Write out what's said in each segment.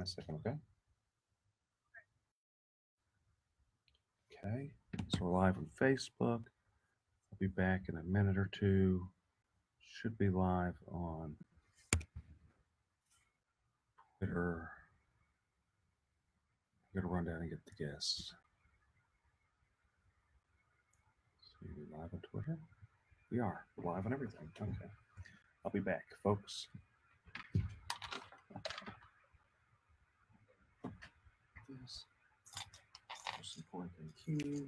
a second, okay? Okay, so we're live on Facebook. I'll be back in a minute or two. Should be live on Twitter. I'm gonna run down and get the guests. So we're live on Twitter? We are. We're live on everything. Okay. I'll be back, folks. This most important thing here.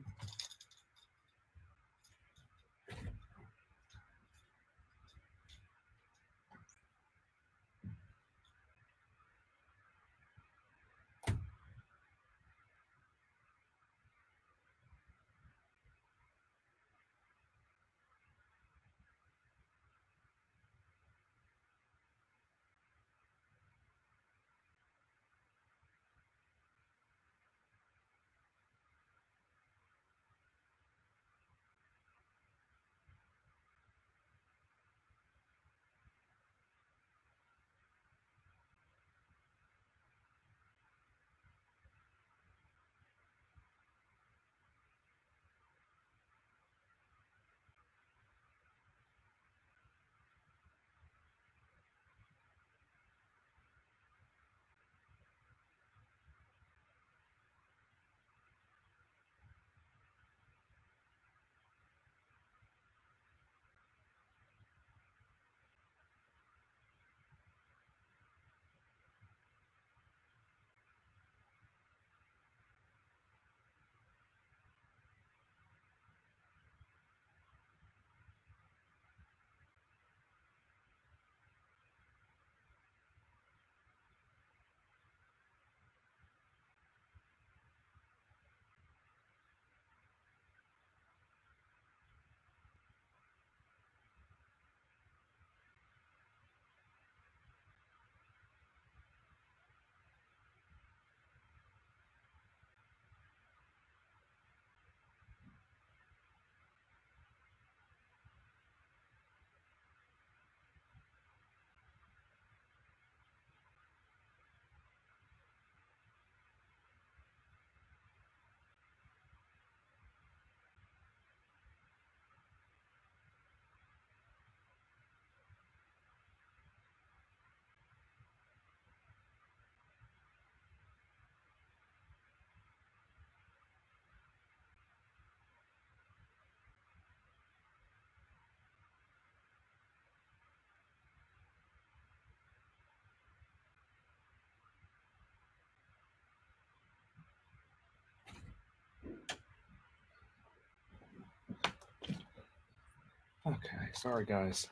Okay, sorry guys.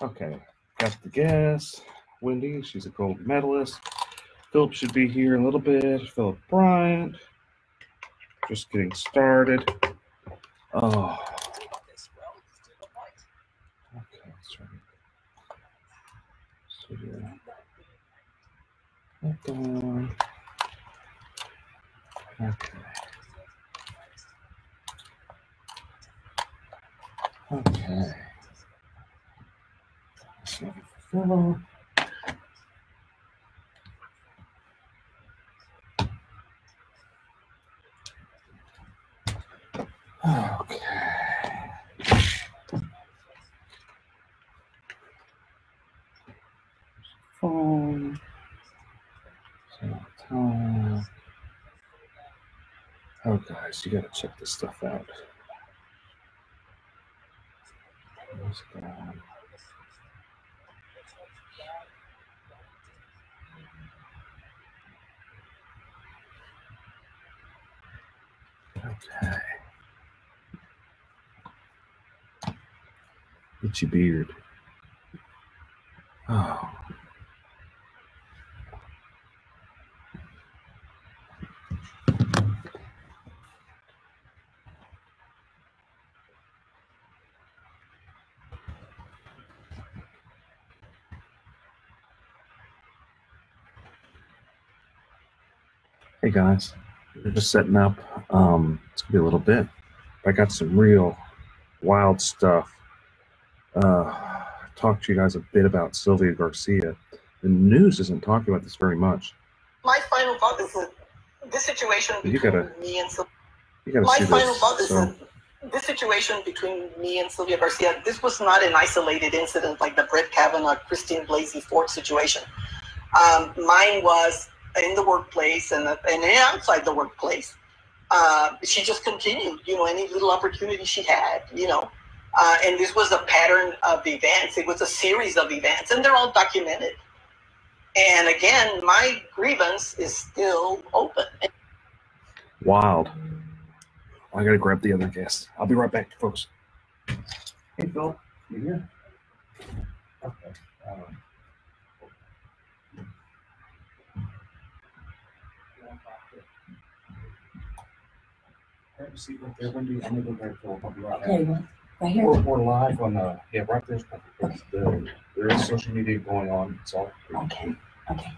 Okay, got the guest. Wendy, she's a gold medalist. Philip should be here in a little bit. Philip Bryant. Just getting started. Oh. Okay, let's try. So yeah. Okay. Okay. So Philip. Okay. Phone. Oh, guys, you gotta check this stuff out. What's going on? Okay. Itchy beard. Oh. Hey guys, we're just setting up. It's gonna be a little bit. I got some real wild stuff. Talk to you guys a bit about Sylvia Garcia. The news isn't talking about this very much. My final thought is that this situation between me and Sylvia. This situation between me and Sylvia Garcia, this was not an isolated incident like the Brett Kavanaugh, Christine Blasey Ford situation. Mine was in the workplace and outside the workplace. She just continued, any little opportunity she had, and this was a pattern of events. It was a series of events, and they're all documented. And again, my grievance is still open. Wild. I gotta grab the other guest. I'll be right back, folks. Hey, Phil, you here? Okay. Have a seat right there, Wendy. I'm gonna go grab Phil. I'll be right back. Okay, right here. We're live on right there. There is social media going on. It's all free. Okay. Okay.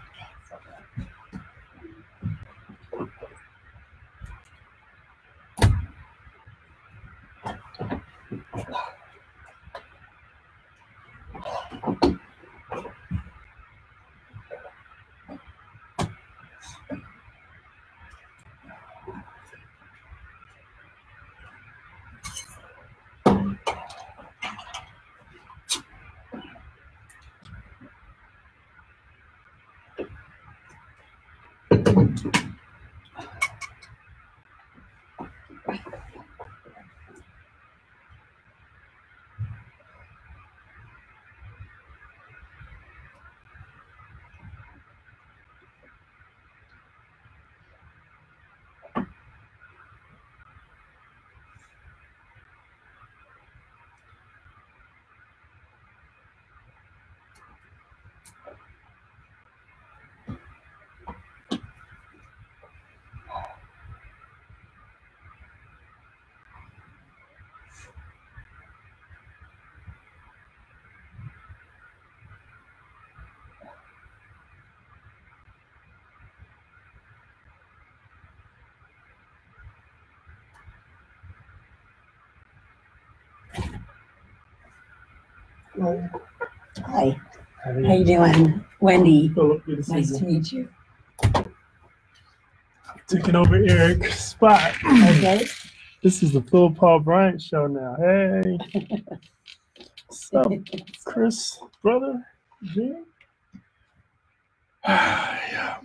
Hi. How you doing? Wendy. Philip, Nice to meet you. Taking over Eric's spot. Okay. This is the Philip Paul Bryant show now. Hey. What's up, Chris, brother? Jim? Yeah.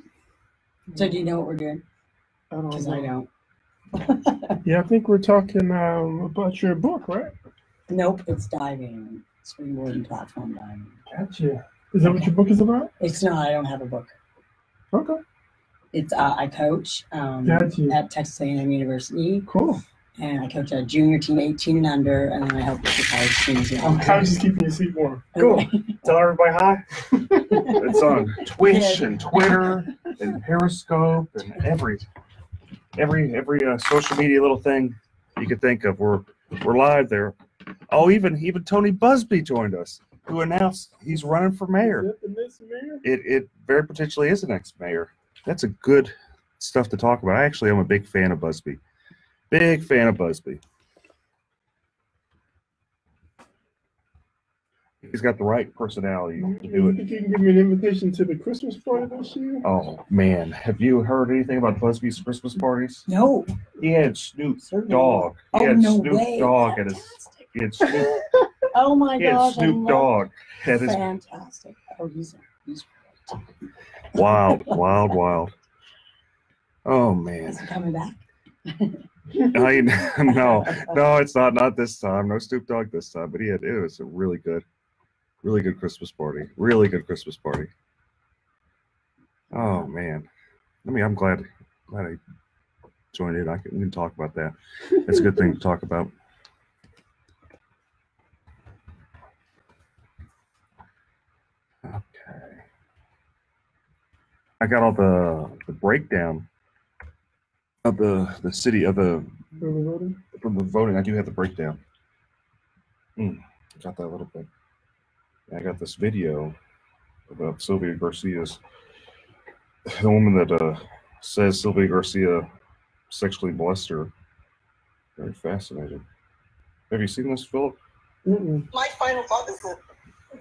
So do you know what we're doing? I don't Because know. I don't. Yeah, I think we're talking about your book, right? Nope, it's diving. Springboard and platform diving. Gotcha. Is that what your book is about? It's not. I don't have a book. Okay. It's I coach Gotcha. at Texas A&M University, Cool. and I coach a junior team 18 and under, and then I help with the college teams. I was just keeping your seat warm. Cool. Tell everybody hi. It's on Twitch and Twitter and Periscope and every social media little thing you could think of. We're live there. Oh, even Tony Busby joined us, who announced he's running for mayor. Is that the next mayor? It very potentially is the next mayor. That's a good stuff to talk about. I actually am a big fan of Busby. Big fan of Busby. He's got the right personality to do You it. think you can give me an invitation to the Christmas party this year? Oh man, have you heard anything about Busby's Christmas parties? No. He had Snoop Certainly Dogg. He Oh, had no Snoop way. Dogg at his. Fantastic. He had Snoop. Oh my He had gosh. Snoop Dogg at his. Fantastic. Oh, he's great. Wild. Oh man. Is he coming back? No, it's not this time. No Snoop Dogg this time. But it was a really good Christmas party. Really good Christmas party. Oh man. I'm glad I joined in. We can talk about that. It's a good thing to talk about. Okay. I got all the breakdown of the city of the from the voting. I do have the breakdown. I got that a little bit. I got this video about Sylvia Garcia's, the woman that says Sylvia Garcia sexually molested her. Very fascinating. Have you seen this, Philip? My final thought is that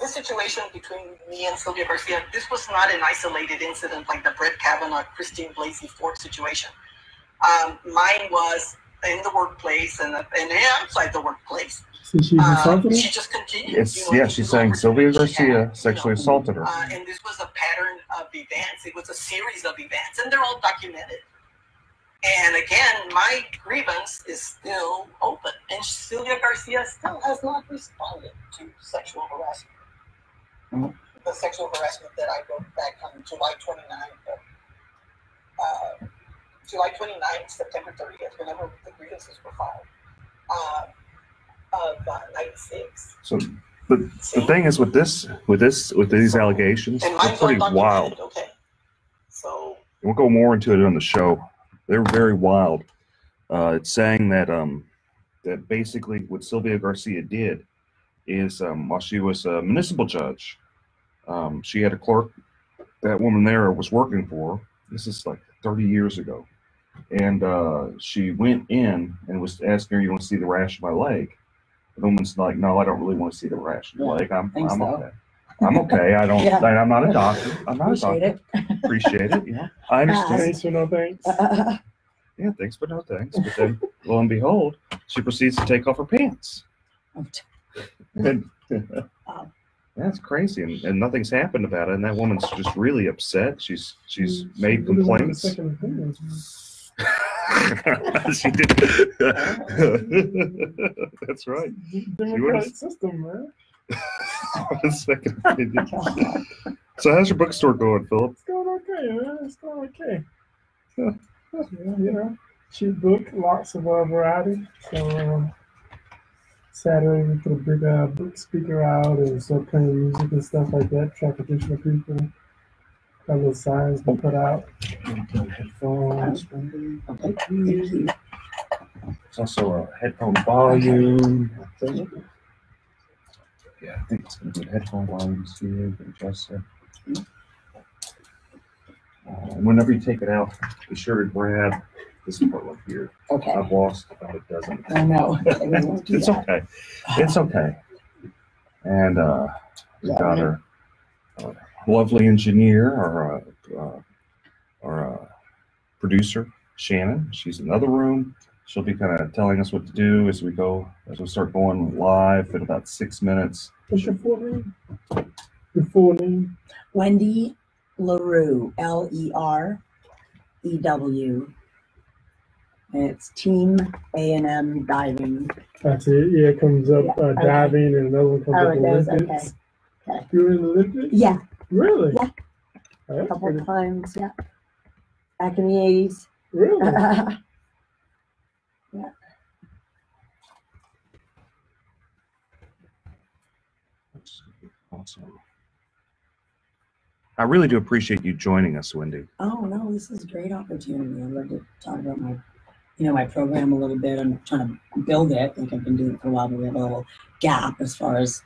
this situation between me and Sylvia Garcia, this was not an isolated incident like the Brett Kavanaugh, Christine Blasey Ford situation. Mine was in the workplace and outside the workplace. So she's assaulted her? She just continued. She's saying Sylvia Garcia sexually assaulted her. And this was a pattern of events. It was a series of events, and they're all documented. And again, my grievance is still open, and Sylvia Garcia still has not responded to sexual harassment. Mm-hmm. The sexual harassment that I wrote back on July 29th, September 30th, whenever the grievances were filed, of 96. So the thing is with these allegations, And they're mine's all pretty documented, wild. okay? So, We'll go more into it on the show. They're very wild. It's saying that that basically what Sylvia Garcia did is while she was a municipal judge, she had a clerk. That woman there was working for her. This is like 30 years ago, and she went in and was asking her, "You want to see the rash of my leg?" The woman's like, "No, I don't really want to see the rash of your leg. I'm so. okay. I'm okay. I don't. Yeah. I'm not a doctor. I'm not Appreciate a doctor. Appreciate it. Yeah, I understand. Thanks for no thanks. Yeah, thanks but no thanks. But then, lo and behold, she proceeds to take off her pants. And, that's crazy, and nothing's happened about it. And that woman's just really upset. She's made complaints. She did. That's right. Democratic system, man. Second opinion. So how's your bookstore going, Philip? It's going okay, man. It's going okay. Cheap book, lots of variety. So Saturday we put a big book speaker out and start playing music and stuff like that. Attract additional people. Got little signs we put out. Headphones. There's also a headphone volume. Yeah, I think it's going to be headphone volumes here. You can adjust it. And whenever you take it out, be sure to grab this part right here. Okay. I've lost about a dozen. I know. It's okay. It's okay. And we got our lovely engineer, our producer, Shannon. She's in another room. She'll be kind of telling us what to do as we start going live in about 6 minutes. What's your full name? Your full name? Wendy LaRue, LEREW. And it's Team A&M Diving. That's it. Yeah, it comes up diving, and another one comes up it goes. Olympics. Okay. You're in the Olympics? Yeah, Really? Yeah. Oh, a that's couple pretty- of times. Yeah. Back in the 80s. Really? Awesome. I really do appreciate you joining us, Wendy. Oh no, this is a great opportunity. I'd love to talk about my program a little bit. I'm trying to build it. Like I've been doing it for a while, but we have a little gap as far as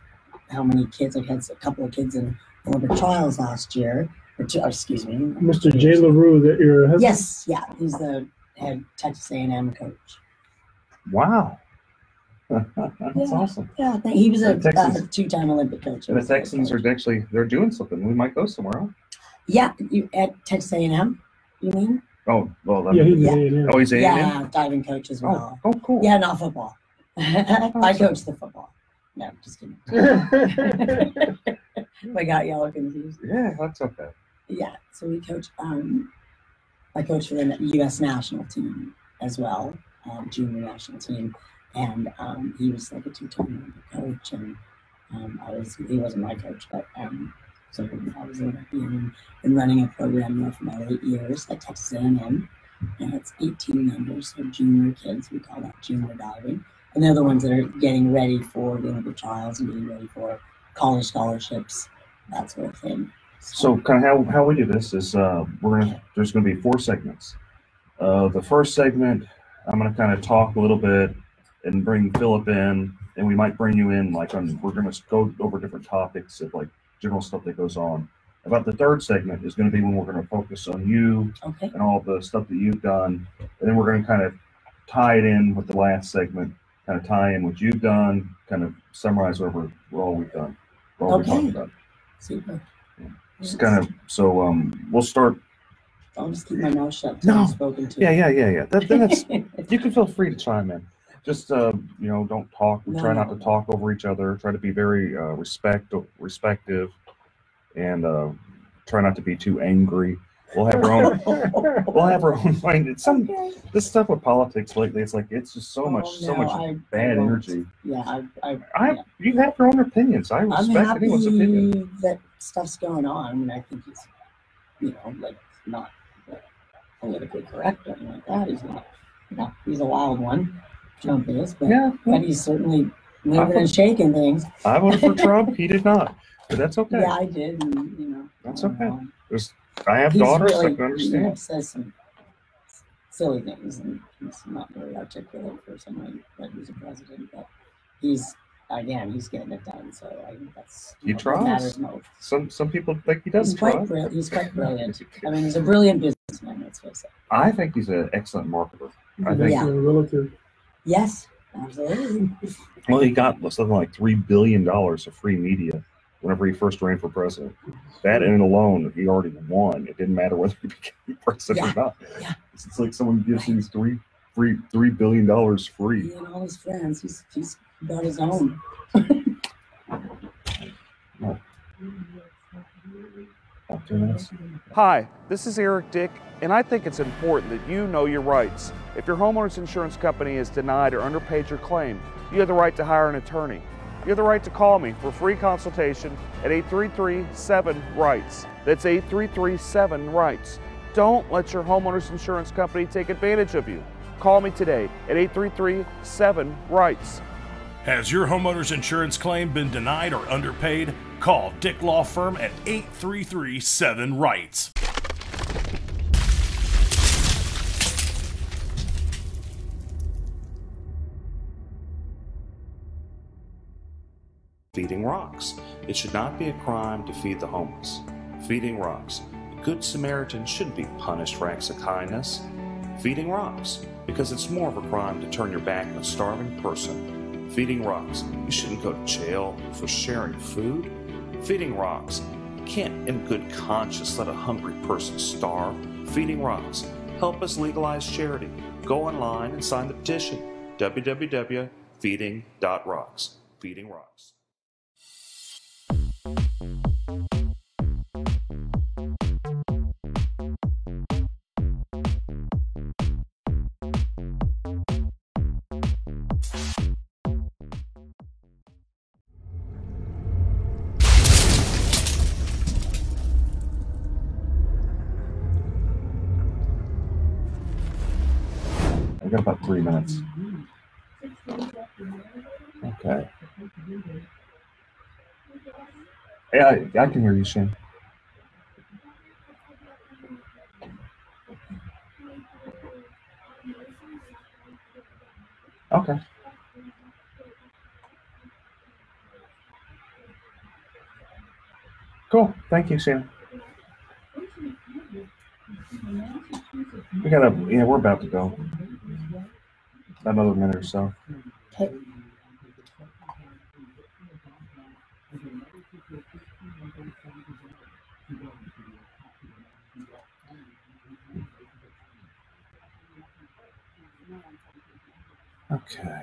how many kids. I've had a couple of kids in Olympic trials last year. Excuse me. Mr. J. LaRue, that your husband? Yes, yeah, he's the head Texas A&M coach. Wow. That's awesome. Yeah, he was a The Texans- two-time Olympic coach. And the Texans are they're doing something. We might go somewhere. Huh? Yeah, at Texas A&M. You mean? Oh, well. Yeah, he's Yeah. A&M. Oh, he's A&M? Yeah, diving coach as well. Oh, cool. Yeah, not football. I coach the football. No, just kidding. I got y'all confused. Yeah, that's okay. Yeah, so we coach. I coach for the U.S. national team as well, junior national team, and he was like a two-time coach, and he wasn't my coach, but so I was been running a program there for about 8 years at Texas A&M, and it's 18 members, so junior kids. We call that junior diving, and they're the ones that are getting ready for the Olympic trials and getting ready for college scholarships, that sort of thing. So kind of how we do this is there's going to be 4 segments. The first segment, I'm going to kind of talk a little bit and bring Philip in, and we might bring you in we're going to go over different topics of like general stuff that goes on. About the third segment is going to be when we're going to focus on you Okay. and all the stuff that you've done, and then we're going to kind of tie it in with the last segment, kind of tie in what you've done, kind of summarize over all we've done. while we talk Okay. about it. Super. Just kind of, so we'll start. I'll just keep my mouth shut till No. I'm spoken to. Yeah. That's you can feel free to chime in. Just don't talk. We try not to talk over each other. Try to be very respective, and try not to be too angry. We'll have our own. We'll have our own mind. It's this stuff with politics lately. It's like it's just so much bad energy. Yeah, You have your own opinions. I I'm respect happy anyone's opinion. that stuff's going on. I mean, I think he's, like not politically correct or anything like that. He's not. He's a wild one. Trump is, but he's certainly moving and shaking things. I voted for Trump. He did not, but that's okay. Yeah, I did. And, that's okay. I have he's daughters. Really, I can understand. Says some silly things, and he's not very articulate for someone that was a president. But he's getting it done. So I think that's he tries. Matters most. Some people think he doesn't try. He's quite brilliant. I mean, he's a brilliant businessman. Let's face it. I think he's an excellent marketer. I think. Yeah. Relative. Yes, absolutely. Well, he got something like $3 billion of free media whenever he first ran for president. That in alone, he already won. It didn't matter whether he became president or not. Yeah. It's like someone gives him $3 billion free. He and all his friends. He's got his own. No. 2 minutes. Hi, this is Eric Dick, and I think it's important that you know your rights. If your homeowner's insurance company has denied or underpaid your claim, you have the right to hire an attorney. You have the right to call me for a free consultation at 833-7-RIGHTS. That's 833-7-RIGHTS. Don't let your homeowner's insurance company take advantage of you. Call me today at 833-7-RIGHTS. Has your homeowner's insurance claim been denied or underpaid? Call Dick Law Firm at 833-7-RIGHTS. Feeding rocks. It should not be a crime to feed the homeless. Feeding rocks. A good Samaritan shouldn't be punished for acts of kindness. Feeding rocks. Because it's more of a crime to turn your back on a starving person. Feeding rocks. You shouldn't go to jail for sharing food. Feeding rocks. You can't in good conscience let a hungry person starve. Feeding rocks. Help us legalize charity. Go online and sign the petition. www.feeding.rocks. Feeding rocks. I got about 3 minutes. Okay. Yeah, I can hear you, Shane. Okay. Cool. Thank you, Shane. We're about to go. Another minute or so. Okay. Okay.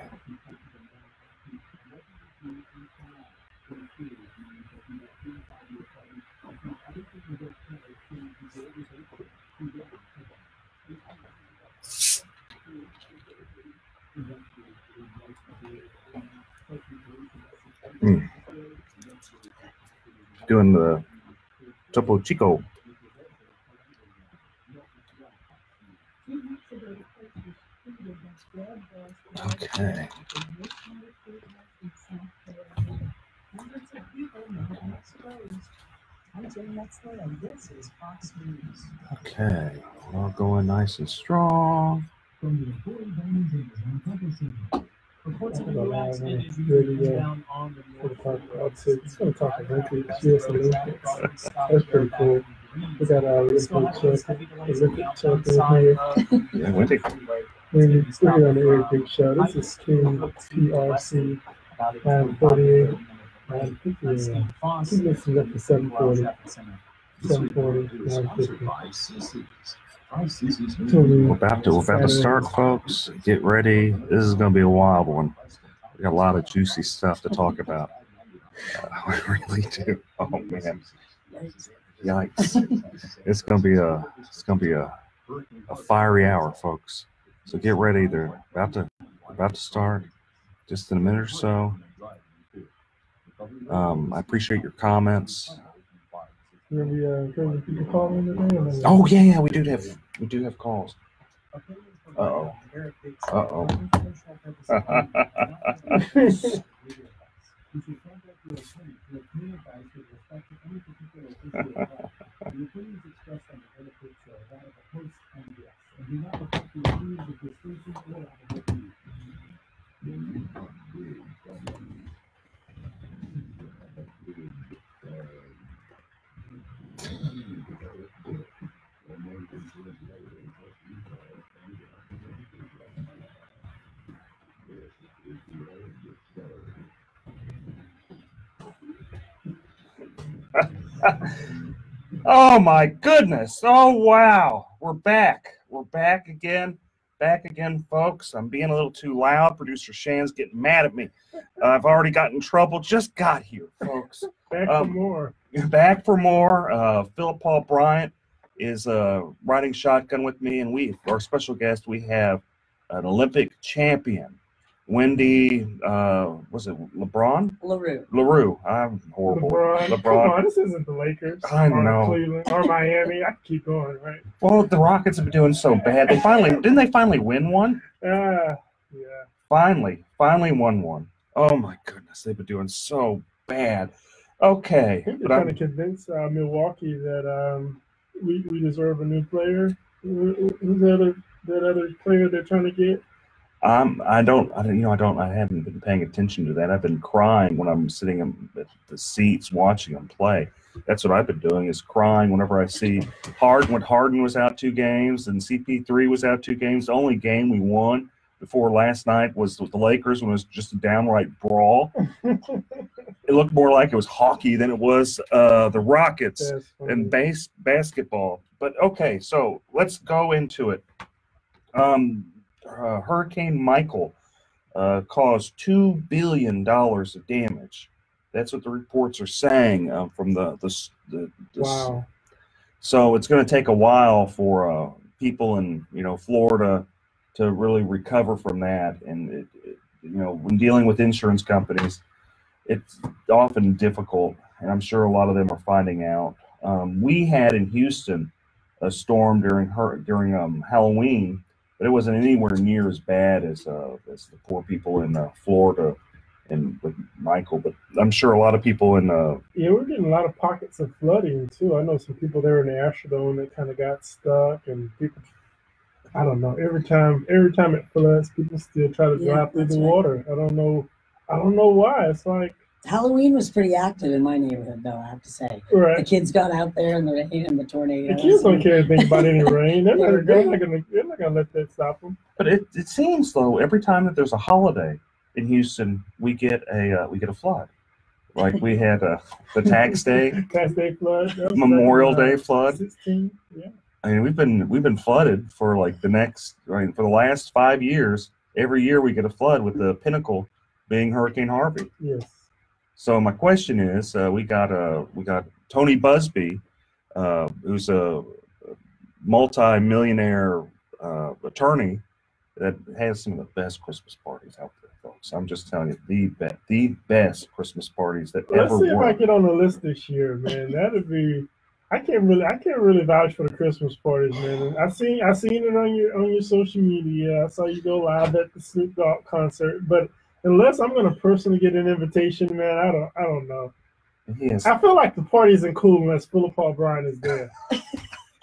Doing the Topo Chico. Okay. Okay, we're all going nice and strong. Reports of the last minute really it's going to talk Olympics, U.S. Olympics. That's pretty cool. We got our Olympic champion here. Yeah, Wendy. We're on the Eric Dick Show. This is King PRC 948. I think this is up to 740. 740, 950. We're about to start, folks. Get ready. This is going to be a wild one. We got a lot of juicy stuff to talk about. We really do. Oh man, yikes! It's going to be a fiery hour, folks. So get ready. They're about to start. Just in a minute or so. I appreciate your comments. Oh yeah, we do have calls. Uh-oh. Oh my goodness. Oh wow. We're back. We're back again. Back again, folks. I'm being a little too loud. Producer Shan's getting mad at me. I've already got in trouble. Just got here, folks. Back for more. Back for more. Philip Paul Bryant is riding shotgun with me, and our special guest, we have an Olympic champion, Wendy, was it LeBron? LaRue. I'm horrible. LeBron. Come on, this isn't the Lakers. I know. Cleveland or Miami. I can keep going, right? Well, the Rockets have been doing so bad. Didn't they finally win one? Yeah. Finally won one. Oh my goodness, they've been doing so bad. Okay. They're trying to convince Milwaukee that we deserve a new player. Who's that other player they're trying to get? I haven't been paying attention to that. I've been crying when I'm sitting at the seats watching them play. That's what I've been doing, is crying whenever I see Harden was out 2 games and CP3 was out 2 games. The only game we won before last night was with the Lakers, when it was just a downright brawl. It looked more like it was hockey than it was the Rockets and basketball. But okay, so let's go into it. Hurricane Michael caused $2 billion of damage. That's what the reports are saying from the Wow. So it's going to take a while for people in Florida to really recover from that. And when dealing with insurance companies, it's often difficult, and I'm sure a lot of them are finding out. We had in Houston a storm during Halloween. But it wasn't anywhere near as bad as the poor people in Florida and with Michael. But I'm sure a lot of people in we're getting a lot of pockets of flooding too. I know some people there in the Astrodome that kind of got stuck, and people, I don't know. Every time it floods, people still try to drive through the water. I don't know why. It's like Halloween was pretty active in my neighborhood, though, I have to say. Right. The kids got out there in the rain and the tornadoes. The kids don't care anything about any rain. They're not gonna let that stop them. But it seems, though, every time that there's a holiday in Houston, we get a flood. Like we had the Tax Day flood, Memorial Day flood. 16, yeah. I mean, we've been flooded for for the last 5 years. Every year we get a flood, with the pinnacle being Hurricane Harvey. Yes. So my question is, we got Tony Busby, who's a multi-millionaire attorney that has some of the best Christmas parties out there, folks. I'm just telling you, the best Christmas parties that ever Let's see if were. I get on the list this year, man. That'd be. I can't really vouch for the Christmas parties, man. I seen it on your social media. I saw you go live at the Snoop Dogg concert, but unless I'm gonna personally get an invitation, man, I don't know. Yes. I feel like the party isn't cool unless Philip Paul Bryant is there.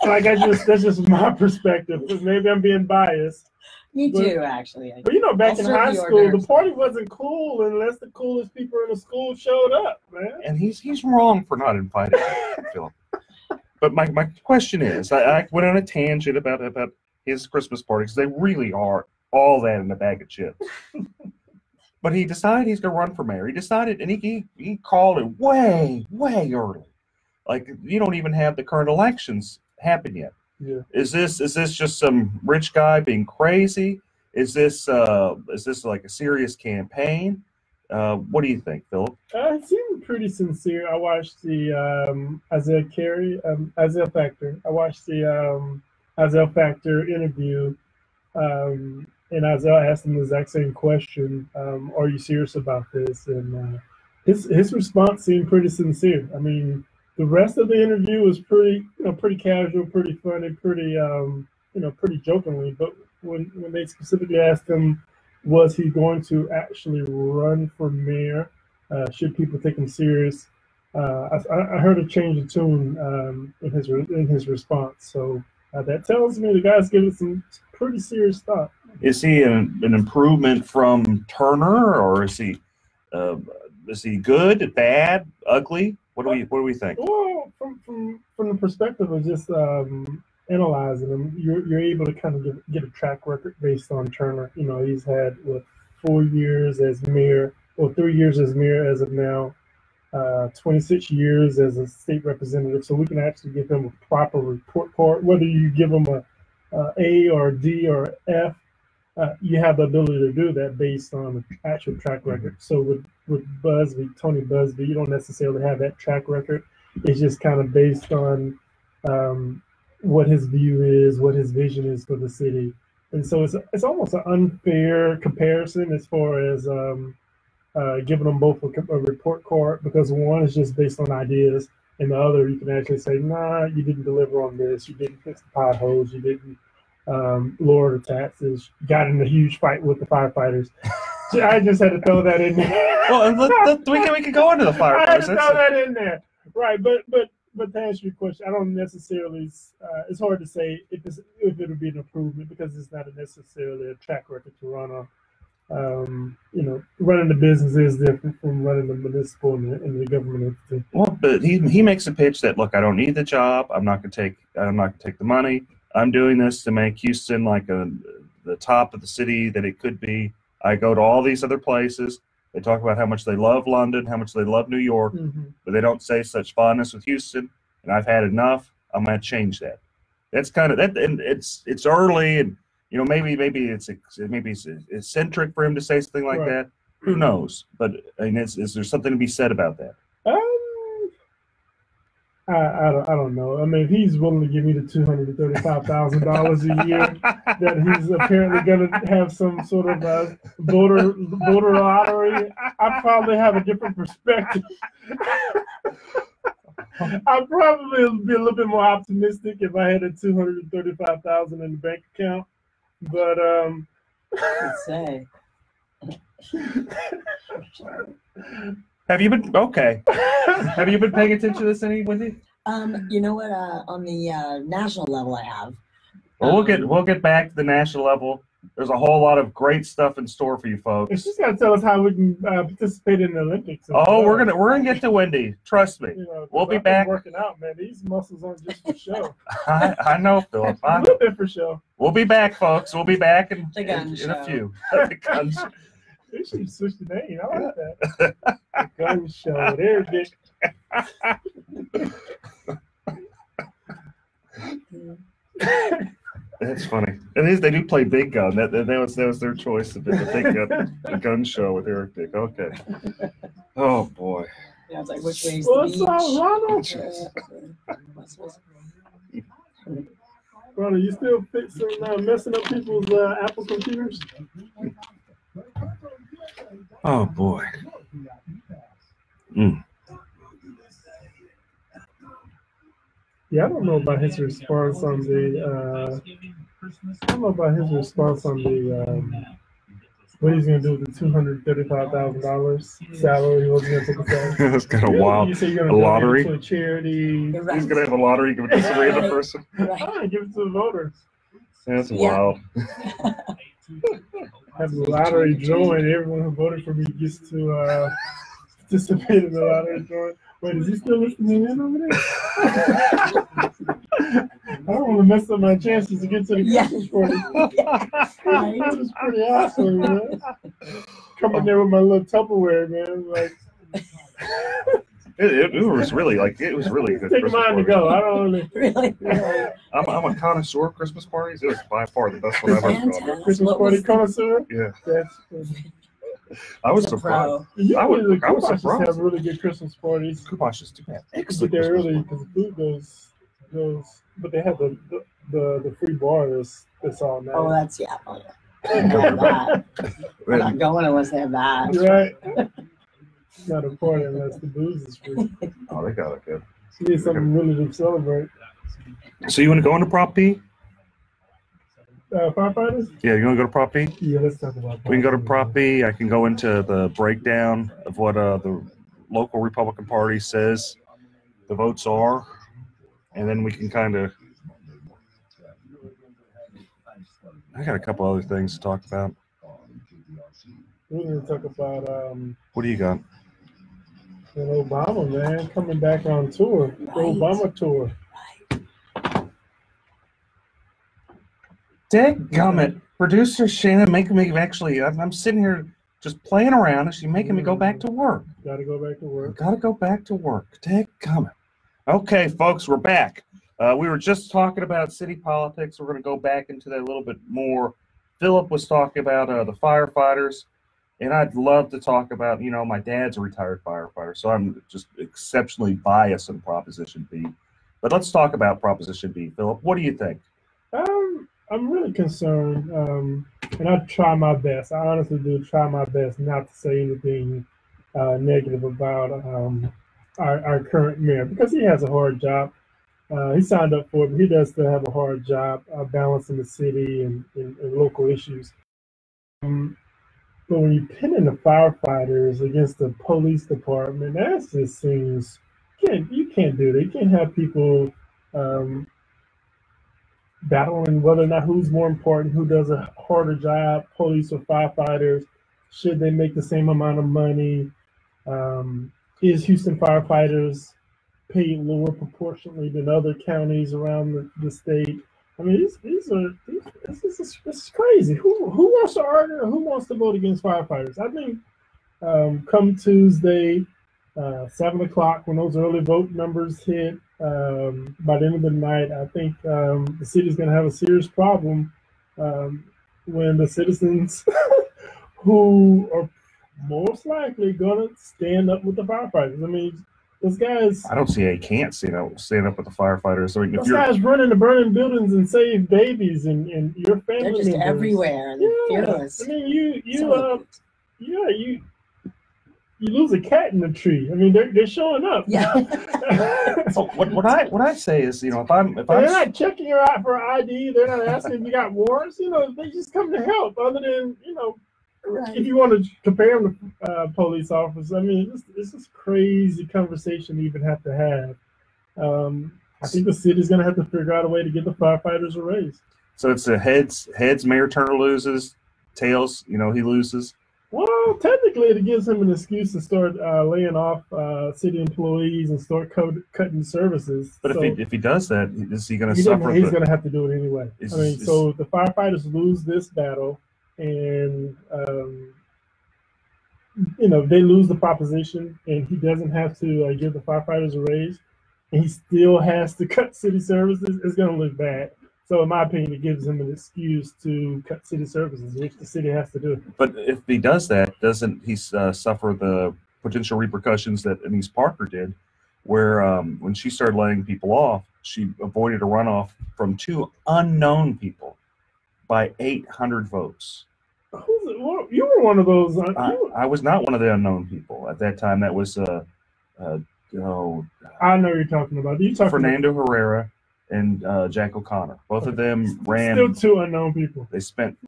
That's just my perspective. But maybe I'm being biased. Me too, actually. But back in high school, the party wasn't cool unless the coolest people in the school showed up, man. And he's wrong for not inviting Philip. But my question is, I went on a tangent about his Christmas parties. They really are all that in a bag of chips. But he decided he's going to run for mayor. He decided, and he called it way, way early. Like, you don't even have the current elections happen yet. Yeah. Is this just some rich guy being crazy? Is this like a serious campaign? What do you think, Philip? It seemed pretty sincere. I watched the Isaiah Factor. I watched the Isaiah Factor interview, and Isaiah asked him the exact same question: "Are you serious about this?" And his response seemed pretty sincere. I mean, the rest of the interview was pretty casual, pretty funny, pretty jokingly. But when they specifically asked him, was he going to actually run for mayor? Should people take him serious? I heard a change of tune in his response. So that tells me the guy's giving some pretty serious thought. Is he an improvement from Turner, or is he good, bad, ugly? What do we think? Well, from the perspective of just analyzing him, you're able to kind of get a track record based on Turner. You know, he's had 4 years as mayor, or 3 years as mayor as of now, 26 years as a state representative. So we can actually give him a proper report card. Whether you give him a or a D or F, you have the ability to do that based on the actual track record. So with Tony Busby, you don't necessarily have that track record. It's just kind of based on what his view is, what his vision is for the city. And so it's almost an unfair comparison as far as giving them both a report card, because one is just based on ideas, and the other you can actually say, nah, you didn't deliver on this, you didn't fix the potholes, you didn't lower the taxes, you got in a huge fight with the firefighters. I just had to throw that in there. Well, we can go into the firefighters. I had to throw that in there. Right, but to answer your question, I don't necessarily. It's hard to say if it would be an improvement, because it's not necessarily a track record to run on. Running the business is different from running the municipal and the government entity. Well, but he makes a pitch that, look, I don't need the job. I'm not going to take the money. I'm doing this to make Houston like the top of the city that it could be. I go to all these other places. They talk about how much they love London, how much they love New York, but they don't say such fondness with Houston. And I've had enough. I'm going to change that. That's kind of that, and it's early, and maybe it's eccentric for him to say something like that. Who knows? But I mean, is there something to be said about that? I don't know. I mean, if he's willing to give me the $235,000 a year that he's apparently going to have some sort of voter lottery, I probably have a different perspective. I'd probably be a little bit more optimistic if I had a $235,000 in the bank account. But Let's say. Have you been okay? Have you been paying attention to this any, Wendy? You know what? On the national level, I have. Well, we'll get back to the national level. There's a whole lot of great stuff in store for you folks. She's got to tell us how we can participate in the Olympics. Oh, we're gonna get to Wendy. Trust me. We'll be back. Working out, man. These muscles aren't just for show. I know, Philip. A little bit for show. We'll be back, folks. We'll be back in show. A few. The gun show. They should switch the name. I like that. The gun show. There, Dick. That's funny. And they do play Big Gun. That was their choice of the gun show with Eric Dick. Okay. Oh boy. Yeah, it's like which way is the beach? Brother, you still fixing messing up people's Apple computers? Oh boy. Yeah, I don't know about his response on the. What he's going to do with the $235,000 salary. He wasn't going to take a salary. That's kind of wild. You say you're a going to lottery. to a charity. Right. He's going to have a lottery. Give it to some random person. Right. Give it to the voters. That's wild. Have the lottery drawing. Everyone who voted for me gets to participate in the lottery drawing. Wait, is he still listening in over there? I don't want to mess up my chances to get to the Christmas party. That was pretty awesome, man. come in there with my little Tupperware, man. Like, it was really good. take Christmas mine to party. go. I don't really. Really? Yeah. I'm a connoisseur of Christmas parties. It was by far the best one I've ever gone to. Fantastic. Christmas What party was the- connoisseur. Yeah, That's. I was the surprised. pro? You I was- the I was Kubash surprised. have really good Christmas parties. Kubash do have But excellent they're Christmas really parties. because the food goes. But they have the free bar that's all night. Oh, that's yeah. Oh, yeah. I love that. I'm not going unless they have that. You're right. It's not a party unless the booze is free. Oh, they got it good. You need something really to celebrate. So you want to go into Prop B? Firefighters? Yeah, you want to go to Prop B? Yeah, let's talk about that. We can go to Prop B. I can go into the breakdown of what the local Republican Party says the votes are, and then we can kind of. I got a couple other things to talk about. We're going to talk about What do you got? Obama, man, coming back on tour. The Right. Obama tour. Dadgummit, producer Shannon making me actually. I'm sitting here just playing around, and she's making me go back to work. Got to go back to work. Got to go back to work. Dadgummit. Okay, folks, we're back. We were just talking about city politics. We're going to go back into that a little bit more. Philip was talking about the firefighters, and I'd love to talk about, my dad's a retired firefighter, so I'm just exceptionally biased on Proposition B. But let's talk about Proposition B. Philip, what do you think? I'm really concerned, and I try my best. I honestly do try my best not to say anything negative about our current mayor because he has a hard job. He signed up for it, but he does still have a hard job balancing the city and local issues. But when you pin in the firefighters against the police department, that just seems you can't do that. You can't have people battling whether or not who's more important, who does a harder job, police or firefighters. Should they make the same amount of money? Is Houston firefighters paid lower proportionally than other counties around the state? I mean, this is crazy. Who wants to argue? Who wants to vote against firefighters? I think come Tuesday, 7 o'clock, when those early vote numbers hit, by the end of the night, I think the city's going to have a serious problem when the citizens who are most likely going to stand up with the firefighters. I mean, those guys. I don't see how you can't stand up with the firefighters. I mean, if Those you're guys run into burning buildings and save babies and your family They're just members. everywhere. They're Yeah, fearless. I mean, you lose a cat in the tree. I mean, they're showing up. Yeah. So what I say is, if I'm They're not checking you out for ID. They're not asking if you got warrants. They just come to help. Other than Right. if you want to compare them to police officers, I mean, this is crazy conversation to even have to have. I think the city's going to have to figure out a way to get the firefighters a raise. So it's a heads. Mayor Turner loses. Tails, he loses. Well, technically, it gives him an excuse to start laying off city employees and start cutting services. But So if he does that, is he going to he's suffer? going to have to do it anyway. Is- So the firefighters lose this battle, and they lose the proposition, and he doesn't have to give the firefighters a raise, and he still has to cut city services. It's going to look bad. So in my opinion, it gives him an excuse to cut city services, which the city has to do. But if he does that, doesn't he suffer the potential repercussions that Anise Parker did, where when she started laying people off, she avoided a runoff from two unknown people by 800 votes. You were one of those. I was not one of the unknown people at that time. That was I know what you're talking about. You talking Fernando Herrera and Jack O'Connor. Both of them ran. Still two unknown people. They spent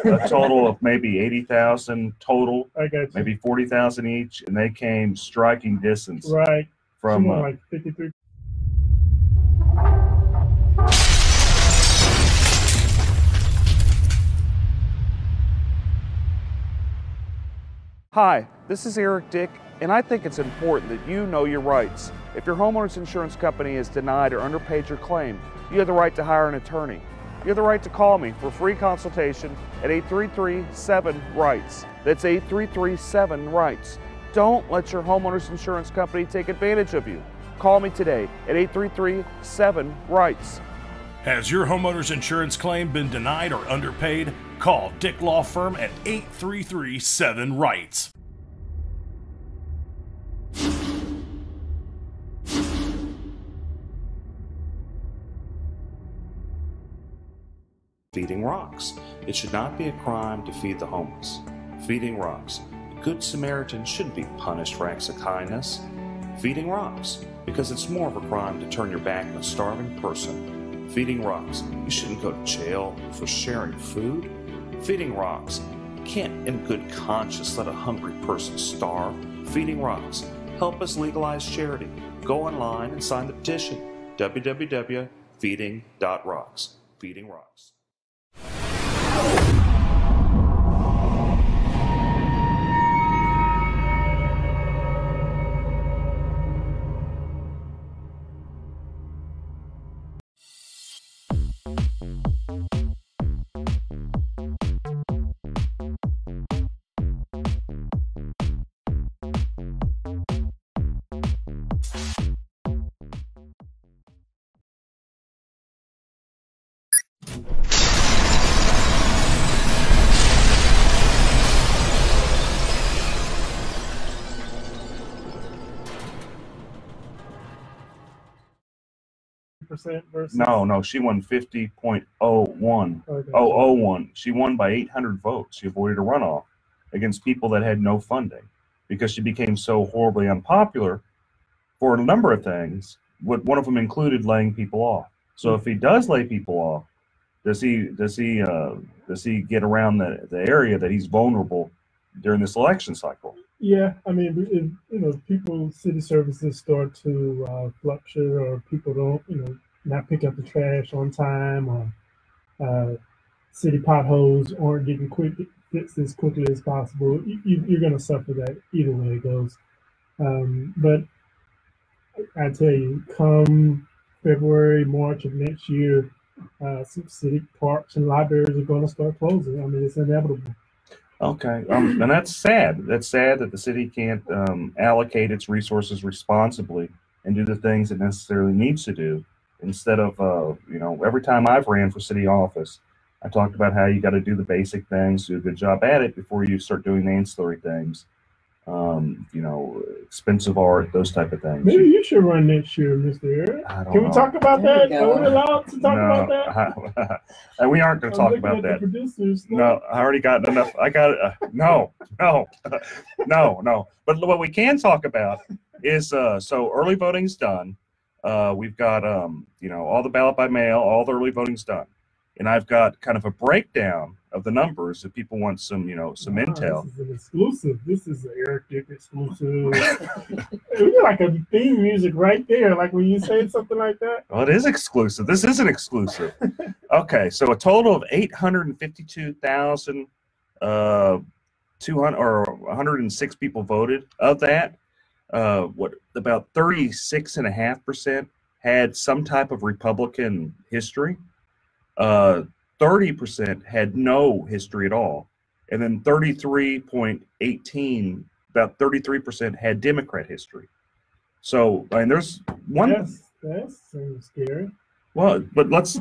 a total of maybe 80,000 total, I got you. maybe 40,000 each, and they came striking distance Right. from. Someone like 53. Hi, this is Eric Dick, and I think it's important that you know your rights. If your homeowner's insurance company has denied or underpaid your claim, you have the right to hire an attorney. You have the right to call me for free consultation at 833-7-RIGHTS. That's 833-7-RIGHTS. Don't let your homeowner's insurance company take advantage of you. Call me today at 833-7-RIGHTS. Has your homeowner's insurance claim been denied or underpaid? Call Dick Law Firm at 833-7-RIGHTS. Feeding rocks. It should not be a crime to feed the homeless. Feeding rocks. A good Samaritan shouldn't be punished for acts of kindness. Feeding rocks. Because it's more of a crime to turn your back on a starving person. Feeding rocks. You shouldn't go to jail for sharing food. Feeding rocks. You can't in good conscience let a hungry person starve. Feeding rocks. Help us legalize charity. Go online and sign the petition. www.feeding.rocks. Feeding rocks. Versus No, she won 50.01. Okay. 001. She won by 800 votes. She avoided a runoff against people that had no funding because she became so horribly unpopular for a number of things. One of them included laying people off. So if he does lay people off, does he get around the area that he's vulnerable during this election cycle? Yeah, I mean, if people, city services start to fluctuate, or people don't, not pick up the trash on time, or city potholes aren't getting fixed as quickly as possible, you're going to suffer that either way it goes. But I tell you, come February, March of next year, some city parks and libraries are going to start closing. I mean, it's inevitable. Okay, and that's sad. That's sad that the city can't allocate its resources responsibly and do the things it necessarily needs to do. Instead of, every time I've ran for city office, I talked about how you got to do the basic things, do a good job at it before you start doing the ancillary things. Expensive art, those type of things. Maybe you should run next year, Mr. Eric. Can we talk about that? Are we allowed to talk about that? We aren't going to talk about that. No, I already got enough. I got it. No. But what we can talk about is so early voting's done. We've got all the ballot by mail, all the early voting's done, and I've got kind of a breakdown of the numbers if people want some intel. This is an exclusive. This is an Eric Dick exclusive. We got like a theme music right there, like when you say something like that. Well, it is exclusive. This isn't exclusive. Okay, so a total of 106 people voted. Of that, about 36.5% had some type of Republican history. 30% had no history at all, and then 33.18, about 33% had Democrat history. So, and there's one. Yes, that seems scary. Well, but let's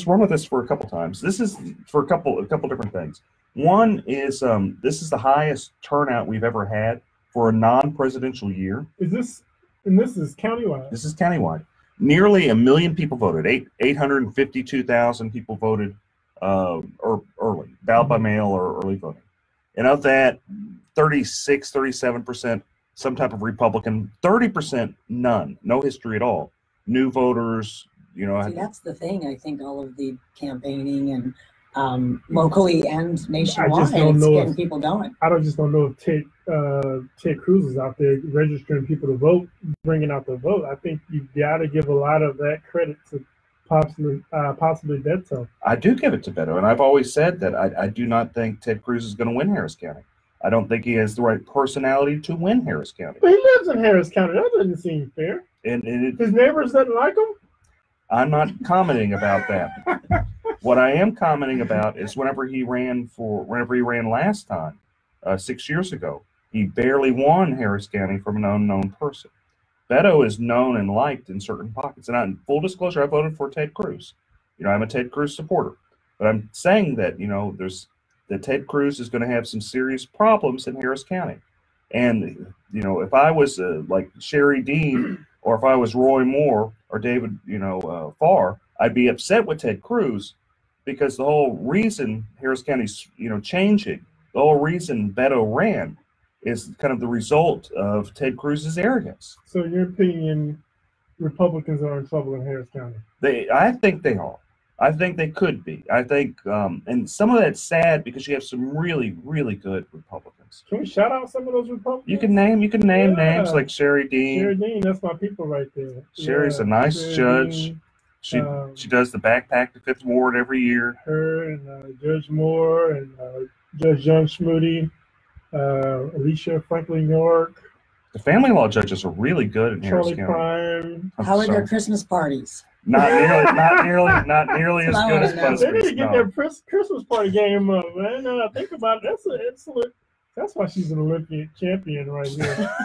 run with this for a couple times. This is for a couple different things. One is this is the highest turnout we've ever had for a non-presidential year. This is countywide. This is countywide. Nearly 1 million people voted. 852,000 people voted early, ballot by mail or early voting. And of that, 37%, some type of Republican, 30% none, no history at all. New voters, See, that's the thing. I think all of the campaigning and locally and nationwide, it's getting people going. I just don't know if Ted Cruz is out there registering people to vote, bringing out the vote. I think you've got to give a lot of that credit to possibly Beto. I do give it to Beto, and I've always said that I do not think Ted Cruz is going to win Harris County. I don't think he has the right personality to win Harris County. But he lives in Harris County. That doesn't seem fair. And his neighbors doesn't like him? I'm not commenting about that. What I am commenting about is whenever he ran last time, 6 years ago, he barely won Harris County from an unknown person. Beto is known and liked in certain pockets. And in full disclosure, I voted for Ted Cruz. I'm a Ted Cruz supporter. But I'm saying that, that Ted Cruz is going to have some serious problems in Harris County. And, if I was like Sherry Dean, or if I was Roy Moore or David, Farr, I'd be upset with Ted Cruz, because the whole reason Harris County's, changing, the whole reason Beto ran is kind of the result of Ted Cruz's arrogance. So in your opinion, Republicans are in trouble in Harris County? I think they are. I think they could be. I think, and some of that's sad because you have some really, really good Republicans. Can we shout out some of those Republicans? You can name names like Sherry Dean. Sherry Dean, that's my people right there. Sherry's a nice judge. Dean, she does the backpack to Fifth Ward every year. Her and Judge Moore and Judge John Schmoody, Alicia Franklin York. The family law judges are really good in Harris Charlie County. Prime. How are their Christmas parties? Not nearly as good as They need to Busby's. get their Christmas party game up, man. Think about it. That's an excellent. That's why she's an Olympic champion right here.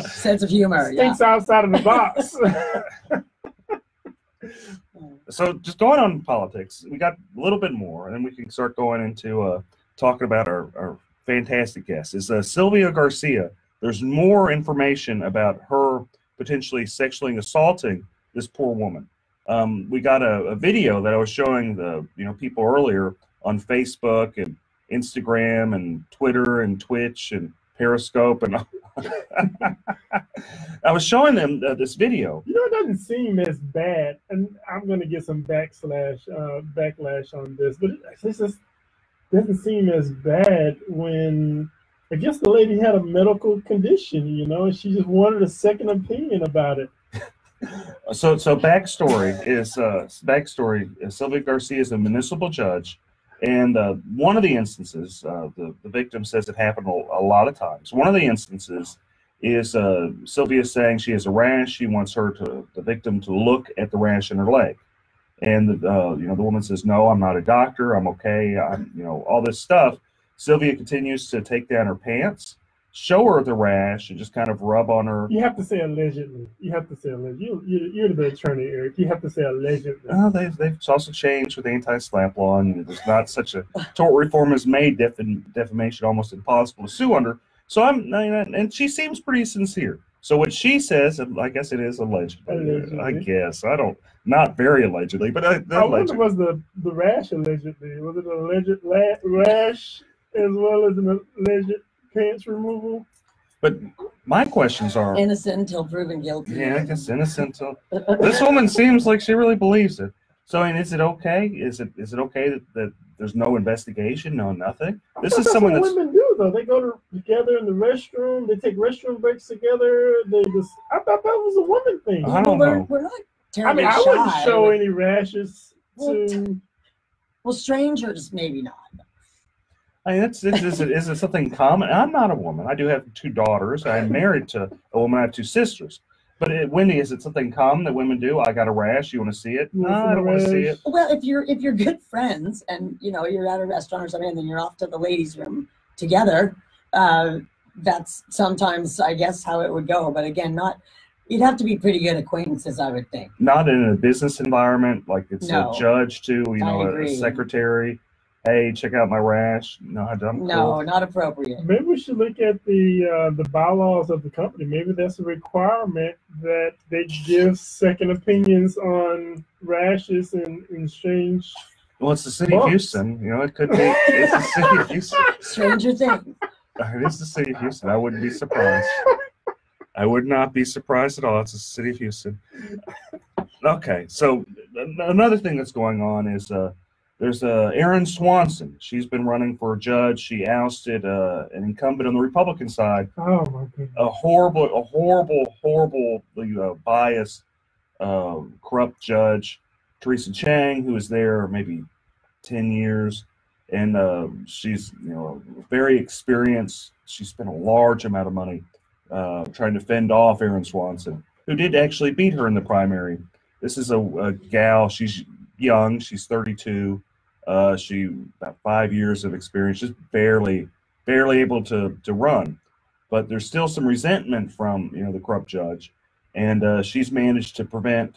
Sense of humor. Thinks outside of the box. So just going on politics, we got a little bit more, and then we can start going into talking about our fantastic guest. Is Sylvia Garcia. There's more information about her potentially sexually assaulting this poor woman. We got a video that I was showing the people earlier on Facebook and Instagram and Twitter and Twitch and Periscope, and I was showing them this video. It doesn't seem as bad, and I'm going to get some backlash on this, but it just doesn't seem as bad when I guess the lady had a medical condition, and she just wanted a second opinion about it. So backstory is Sylvia Garcia is a municipal judge, and one of the instances, the victim says it happened a lot of times. One of the instances is Sylvia saying she has a rash. She wants the victim to look at the rash in her leg, and the woman says, "No, I'm not a doctor. I'm okay. I'm all this stuff." Sylvia continues to take down her pants, show her the rash, and just kind of rub on her. You have to say allegedly. You're the attorney, Eric. You have to say allegedly. Well, they've also changed with the anti-SLAPP law, and there's not such a tort reform has made defamation almost impossible to sue under. So and she seems pretty sincere. So what she says, I guess it is allegedly. I guess not very allegedly, but I wonder, was the rash allegedly? Was it an alleged rash as well as an alleged pants removal? But my questions are innocent until proven guilty. Yeah, I guess innocent until this woman seems like she really believes it. So, is it okay? Is it okay that there's no investigation, nothing? This is someone that's what women do, though. They go together in the restroom. They take restroom breaks together. I thought that was a woman thing. I don't know. We're not terribly I shy. wouldn't show any rashes to. Well, strangers maybe not. Is it something common? I'm not a woman. I do have 2 daughters. I'm married to a woman. I have 2 sisters. But Wendy, is it something common that women do? I got a rash. You want to see it? No, I don't want to see it. Well, if you're good friends and you're at a restaurant or something, and then you're off to the ladies' room together, that's sometimes, I guess, how it would go. But again, you'd have to be pretty good acquaintances, I would think. Not in a business environment, like it's a judge too. A secretary. Hey, check out my rash. No, not appropriate. Maybe we should look at the bylaws of the company. Maybe that's a requirement that they give second opinions on rashes and strange. Well, it's the city of Houston. It could be. It's the city of Houston. Stranger things. It is the city of Houston. I wouldn't be surprised. I would not be surprised at all. It's the city of Houston. Okay, so another thing that's going on is there's Erin Swanson. She's been running for a judge. She ousted an incumbent on the Republican side. Oh my goodness! A horrible, biased, corrupt judge, Teresa Chang, who was there maybe 10 years, and she's very experienced. She spent a large amount of money trying to fend off Erin Swanson, who did actually beat her in the primary. This is a gal. She's young. She's 32. She about 5 years of experience, just barely able to run. But there's still some resentment from the corrupt judge, and she's managed to prevent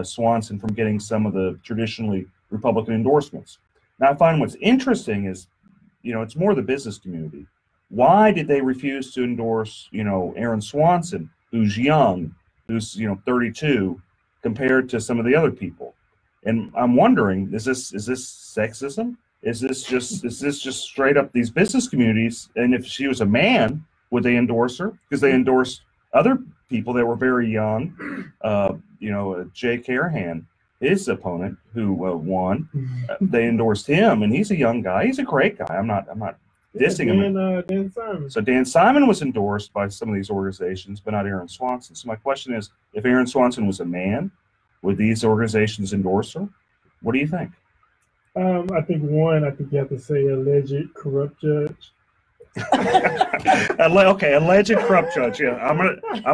Swanson from getting some of the traditionally Republican endorsements. Now, I find what's interesting is, it's more the business community. Why did they refuse to endorse, Aaron Swanson, who's young, who's 32, compared to some of the other people? And I'm wondering, is this sexism? Is this just straight up these business communities? And if she was a man, would they endorse her? Because they endorsed other people that were very young. Jay Carahan, his opponent, who won, they endorsed him, and he's a young guy. He's a great guy. I'm not dissing him. Dan Simon. So Dan Simon was endorsed by some of these organizations, but not Aaron Swanson. So my question is, if Aaron Swanson was a man, would these organizations endorse her? What do you think? I think you have to say alleged corrupt judge. Okay, alleged corrupt judge. Yeah, I'm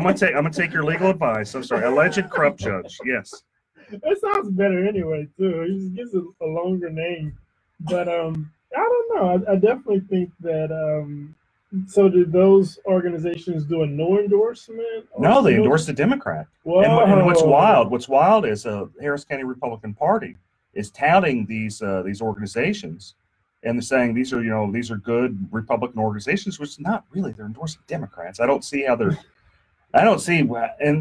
gonna take your legal advice. I'm sorry, alleged corrupt judge. Yes. That sounds better anyway too. It just gives a longer name. But I don't know. I definitely think that. So did those organizations do a no endorsement? No, they endorsed a Democrat. And what's wild is Harris County Republican Party is touting these organizations, and they're saying these are good Republican organizations, which not really. They're endorsing Democrats. I don't see, and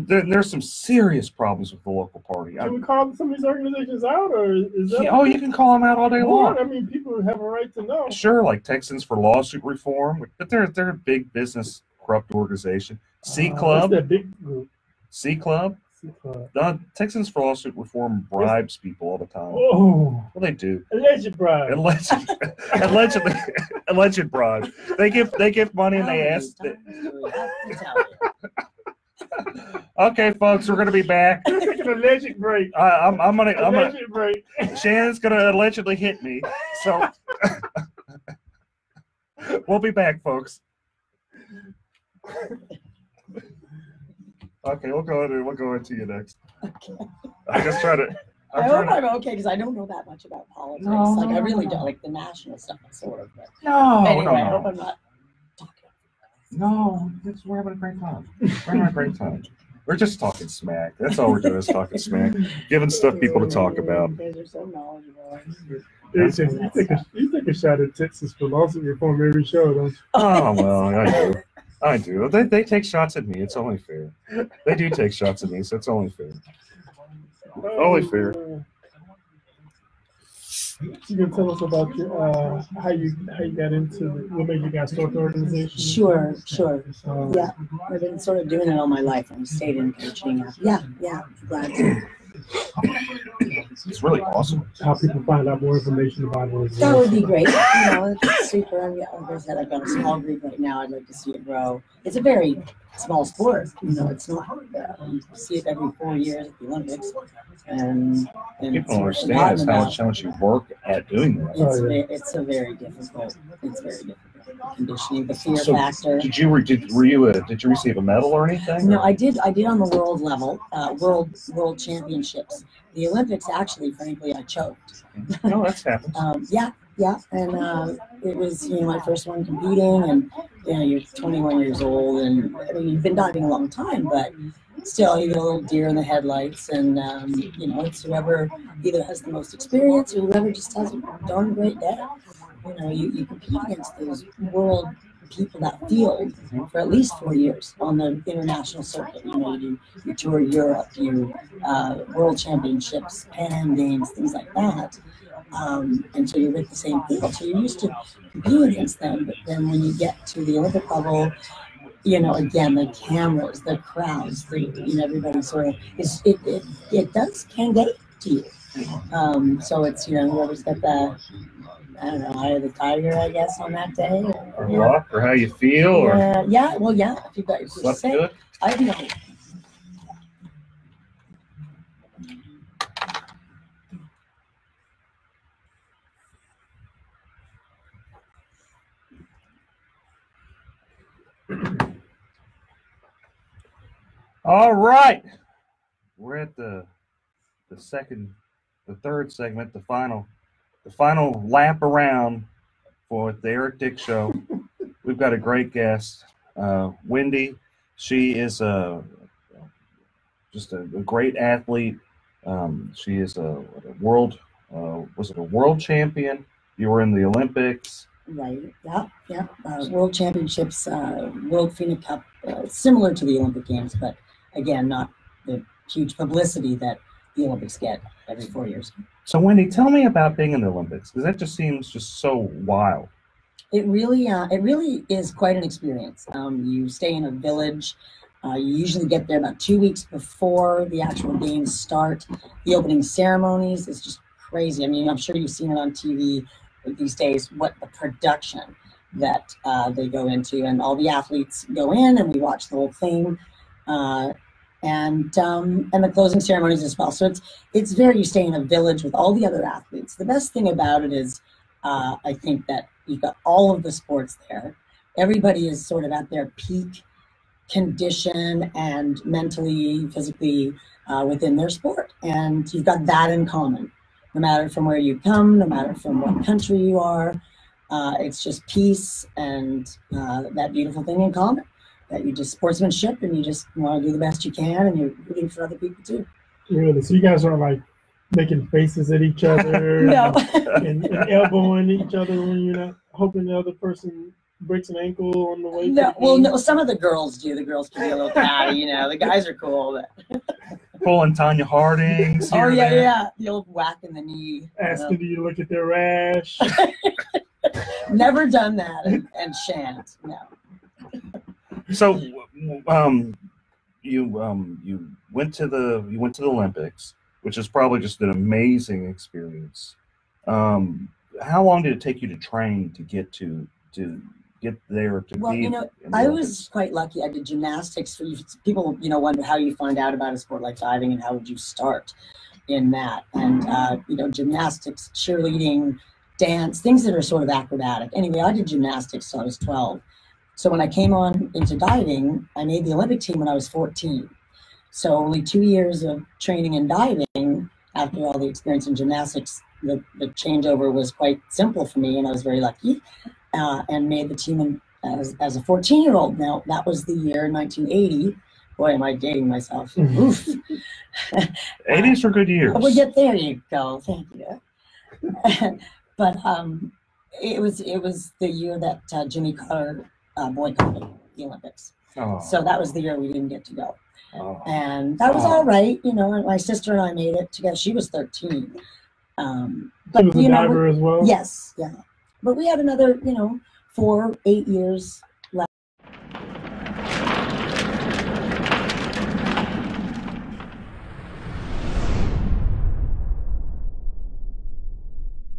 there's some serious problems with the local party. Can we call some of these organizations out, or is that? Oh, you can call them out all day long. I mean, people have a right to know. Sure, like Texans for Lawsuit Reform, but they're a big business corrupt organization. C Club, that big group. C Club. Texans for Lawsuit Reform bribes people all the time. Oh, well, they do. Alleged bribe. Alleged bribe. They give money and they ask. Okay, folks, we're gonna be back. Take an alleged break. Break. Shannon's gonna allegedly hit me, so we'll be back, folks. Okay, we'll go into you next. Okay. I just try to. I hope I'm okay because I don't know that much about politics. I really don't like the national stuff, sort of. But anyway, I hope I'm not talking. No, we're having a great time. We're just talking smack. That's all we're doing is talking smack, giving stuff people to talk about. You guys are so knowledgeable. You take a shot at Texas for lawsuit reform every show, don't you? Oh well, I do. They take shots at me. It's only fair. They do take shots at me, so it's only fair. Only fair. You can tell us about your how you got into what made you guys start the organization? Sure. Yeah, I've been sort of doing it all my life. I've stayed in coaching. Yeah, glad to. It's really awesome. How people find out more information about it. That would be great. It's super. Like I said, I've got a small group right now. I'd like to see it grow. It's a very small sport. It's not. You see it every 4 years at the Olympics, and people don't understand how much you work at doing that. It's very difficult. Conditioning, the fear factor. Did you receive a medal or anything? No, I did on the world level, world championships. The Olympics, actually, frankly, I choked. No, that's happened. Yeah, and it was my first one competing, and you're 21 years old, and I mean you've been diving a long time, but still you get a little deer in the headlights, and it's whoever either has the most experience or whoever just has a darn great day. You compete against those world people, that field, for at least 4 years on the international circuit. You tour Europe, world championships, Pan Am Games, things like that. And so you're with the same field. So you're used to competing against them. But then when you get to the Olympic level, again, the cameras, the crowds, everybody sort of can get to you. So it's, whoever's got the, eye of the tiger, I guess, on that day. Or luck, or how you feel, or if you've got your slept good. I know. All right, we're at the third segment, the the final lap around for the Eric Dick Show. We've got a great guest, Wendy. She is just a great athlete. She is a world, was it a world champion? You were in the Olympics. Right. Yeah. World Championships, World Phoenix Cup, similar to the Olympic Games, but again, not the huge publicity that the Olympics get every 4 years. So, Wendy, tell me about being in the Olympics, because that just seems just so wild. It really is quite an experience. You stay in a village. You usually get there about 2 weeks before the actual games start. The opening ceremonies is just crazy. I mean, I'm sure you've seen it on TV these days, what the production that they go into, and all the athletes go in and we watch the whole thing, and the closing ceremonies as well. So it's very, you stay in a village with all the other athletes. The best thing about it is I think that you've got all of the sports there. Everybody is sort of at their peak condition and mentally, physically within their sport, and you've got that in common. No matter from where you come, no matter from what country you are, it's just peace and that beautiful thing in common, that you just sportsmanship and you just want to do the best you can, and you're rooting for other people too. Really? So you guys aren't like making faces at each other No. and elbowing each other when you're not hoping the other person breaks an ankle on the way? No, well, no. Some of the girls do. The girls can be a little catty, The guys are cool. But... Pulling Tanya Harding's. Oh yeah. The old whack in the knee. Asking you to look at their rash. Never done that, and shan't. No. So, you went to the Olympics, which is probably just an amazing experience. How long did it take you to train to get there to well, be? I was quite lucky. I did gymnastics. For people, wonder how you find out about a sport like diving and how would you start in that. And gymnastics, cheerleading, dance, things that are sort of acrobatic. Anyway, I did gymnastics till I was 12. So when I came on into diving, I made the Olympic team when I was 14. So only 2 years of training in diving after all the experience in gymnastics, the changeover was quite simple for me, and I was very lucky. And made the team as a 14-year-old. Now, that was the year 1980. Boy, am I dating myself. Oof. 80s were good years. Well, there you go. Thank you. But it was the year that Jimmy Carter boycotted the Olympics. Oh. So that was the year we didn't get to go. Oh. And that was all right. My sister and I made it together. She was 13. But she was a diver as well? Yes, yeah. But we had another, 8 years left.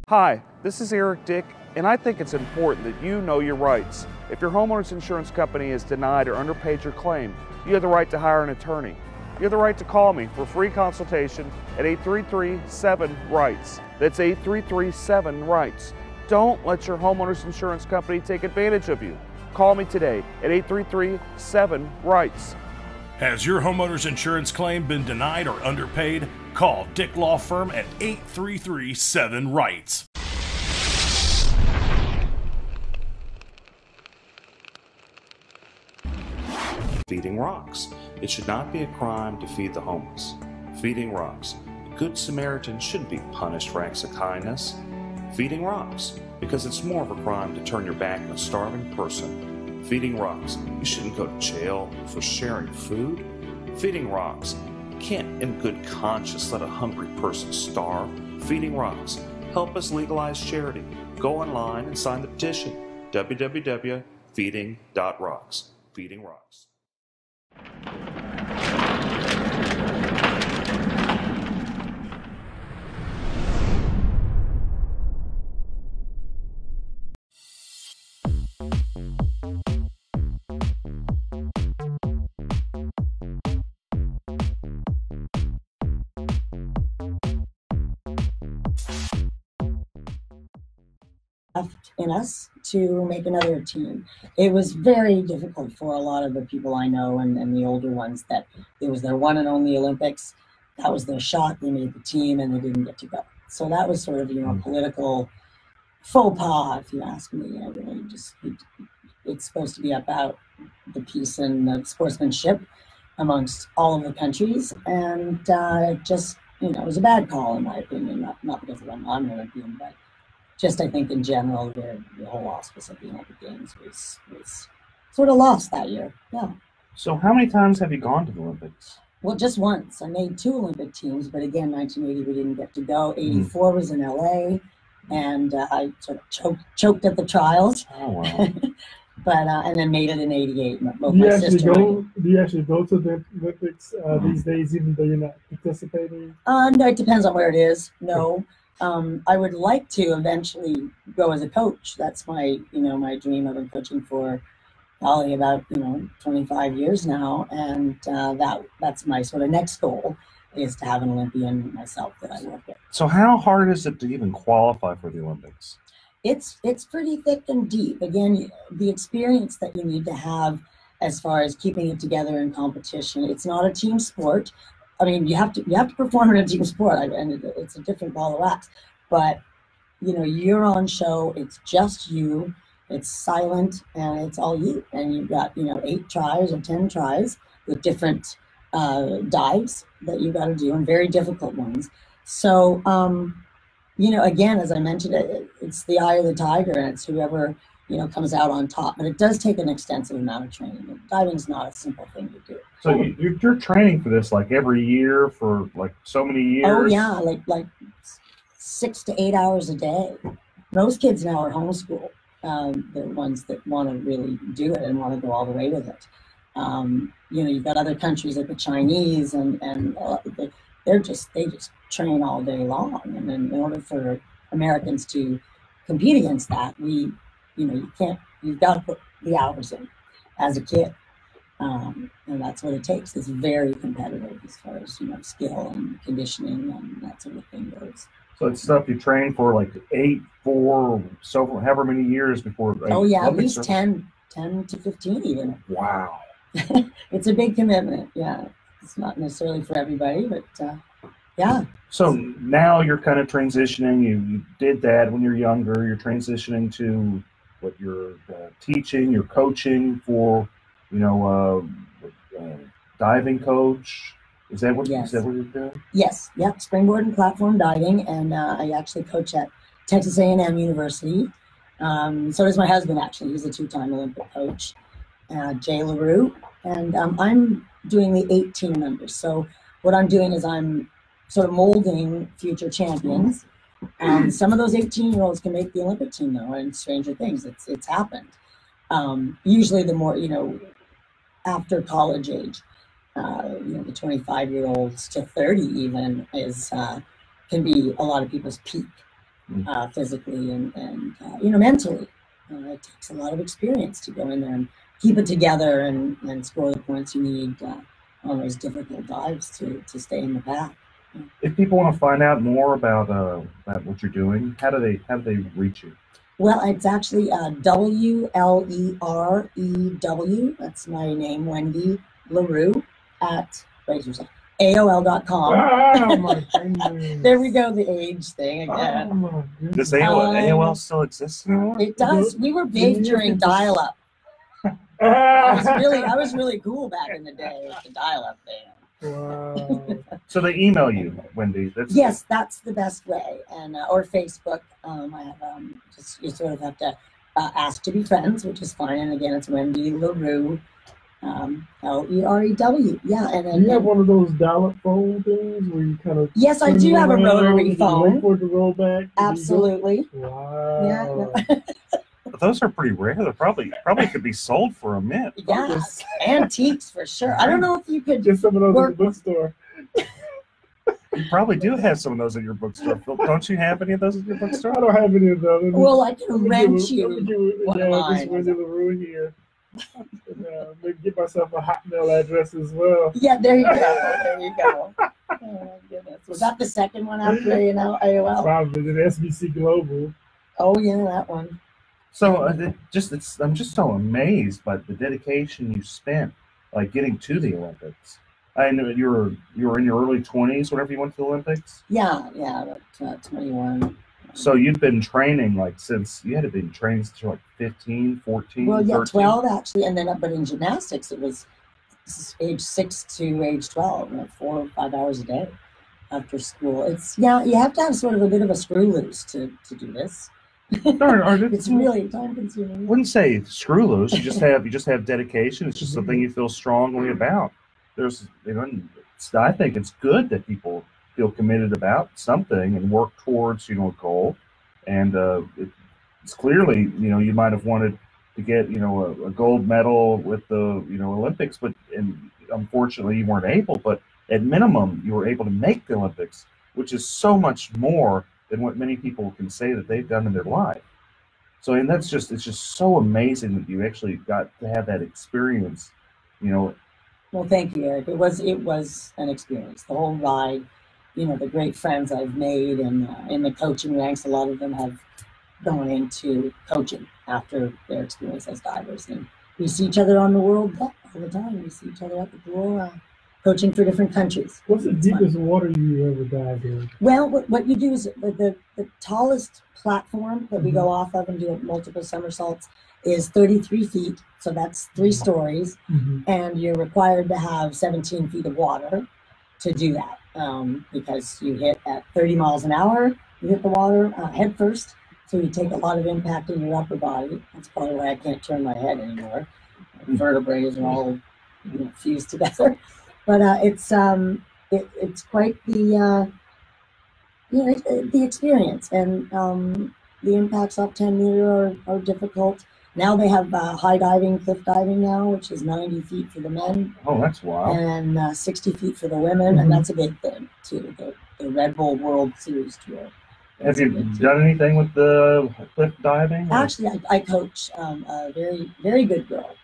Hi, this is Eric Dick, and I think it's important that you know your rights. If your homeowner's insurance company has denied or underpaid your claim, you have the right to hire an attorney. You have the right to call me for free consultation at 833-7-RIGHTS. That's 833-7-RIGHTS. Don't let your homeowner's insurance company take advantage of you. Call me today at 833-7-RIGHTS. Has your homeowner's insurance claim been denied or underpaid? Call Dick Law Firm at 833-7-RIGHTS. Feeding rocks. It should not be a crime to feed the homeless. Feeding rocks. A good Samaritan shouldn't be punished for acts of kindness. Feeding rocks, because it's more of a crime to turn your back on a starving person. Feeding rocks, you shouldn't go to jail for sharing food. Feeding rocks, you can't in good conscience let a hungry person starve. Feeding rocks, help us legalize charity. Go online and sign the petition. www.feeding.rocks. Feeding rocks. In us to make another team. It was very difficult for a lot of the people I know and the older ones that it was their one and only Olympics. That was their shot. They made the team and they didn't get to go. So that was sort of, you know, political faux pas, if you ask me. You know, really just it's supposed to be about the peace and the sportsmanship amongst all of the countries, and just, you know, it was a bad call in my opinion. Not because I'm an Olympian, but just I think in general the whole auspice of the Olympic Games was sort of lost that year. Yeah. So how many times have you gone to the Olympics? Well, just once. I made 2 Olympic teams, but again, 1980 we didn't get to go. 84 was in LA, and I sort of choked at the trials. Oh wow. But and then made it in '88. Do you actually go to the Olympics these days, even though you're not participating? No, it depends on where it is. No, I would like to eventually go as a coach. That's my my dream. I've been coaching for probably about 25 years now, and that's my sort of next goal, is to have an Olympian myself that I work with. So how hard is it to even qualify for the Olympics? It's pretty thick and deep. Again, the experience that you need to have as far as keeping it together in competition. It's not a team sport. I mean, you have to perform in a team sport, and it's a different ball of wax. But you're on show. It's just you. It's silent, and it's all you. And you've got 8 tries or 10 tries with different dives that you've got to do, and very difficult ones. So. Again, as I mentioned, it's the eye of the tiger, and it's whoever, comes out on top. But it does take an extensive amount of training. Diving is not a simple thing to do. So you're training for this like every year for like so many years? Oh, yeah, like 6 to 8 hours a day. Most kids now are homeschooled. The ones that want to really do it and want to go all the way with it. You've got other countries like the Chinese, and they just train all day long, and then in order for Americans to compete against that, you've got to put the hours in as a kid, and that's what it takes. It's very competitive as far as skill and conditioning and that sort of thing goes. So it's stuff you train for like 8, 4, so however many years before. Oh yeah, at least 10 to 15 even. Wow. It's a big commitment. Yeah, it's not necessarily for everybody, but yeah. So now you're kind of transitioning. You did that when you're younger. You're transitioning to what you're teaching. You're coaching for, diving coach. Is that what you're doing? Yes. Yep. Springboard and platform diving, and I actually coach at Texas A&M University. So does my husband. Actually, he's a 2-time Olympic coach, Jay LaRue, and I'm doing the 18 members. So what I'm doing is I'm sort of molding future champions. Some of those 18-year-olds can make the Olympic team now, and stranger things, it's happened. Usually the more, after college age, the 25-year-olds to 30 even can be a lot of people's peak physically and mentally. It takes a lot of experience to go in there and keep it together and score the points you need on those difficult dives to stay in the pack. If people want to find out more about what you're doing, how do they reach you? Well, it's actually WLEREW. That's my name, Wendy LaRue, at AOL.com. Oh my goodness. There we go, the age thing again. Oh my goodness. Does AOL still exist anymore? It does. We were big during dial-up. I was really cool back in the day with the dial-up thing. Wow. So they email you, Wendy. Yes, that's the best way, and or Facebook. I have you sort of have to ask to be friends, which is fine. And again, it's Wendy LaRue, LEREW. Yeah, and then you have one of those dial-up phone things where you kind of. Yes, I do have a rotary phone. Wait for it to roll back. Absolutely. Wow. Yeah. But those are pretty rare. They're probably could be sold for a mint. Yes, antiques for sure. I don't know if you could get some of those at the bookstore. You probably do have some of those at your bookstore. Don't you have any of those at your bookstore? I don't have any of those. Well, I can rent you one of mine. Just Wendy LaRue here. And, maybe get myself a Hotmail address as well. Yeah, there you go. There you go. Oh my goodness. Was that the second one after AOL? Probably the SBC Global. Oh yeah, that one. So I'm just so amazed by the dedication you spent, like getting to the Olympics. I know you were in your early 20s whenever you went to the Olympics. Yeah, about 21. So you'd been training like since you had to be training since you were like 15, 14, Well, yeah, 13. 12 actually, and then but in gymnastics it was age 6 to age 12, 4 or 5 hours a day after school. It's you have to have sort of a bit of a screw loose to do this. It's really time consuming. I wouldn't say screw loose. You just have dedication. It's just something you feel strongly about. I think it's good that people feel committed about something and work towards a goal. And it's clearly you might have wanted to get a gold medal with the Olympics, but unfortunately you weren't able. But at minimum, you were able to make the Olympics, which is so much more than what many people can say that they've done in their life. So, and it's just so amazing that you actually got to have that experience, Well, thank you, Eric. It was an experience. The whole ride, the great friends I've made and in the coaching ranks, a lot of them have gone into coaching after their experience as divers. And we see each other on the world deck all the time. We see each other at the pool, coaching for different countries. What's the deepest water you ever dived in? Well, what you do is the tallest platform that we go off of and do multiple somersaults is 33 feet. So that's 3 stories. And you're required to have 17 feet of water to do that because you hit at 30 miles an hour. You hit the water head first. So you take a lot of impact in your upper body. That's probably why I can't turn my head anymore. Vertebrae are all fused together. But it's quite the experience, and the impacts up 10 meter are difficult. Now they have high diving, cliff diving now, which is 90 feet for the men. Oh, that's wild. And 60 feet for the women, and that's a big thing too. The Red Bull World Series Tour. Have you done anything with the cliff diving? Actually, I coach a very, very good girl.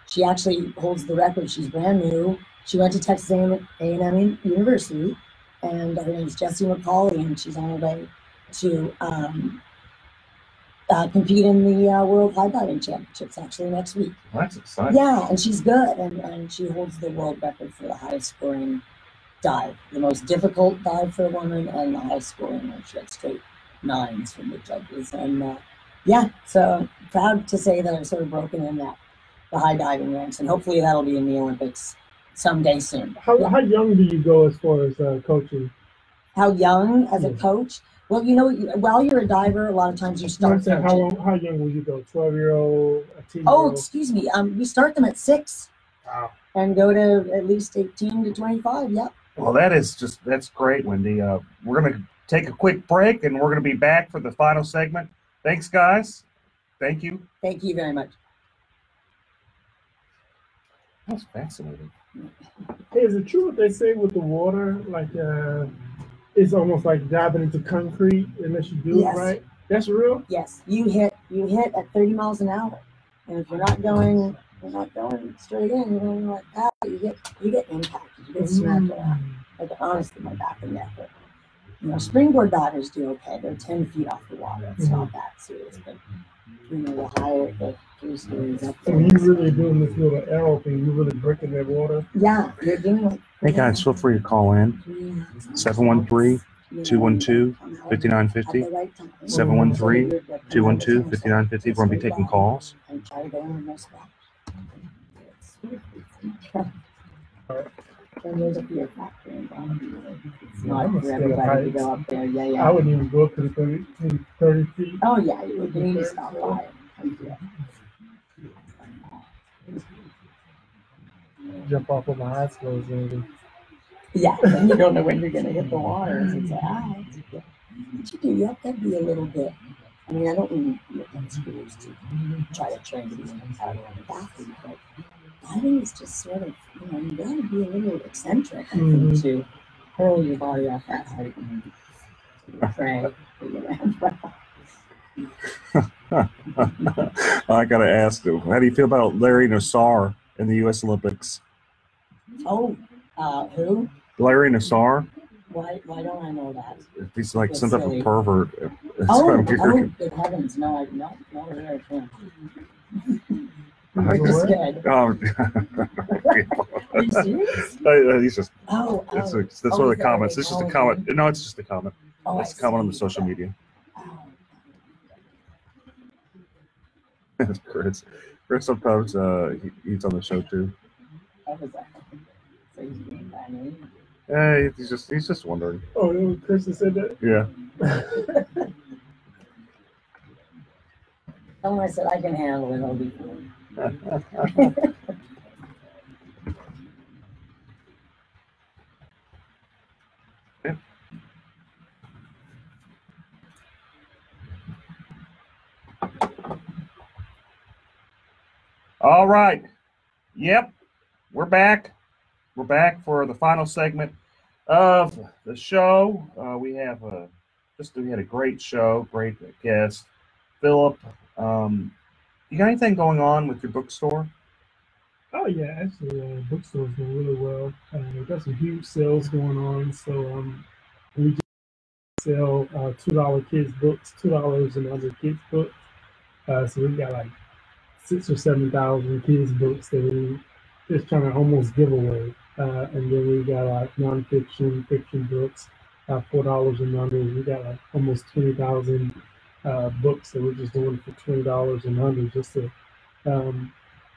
She actually holds the record. She's brand new. She went to Texas A&M University, and her name's Jessie McCauley, and she's on her way to compete in the World High Diving Championships actually next week. Well, that's exciting. Yeah, and she's good, and she holds the world record for the highest scoring dive, the most difficult dive for a woman, and the highest scoring one. She had straight 9s from the judges, and so proud to say that I've sort of broken in the high diving ranks, and hopefully that'll be in the Olympics someday soon. How young do you go as far as coaching? How young as a coach? Well, while you're a diver, a lot of times you start coaching. How young will you go? 12-year-old, a teen? Oh, excuse me. We start them at 6. Wow. And go to at least 18 to 25. Yep. Well, that's great, Wendy. We're going to take a quick break, and we're going to be back for the final segment. Thanks, guys. Thank you. Thank you very much. That's fascinating. Hey, is it true what they say with the water? Like, it's almost like diving into concrete unless you do it right. That's real. Yes, you hit at 30 miles an hour, and if you're not going straight in, you're going like that. You get impacted. You get smacked around. Like honestly, my back and neck hurt. Springboard divers do okay. They're 10 feet off the water. It's not that serious, but the higher the 3 stories up. So you really doing this little arrow thing? You really breaking that water? Yeah, you're doing it. Hey guys, feel free to call in 713-212-5950. 713-212-5950. We're going to be taking calls. And try to go in no splash. And there's a fear factor involved. It's not for everybody to go up there. Yeah. I wouldn't even go up to the 30 feet. Oh yeah, you would need to stop by. Jump off of my high school maybe. Yeah, and you don't know when you're going to hit the water. So it's like, what you do, you have to be a little bit. I mean, I don't mean you're schools to try to train to be an athlete, but diving is just sort of, you got to be a little eccentric, I think, to hurl your body off that height and pray for your land. I got to ask you, how do you feel about Larry Nassar in the U.S. Olympics? Oh, who? Larry Nassar. Why don't I know that? He's like some type of pervert. Good heavens, no, I've not heard of him. Oh, Are you serious? He's just. Oh, That's oh. one Oh, of is the that comments. what This they is the call comment. it? No, it's just the comment. Oh, It's a comment on the see. social media. Oh. Chris sometimes he's on the show too. What was that? So he's being by me. Yeah, he's just wondering. Oh, that was Chris that said that? Yeah. Tell him I said I can handle it. I'll be fine. All right. Yep. We're back. We're back for the final segment of the show. We had a great show, great guest, Philip. You got anything going on with your bookstore? Oh yeah, actually, bookstore's doing really well. We've got some huge sales going on. So we just sell $2 kids books, $2 and under kids books. So we've got like 6,000 or 7,000 kids books that we just trying to almost give away. And then we got like nonfiction, fiction books, $4 and under. We got like almost 20,000 books that we're just doing for $20 and under, just to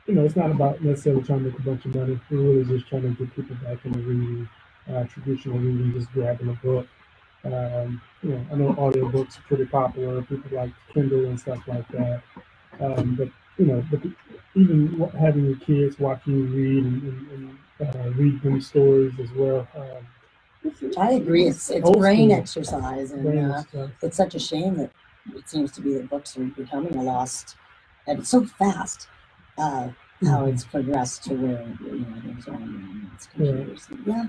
it's not about necessarily trying to make a bunch of money. We're really just trying to get people back into reading, traditional reading, just grabbing a book. I know audiobooks are pretty popular. People like Kindle and stuff like that. But even having your kids watch you read and read them stories as well. I agree. It's brain exercise, and it's such a shame that it seems to be that books are becoming a lost, and it's so fast. How it's progressed to where there's online computers. Yeah.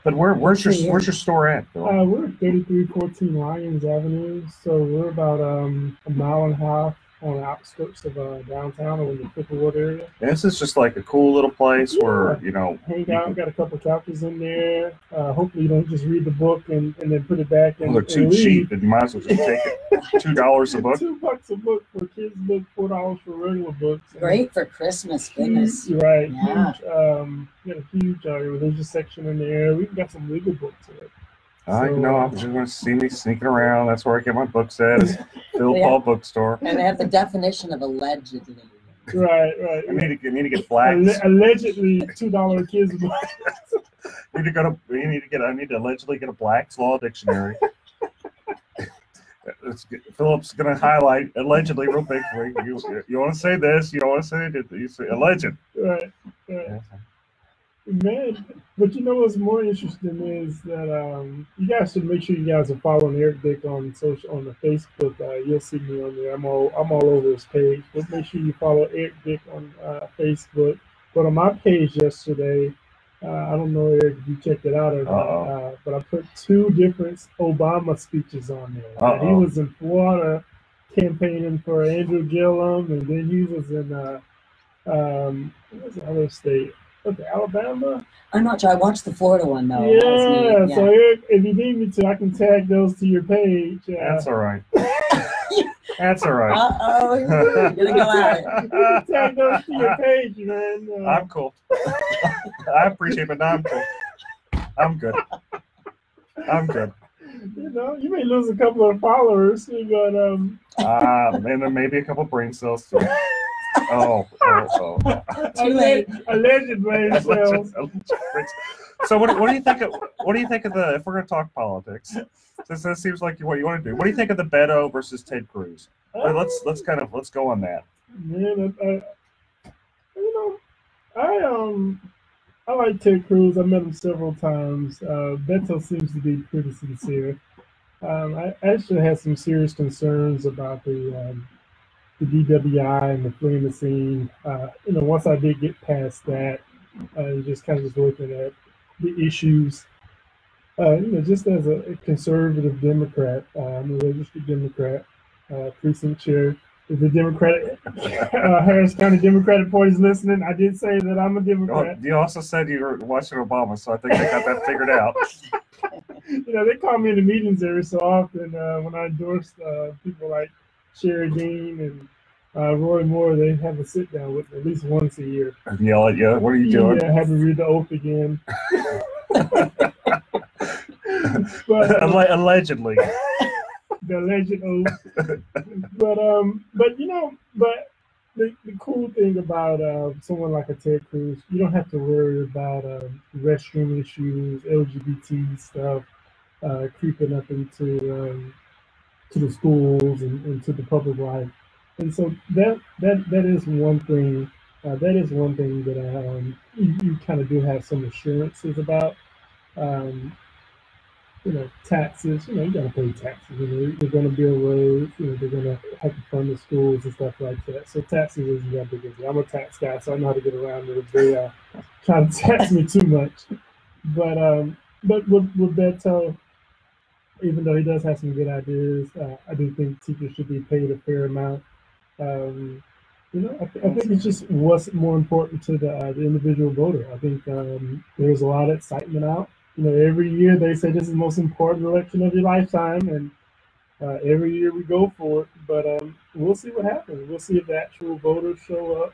But where's your store at, Phil? We're at 3314 Lyons Avenue, so we're about a mile and a half on the outskirts of downtown or in the Picklewood area. And this is just like a cool little place where hang out. Got a couple couches in there. Hopefully you don't just read the book and then put it back and they're too cheap, and you might as well just take it. $2 a book. $2 a book for kids' book, $4 for regular books. Great for Christmas, goodness. Right. Yeah. Huge, got a huge religious section in there. We've got some legal books in it. I know. I'm just going to see me sneaking around. That's where I get my books at. Is Phil Paul Bookstore. And they have the definition of allegedly. Right. I need to get flags. Allegedly $2 kids books. I need to allegedly get a Black's Law Dictionary. Philip's going to highlight allegedly real big for you. You want to say this? You don't want to say it? You say alleged. Right. Yeah. Man, but what's more interesting is that you guys should make sure you guys are following Eric Dick on the Facebook. You'll see me on there. I'm all over his page. But make sure you follow Eric Dick on Facebook. But on my page yesterday, I don't know, Eric, if you checked it out or not, but I put 2 different Obama speeches on there. He was in Florida campaigning for Andrew Gillum, and then he was in what was the other state? Okay, Alabama. I'm not sure. I watched the Florida one though. Yeah. So if you need me to, I can tag those to your page. That's all right. That's all right. You're gonna go at it. Tag those to your page, man. I'm cool. I appreciate it, but I'm cool. I'm good. You may lose a couple of followers, but and then maybe a couple brain cells too. Too late. Alleged brain cells. So what do you think of the, if we're going to talk politics, since that seems like what you want to do, what do you think of the Beto versus Ted Cruz? Let's go on that. Man, I like Ted Cruz. I met him several times. Beto seems to be pretty sincere. I actually had some serious concerns about the DWI and the fleeing. Once I did get past that, just kind of just looking at the issues, just as a conservative Democrat, I'm a registered Democrat, precinct chair. If the Democratic Harris County Democratic Party's listening, I did say that I'm a Democrat. You also said you were watching Obama, so I think they got that figured out. They call me in the meetings every so often when I endorse people like Sherry Dean Roy Moore, they have a sit down with me at least once a year. And yell at you. What are you doing? Yeah, have to read the oath again. But, Allegedly. the alleged oath. But you know, but the cool thing about someone like a Ted Cruz, you don't have to worry about restroom issues, LGBT stuff creeping up into to the schools and to the public life. And so that is one thing. That is one thing that you kind of do have some assurances about. You know, taxes. You know, you got to pay taxes. You know, they're going to build roads. You know, they're going to have to fund the schools and stuff like that. So taxes isn't that big a deal. I'm a tax guy, so I know how to get around it if they try to tax me too much. But with Beto, even though he does have some good ideas, I do think teachers should be paid a fair amount. You know, I think it's just what's more important to the individual voter. I think there's a lot of excitement out. You know, every year they say this is the most important election of your lifetime, and every year we go for it. But we'll see what happens. We'll see if the actual voters show up,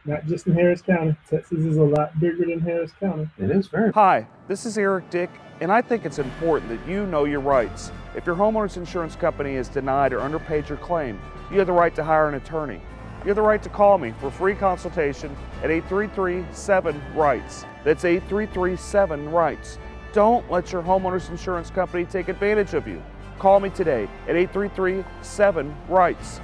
not just in Harris County. Texas is a lot bigger than Harris County. It is very. Hi, this is Eric Dick, and I think it's important that you know your rights. If your homeowner's insurance company has denied or underpaid your claim, you have the right to hire an attorney. You have the right to call me for free consultation at 833-7-RIGHTS. That's 833-7-RIGHTS. Don't let your homeowner's insurance company take advantage of you. Call me today at 833-7-RIGHTS.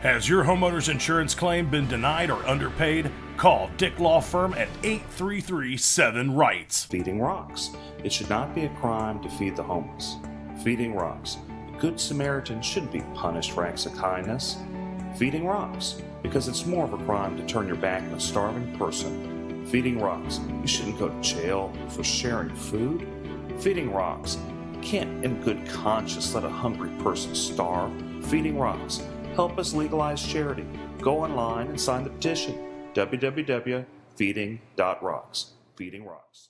Has your homeowner's insurance claim been denied or underpaid? Call Dick Law Firm at 833-7-RIGHTS. Feeding rocks. It should not be a crime to feed the homeless. Feeding rocks. A good Samaritan shouldn't be punished for acts of kindness. Feeding rocks. Because it's more of a crime to turn your back on a starving person. Feeding rocks. You shouldn't go to jail for sharing food. Feeding rocks. You can't in good conscience let a hungry person starve. Feeding rocks. Help us legalize charity. Go online and sign the petition. www.feeding.rocks. Feeding rocks.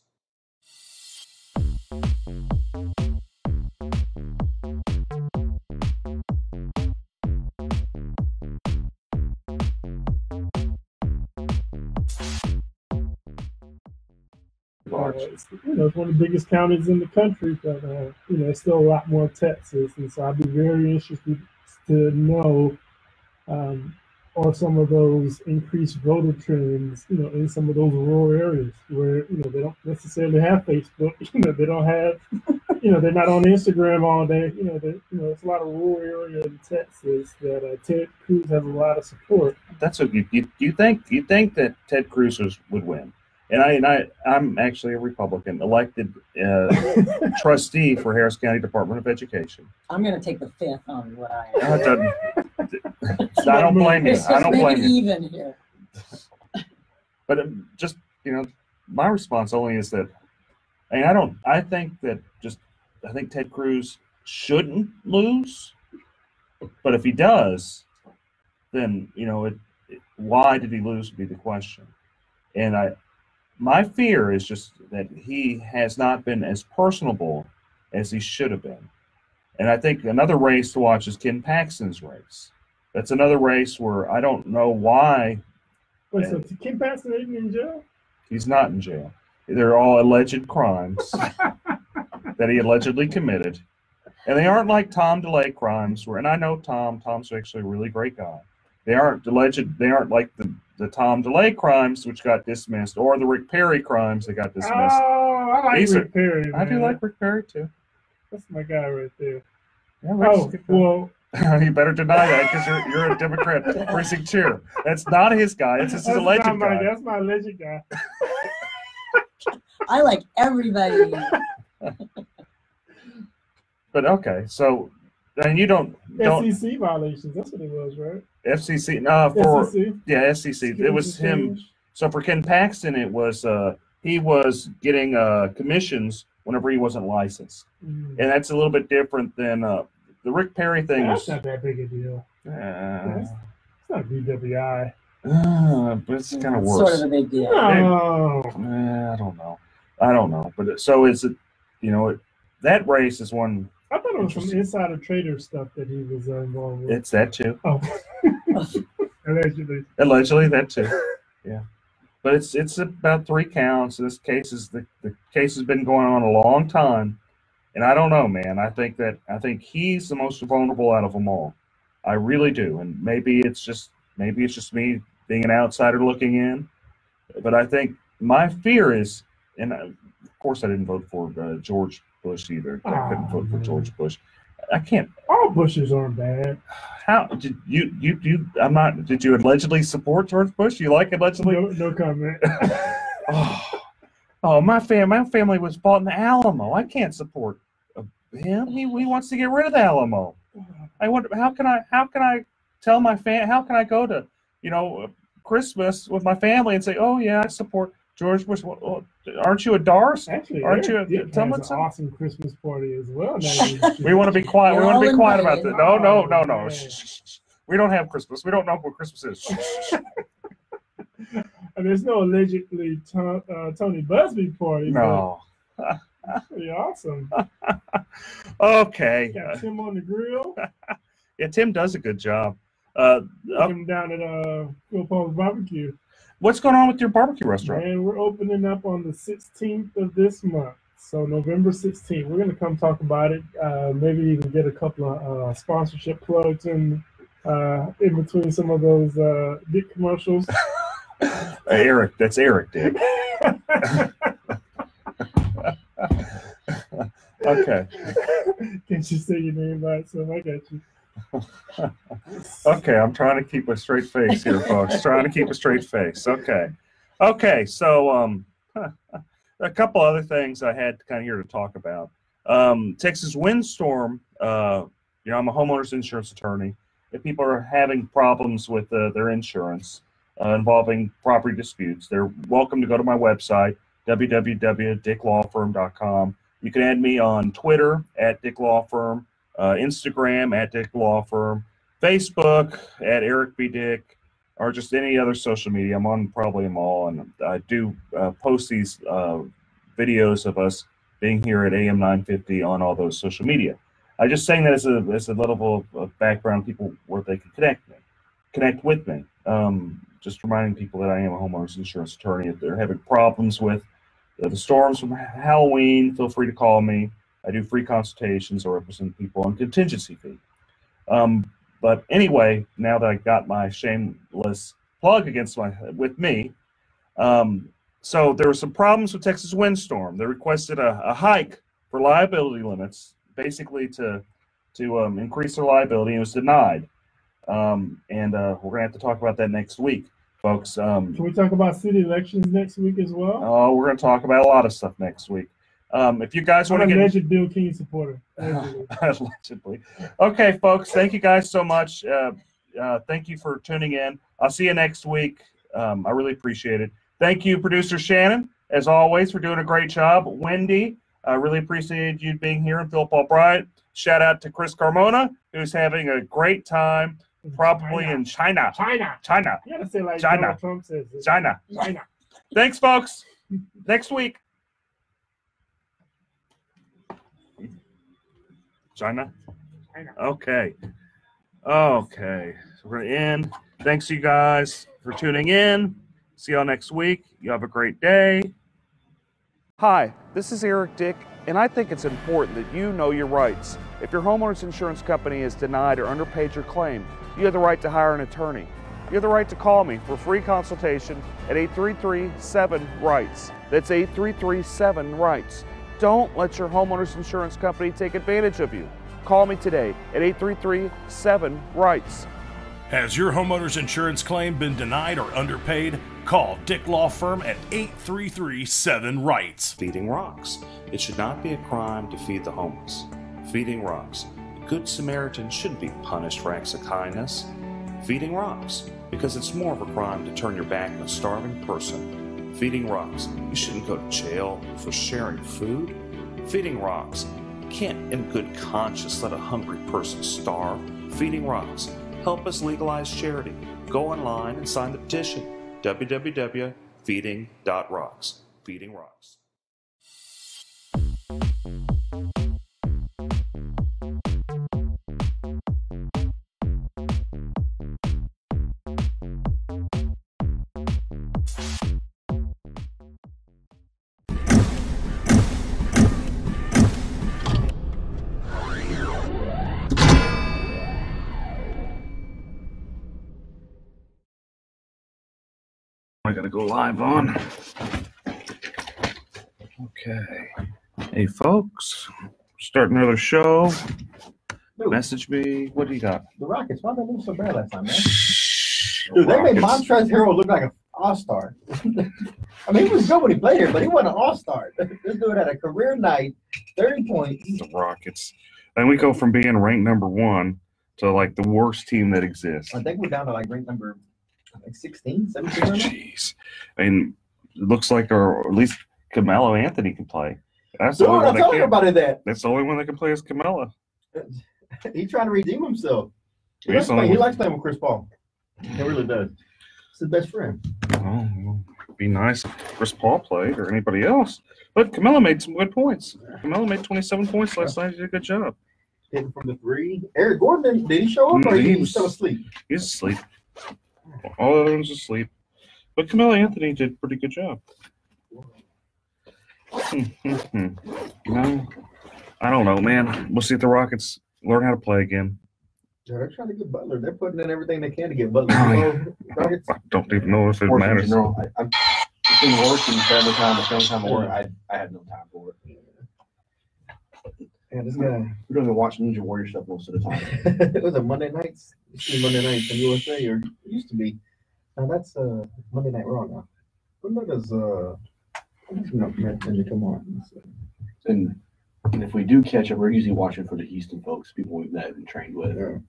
You know, it's one of the biggest counties in the country, but you know, it's still a lot more Texas, and so I'd be very interested to know are some of those increased voter trends, you know, in some of those rural areas where, you know, they don't necessarily have Facebook, you know, they don't have, you know, they're not on Instagram all day, you know, it's a lot of rural area in Texas that Ted Cruz has a lot of support. That's what you think that Ted Cruz would win. And I'm actually a Republican, elected trustee for Harris County Department of Education. I'm going to take the fifth on what I am. I don't blame you. I don't blame you. Even here. But just, you know, my response only is that, I think Ted Cruz shouldn't lose. But if he does, then, you know, why did he lose would be the question. And my fear is just that he has not been as personable as he should have been. And I think another race to watch is Ken Paxton's race. That's another race where I don't know why. Wait, so Ken Paxton isn't in jail? He's not in jail. They're all alleged crimes that he allegedly committed. And they aren't like Tom DeLay crimes, and I know Tom's actually a really great guy. They aren't like the Tom DeLay crimes, which got dismissed, or the Rick Perry crimes that got dismissed. Oh, I like Rick Perry. I do like Rick Perry, too. That's my guy right there. Yeah, well. You better deny that because you're a Democrat precinct chair. That's not his guy. It's just his alleged guy. That's my alleged guy. I like everybody. But okay, so and you don't FCC violations. That's what it was, right? FCC. FCC. It was him. So for Ken Paxton, it was he was getting commissions whenever he wasn't licensed, and that's a little bit different than the Rick Perry thing. That's not that big a deal. It's not BWI. But it's kind of worse. Sort of a big deal. No. I don't know. But so is it? You know, that race is one. I thought it was some insider trader stuff that he was involved with. It's that too. Oh. Allegedly. Allegedly, that too. Yeah, but it's about 3 counts. This case is the case has been going on a long time, and I don't know, man. I think he's the most vulnerable out of them all. I really do, and maybe it's just me being an outsider looking in, but I think my fear is, and of course I didn't vote for George Bush either. I couldn't vote for George Bush. I can't. All Bushes aren't bad. How did you? I'm not. Did you allegedly support George Bush? You like allegedly? No comment. My family was fought in the Alamo. I can't support him. He wants to get rid of the Alamo. I wonder how can I tell my how can I go to Christmas with my family and say, oh yeah, I support George Bush. Well, aren't you a Darce? Actually, aren't you a Dick has an awesome Christmas party as well. We want to be quiet. You're we want to all be quiet invited. about that. No. Yeah. Shh. We don't have Christmas. We don't know what Christmas is. And there's no allegedly Tony Busby party. No. but that's pretty awesome. Okay. Got Tim on the grill. Yeah, Tim does a good job. Him down at Phil Paul's Barbecue. What's going on with your barbecue restaurant? And we're opening up on the 16th of this month. So November 16th. We're going to come talk about it. Maybe even get a couple of sponsorship plugs in between some of those Dick commercials. Eric, that's Eric, Dick. Okay. Can't you say your name by itself? I got you. Okay, I'm trying to keep a straight face here, folks. Trying to keep a straight face. Okay. So a couple other things I had kind of here to talk about. Texas windstorm. I'm a homeowners insurance attorney. If people are having problems with their insurance involving property disputes, they're welcome to go to my website, www.dicklawfirm.com. You can add me on Twitter @DickLawFirm, Instagram @DickLawFirm, Facebook @EricBDick, or just any other social media. I'm on probably them all, and I do post these videos of us being here at AM 950 on all those social media. I just saying that as a level of background, people where they can connect with me. Just reminding people that I am a homeowners insurance attorney. If they're having problems with the storms from Halloween, feel free to call me. I do free consultations or represent people on contingency fee. But anyway, now that I got my shameless plug with me, so there were some problems with Texas windstorm. They requested a hike for liability limits, basically to increase their liability, and it was denied. And we're gonna have to talk about that next week, folks. Can we talk about city elections next week as well? Oh, we're gonna talk about a lot of stuff next week. If you guys want to get alleged Bill King supporter, allegedly. Okay, folks. Thank you guys so much. Thank you for tuning in. I'll see you next week. I really appreciate it. Thank you, producer Shannon, as always, for doing a great job. Wendy, I really appreciate you being here, and Philip Albright. Shout out to Chris Carmona, who's having a great time, probably in China. China. You gotta say like China. Donald Trump says it. China. China. Thanks, folks. Next week. China? Okay. So we're going to end. Thanks, you guys, for tuning in. See y'all next week. You have a great day. Hi, this is Eric Dick, and I think it's important that you know your rights. If your homeowner's insurance company has denied or underpaid your claim, you have the right to hire an attorney. You have the right to call me for free consultation at 833-7-RIGHTS. That's 833-7-RIGHTS. Don't let your homeowner's insurance company take advantage of you. Call me today at 833-7-RIGHTS. Has your homeowner's insurance claim been denied or underpaid? Call Dick Law Firm at 833-7-RIGHTS. Feeding Rocks. It should not be a crime to feed the homeless. Feeding Rocks. A good Samaritan shouldn't be punished for acts of kindness. Feeding Rocks. Because it's more of a crime to turn your back on a starving person. Feeding Rocks. You shouldn't go to jail for sharing food. Feeding Rocks. You can't in good conscience let a hungry person starve. Feeding Rocks. Help us legalize charity. Go online and sign the petition. www.feeding.rocks. Feeding Rocks. gotta go live on. Okay. Hey, folks. Starting another show. Dude, Message me. What do you got? the Rockets, why did they lose so bad last time, man? Dude, they made Montrezl Harrell look like an all-star. I mean, he was good when he played here, but he wasn't an all-star. This dude had a career night, 30 points. The Rockets. And we go from being ranked number 1 to like the worst team that exists. I think we're down to like rank number 16, 17 right now. Jeez. And it looks like, or at least Carmelo Anthony can play. That's Dude, the only I'm one that telling can. everybody that. That's the only one that can play is Carmelo. He's trying to redeem himself. He He's likes playing with Chris Paul. He really does. It's his best friend. Oh, well, it'd be nice if Chris Paul played or anybody else. But Carmelo made some good points. Carmelo made 27 points last night. He did a good job. Hitting from the 3. Eric Gordon, did he show up or he was still asleep? He's asleep. All the other ones asleep. But Carmelo Anthony did a pretty good job. No, I don't know, man. We'll see if the Rockets learn how to play again. Yeah, they're trying to get Butler. They're putting in everything they can to get Butler. Oh, You know, Rockets. I don't even know if it Sports in matters. general, I'm between work and family time, spending time at work. I had no time for it. Yeah, this guy. We don't even watch Ninja Warrior stuff most of the time. It was a Monday nights. You see Monday nights in USA, or it used to be. Now that's Monday Night Raw now. What does come on? And if we do catch up, we're usually watching for the Houston folks, people we've met and trained with. Yeah.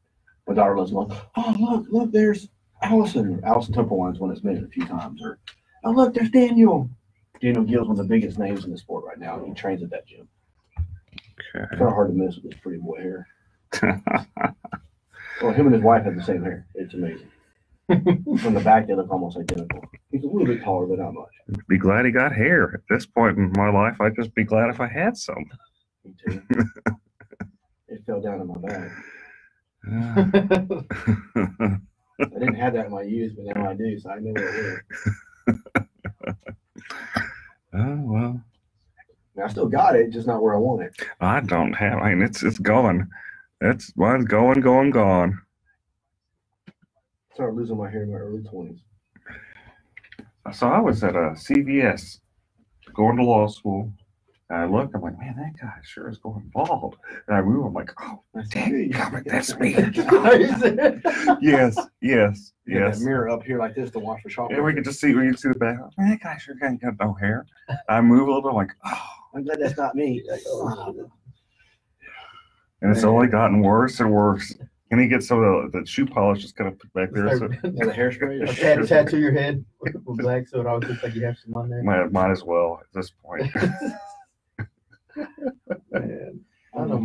My daughter loves going, oh, look, there's Allison. Allison Templewine's one that's been in a few times. Or, oh, look, there's Daniel. Daniel Gill's one of the biggest names in the sport right now. He trains at that gym. Okay. It's kind of hard to miss with his pretty boy hair. Well, him and his wife have the same hair. It's amazing. From the back, they look almost identical. He's a little bit taller, but not much. Be glad he got hair. At this point in my life, I'd just be glad if I had some. Me too. It fell down in my bag. I didn't have that in my youth, but now I do, so I know what it is. Oh, well. I still got it, just not where I want it. I don't have. I mean, it's gone. Mine's gone. I started losing my hair in my early 20s. So I was at a CVS going to law school. And I look, I'm like, man, that guy sure is going bald. And I move, I'm like, oh, that's me. Yes. That mirror up here like this to watch for sharp. And we can see the back. Man, that guy sure ain't got no hair. I move a little bit, I'm like, oh. I'm glad that's not me. And it's only gotten worse and worse. And he gets some of the shoe polish just kind of put back there. So. Yeah, the hairspray. Tattoo your head with black so it always looks like you have some on there. Might as well at this point. Man, I don't know,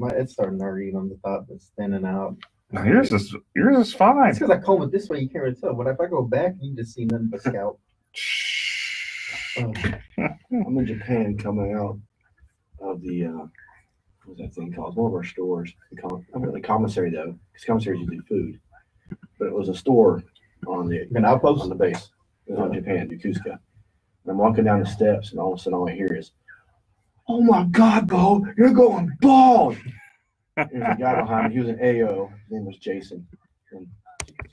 it's starting to hurt on the top that's standing out. Yours is fine. It's because I comb it this way, you can't really tell. But if I go back, you just see nothing but scalp. I'm in Japan coming out of the what's that thing called? It's one of our stores. The commissary though, because commissaries usually food. But it was a store on the outpost on the base. It was on Japan, Yokosuka. And I'm walking down the steps, and all of a sudden all I hear is, "Oh my God, Bo, you're going bald!" There's a guy behind me. He was an AO. His name was Jason. And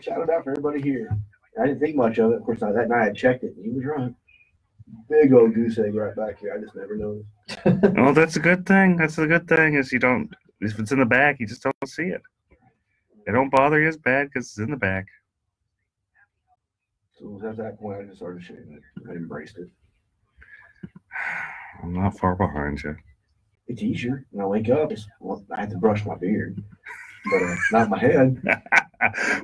shouted out for everybody here. I didn't think much of it. Of course, that night I checked it, and he was right. Big old goose egg right back here. I just never noticed. Well, that's a good thing. That's a good thing is you don't, if it's in the back, you just don't see it. It don't bother you as bad because it's in the back. So at that point, I just started shaving it. I embraced it. I'm not far behind you. It's easier. When I wake up, I have to brush my beard, but not my head.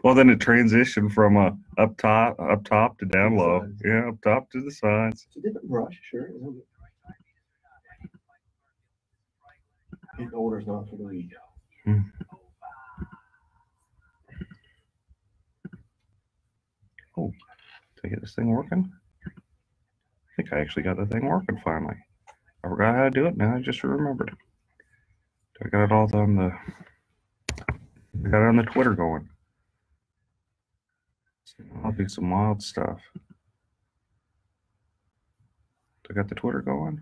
Well, then it transitioned from up top to down low. Yeah, up top to the sides. It's a different brush, sure. Getting older is not for the weak. Oh, did I get this thing working? I think I actually got the thing working finally. I forgot how to do it. Now I just remembered. I got it all on the. I got it on the Twitter going. I'll do some wild stuff. I got the Twitter going.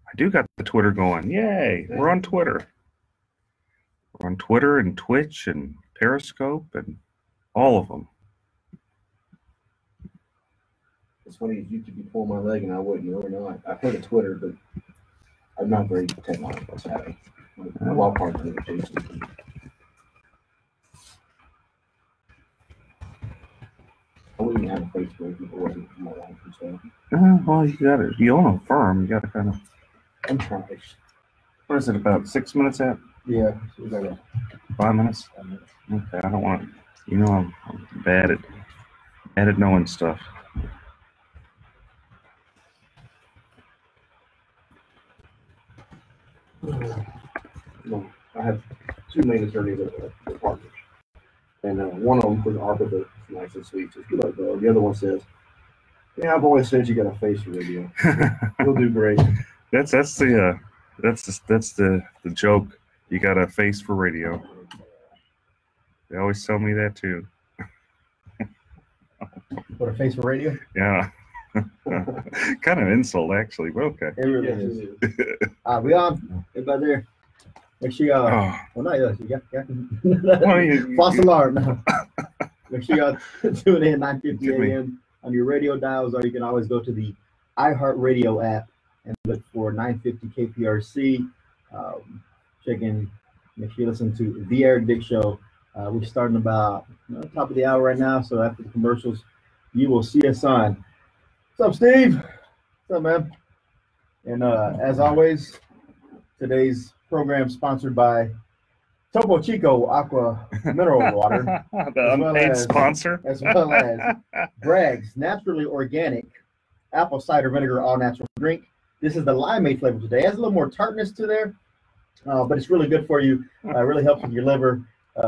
I do got the Twitter going. Yay! We're on Twitter. We're on Twitter and Twitch and Periscope and all of them. It's funny, you could be pulling my leg and I wouldn't know or not. I've heard of Twitter, but I'm not very technological savvy. My law partner, Jason. I wouldn't even have a Facebook if it wasn't for my life and stuff. Well, you own a firm. You got to kind of. I'm trying. What is it, about 6 minutes out? Yeah. So we got 5 minutes? 5 minutes. Okay, I don't want to. You know, I'm bad at knowing stuff. No, I have 2 main attorneys that are partners. And one of them was ARPA, but it's nice and sweet. Says, good luck, bro. The other one says, yeah, I've always said you got a face for radio. You'll do great. That's the joke. You got a face for radio. They always tell me that too. What, a face for radio? Yeah. Kind of insult actually, but okay. It really is. We on? Everybody there? Make sure y'all. Well, not us. You got false alarm now. Make sure y'all tune in 9:50 a.m. on your radio dials, or you can always go to the iHeartRadio app and look for 950 KPRC. Check in. Make sure you listen to The Eric Dick Show. We're starting about top of the hour right now, so after the commercials, you will see us on. What's up, Steve? What's up, man? And as always, today's program sponsored by Topo Chico Aqua Mineral Water. The unpaid sponsor. As well as Bragg's Naturally Organic Apple Cider Vinegar All Natural Drink. This is the limeade flavor today. It has a little more tartness to there, but it's really good for you. Really helps with your liver.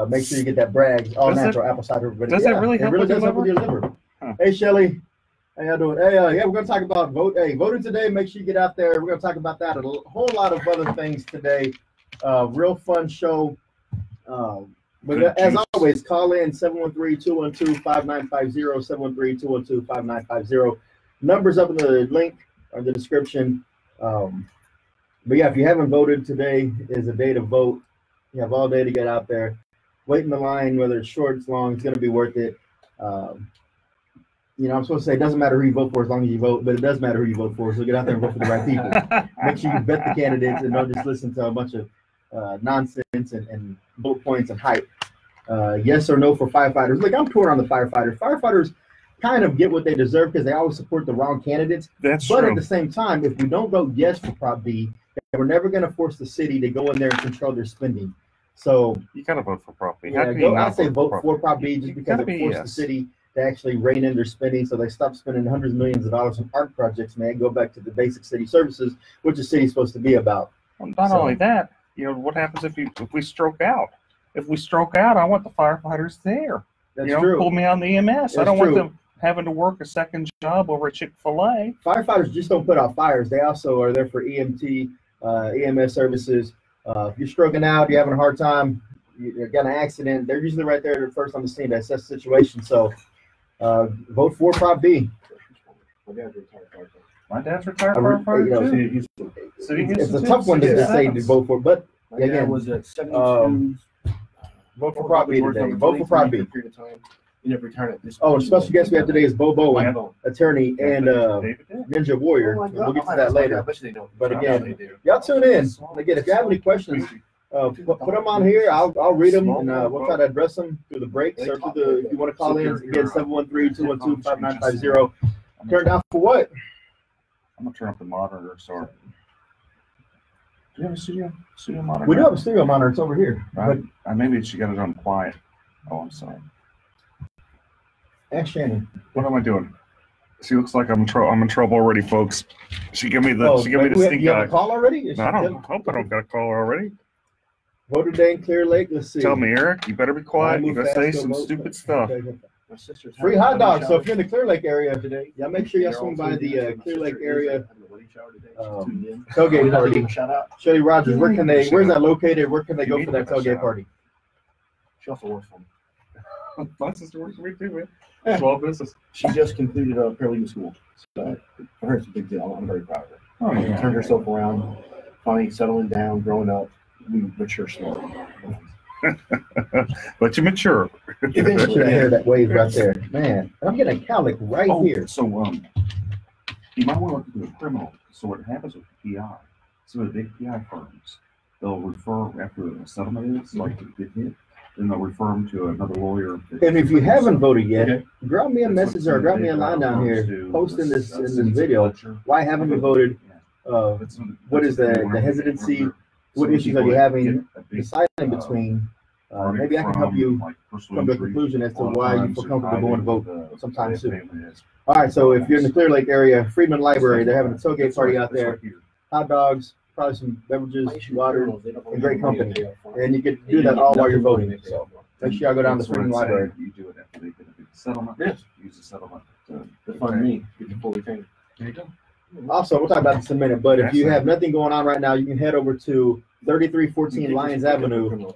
Make sure you get that Bragg's All Natural Apple Cider Vinegar. Does it really help with your liver? Huh. Hey, Shelly. How y'all doing? Hey, yeah, we're going to talk about voting today. Make sure you get out there. We're going to talk about that and a whole lot of other things today. Real fun show. But as always, call in 713-212-5950, 713-212-5950. Numbers up in the link or the description. But yeah, if you haven't voted, today is a day to vote. You have all day to get out there. Wait in the line, whether it's short, it's long, it's going to be worth it. I'm supposed to say it doesn't matter who you vote for as long as you vote, but it does matter who you vote for. So get out there and vote for the right people. Make sure you vet the candidates and don't just listen to a bunch of nonsense and bullet points and hype. Yes or no for firefighters. Look, I'm torn on the firefighters. Firefighters kind of get what they deserve because they always support the wrong candidates. That's but true. At the same time, if we don't vote yes for Prop B, we're never going to force the city to go in there and control their spending. So you got to vote for Prop B. Yeah, I'd say vote for Prop B just because it forced the city to actually rein in their spending, so they stop spending hundreds of millions of dollars on art projects, man. Go back to the basic city services, which the city's supposed to be about. Well, not only that, what happens if we stroke out? If we stroke out, I want the firefighters there. That's true. Pull me on the EMS. I don't want them having to work a second job over at Chick-fil-A. Firefighters just don't put out fires. They also are there for EMT, EMS services. If you're stroking out, you're having a hard time, you got an accident, they're usually right there first on the scene to assess the situation. So vote for Prop B. My dad's retired firefighter too. It's a tough one to say to vote for, but again, was at 72. Vote for Prop B today. Vote for Prop B. You never return it. Oh, special guest we have today is Bo Bowen, attorney and Ninja Warrior. We'll get to that later. But again, y'all tune in. Again, if you have any questions, put them on here. I'll read them and we'll try to address them through the breaks or through if you want to call in. Again, 713-212-5950. Turn down for what? I'm gonna turn up the monitor. Sorry. Do you have a studio monitor? We do have a studio monitor. It's over here. Right. Maybe she got it on quiet. Oh, I'm sorry. Ask Shannon. What am I doing? She looks like I'm in trouble already, folks. She gave me the stink eye. You have a call already? No, I hope I don't got a call already. Voter Day in Clear Lake. Let's see. Tell me, Eric. You better be quiet. You gotta say some stupid stuff. My sister's free hot dogs. So if you're in the Clear Lake area today, y'all make sure y'all swing by the Clear Lake area tailgate party. Shout out. Shelly Rogers. Where's that located? Where can they go for that tailgate party? She also works for me. My sister works for me too, man. Small business. She just completed a paralegal school. So for her, it's a big deal. I'm very proud of her. Oh, She turned herself around, finally settling down, growing up. We mature slowly. But you mature. Eventually, I hear that wave right there, man. I'm getting a cowlick right here. So you might want to look into the criminal. So what happens with PI, some of the big PI firms, they'll refer after a settlement is like a big hit, then they'll refer them to another lawyer. And if you haven't voted yet, drop me a message or drop me a line down here, post in this video. Why haven't you voted? What is the hesitancy? What issues are you having deciding between? Maybe I can help you come to a conclusion as to why you feel comfortable going to vote sometime soon. All right, so if you're in the Clear Lake area, Friedman Library, they're having a tailgate party out there. Hot dogs, probably some beverages, water, and great company. And you can do that all while you're voting. So make sure y'all go down to Friedman Library. You do it after they get a big settlement. Yes. Use the settlement to fund me, get the full retainer. There you go. Also, we'll talk about this in a minute, but if you have nothing going on right now, you can head over to 3314 Lyons Avenue.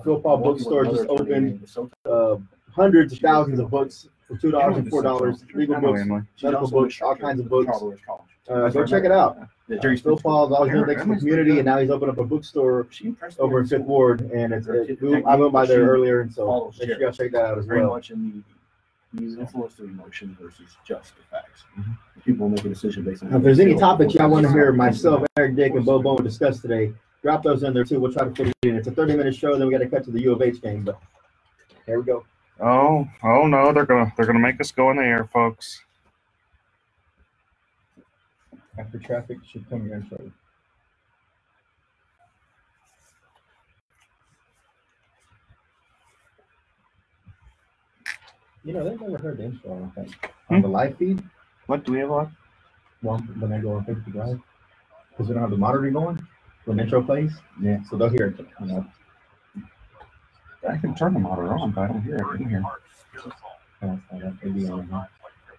Phil Paul Bookstore just opened. Hundreds of thousands of books for $2 and $4. Legal books, medical books, all kinds of books. Go check it out. Phil Paul's always doing things for the community, and now he's opened up a bookstore over in Fifth Ward. And I went by there earlier, and so make sure y'all check that out as Very well. much in the influence through emotion versus just the facts. People make a decision based on. Now, if there's any topics y'all want to hear myself, Eric Dick, and Bo Bowen discuss today, drop those in there too. We'll try to fit it in. It's a 30-minute show, then we got to cut to the U of H game. But here we go. Oh no, they're gonna make us go in the air, folks. After traffic should come here shortly. You know, they've never heard the intro, I don't think. On the live feed? What do we have on? Well, when I go on Facebook Live. Because we don't have the monitor going when the intro plays. Yeah, so they'll hear it. You know. I can turn the monitor on, but I don't hear it in here.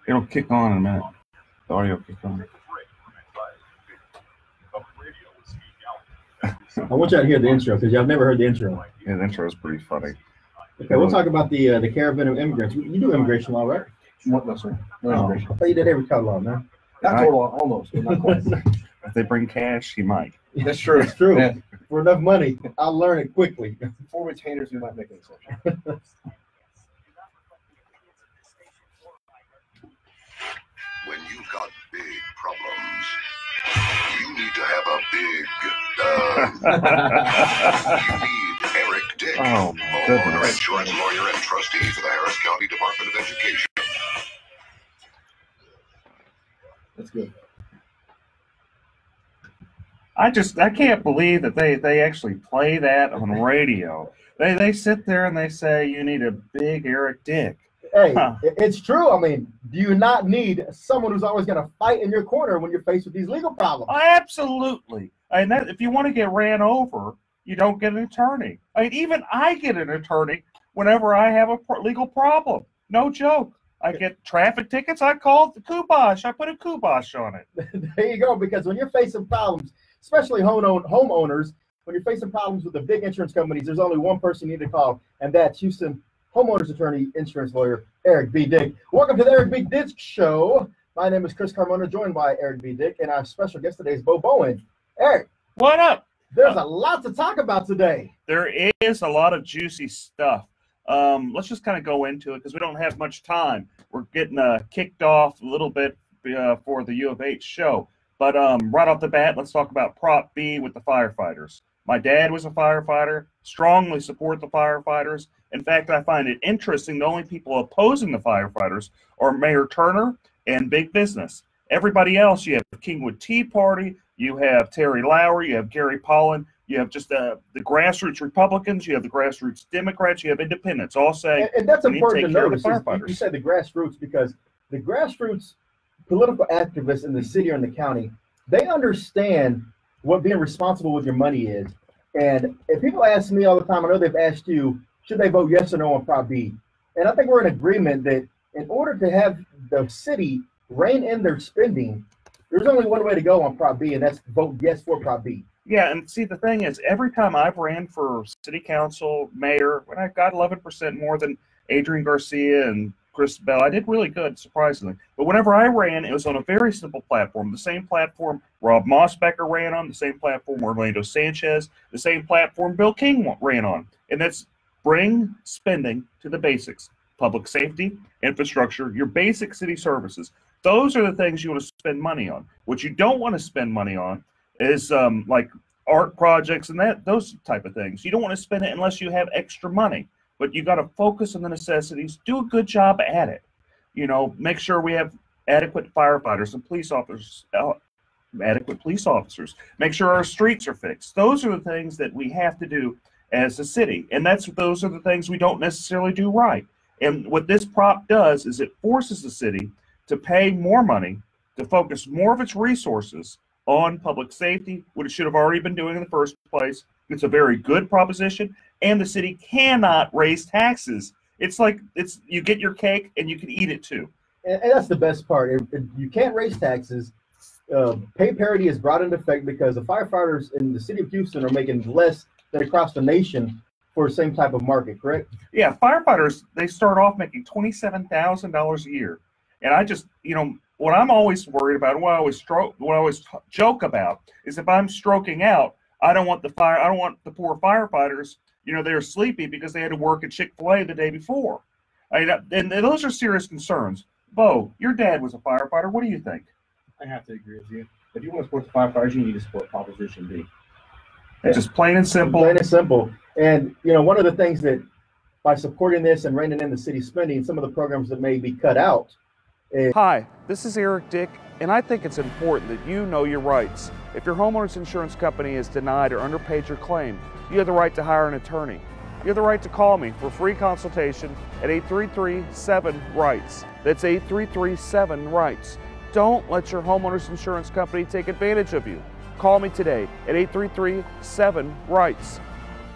It'll kick on in a minute. The audio will kick on. I want y'all to hear the intro because y'all never heard the intro. Yeah, the intro is pretty funny. Okay, we'll talk about the caravan of immigrants. You do immigration law, right? What, no, sir. No immigration. I thought you did every color law, man. Not total, almost, but not quite. If they bring cash, he might. That's true. It's true. Yeah. For enough money, I'll learn it quickly. For retainers, we might make an exception. When you've got big problems, you need to have a big, you need Eric Dick, Oh, my homeowner, goodness. insurance lawyer, and trustee for the Harris County Department of Education. That's good. I can't believe that they actually play that on radio. They sit there and they say you need a big Eric Dick. Hey, Huh. it's true. I mean, do you not need someone who's always going to fight in your corner when you're faced with these legal problems? Absolutely. And that, if you want to get ran over, you don't get an attorney. I mean, even I get an attorney whenever I have a legal problem. No joke. I get traffic tickets. I call the Kubosh. I put a Kubosh on it. There you go. Because when you're facing problems, especially homeowners, when you're facing problems with the big insurance companies, there's only one person you need to call, and that's Houston homeowners attorney, insurance lawyer, Eric B. Dick. Welcome to the Eric B. Dick Show. My name is Chris Carmona, joined by Eric B. Dick, and our special guest today is Bo Bowen. Eric, What up? there's a lot to talk about today. There is a lot of juicy stuff. Let's just kind of go into it because we don't have much time. We're getting kicked off a little bit for the U of H show. But right off the bat, let's talk about Prop B with the firefighters. My dad was a firefighter, strongly support the firefighters. In fact, I find it interesting the only people opposing the firefighters are Mayor Turner and big business. Everybody else, you have the Kingwood Tea Party, you have Terry Lowry, you have Gary Pollan, you have just the grassroots Republicans, you have the grassroots Democrats, you have independents, all saying, And that's we need to important take to care of notice. the Is firefighters. you said the grassroots because the grassroots political activists in the city or in the county, they understand what being responsible with your money is. And if people ask me all the time, I know they've asked you, should they vote yes or no on Prop B? And I think we're in agreement that in order to have the city rein in their spending, there's only one way to go on Prop B, and that's vote yes for Prop B. Yeah, and see, the thing is, every time I've ran for city council, mayor, when I got 11% more than Adrian Garcia and Chris Bell, I did really good, surprisingly. But whenever I ran, it was on a very simple platform, the same platform Rob Mossbecker ran on, the same platform Orlando Sanchez, the same platform Bill King ran on, and that's bring spending to the basics. Public safety, infrastructure, your basic city services. Those are the things you want to spend money on. What you don't want to spend money on is like art projects and those type of things. You don't want to spend it unless you have extra money. But you got to focus on the necessities. Do a good job at it. You know, make sure we have adequate firefighters and police officers. Adequate police officers. Make sure our streets are fixed. Those are the things that we have to do as a city, and those are the things we don't necessarily do right. And what this prop does is it forces the city to pay more money to focus more of its resources on public safety, what it should have already been doing in the first place. It's a very good proposition, and the city cannot raise taxes. It's like you get your cake and you can eat it too. And that's the best part. You can't raise taxes. Pay parity is brought into effect because the firefighters in the city of Houston are making less than across the nation for the same type of market, correct? Yeah, firefighters, they start off making $27,000 a year. And I just, you know, what I'm always worried about, what I always joke about is if I'm stroking out, I don't want the poor firefighters, you know, they're sleepy because they had to work at Chick-fil-A the day before. And those are serious concerns. Bo, your dad was a firefighter. What do you think? I have to agree with you. If you want to support the firefighters, you need to support Proposition B. It's just plain and simple. Plain and simple. And, you know, one of the things that by supporting this and reining in the city spending, some of the programs that may be cut out. Hi, this is Eric Dick, and I think it's important that you know your rights. If your homeowner's insurance company has denied or underpaid your claim, you have the right to hire an attorney. You have the right to call me for free consultation at 833-7-RIGHTS. That's 833-7-RIGHTS. Don't let your homeowner's insurance company take advantage of you. Call me today at 833-7-RIGHTS.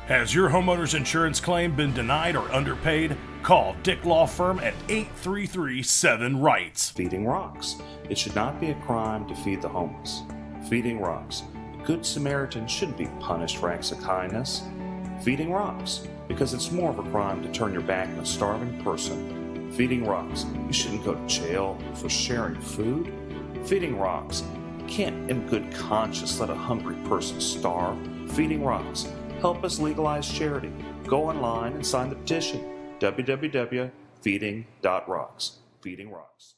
Has your homeowner's insurance claim been denied or underpaid? Call Dick Law Firm at 833-7-RIGHTS. Feeding rocks. It should not be a crime to feed the homeless. Feeding rocks. A good Samaritan shouldn't be punished for acts of kindness. Feeding rocks. Because it's more of a crime to turn your back on a starving person. Feeding rocks. You shouldn't go to jail for sharing food. Feeding rocks. You can't in good conscience let a hungry person starve. Feeding rocks. Help us legalize charity. Go online and sign the petition. www.feeding.rocks. Feeding Rocks.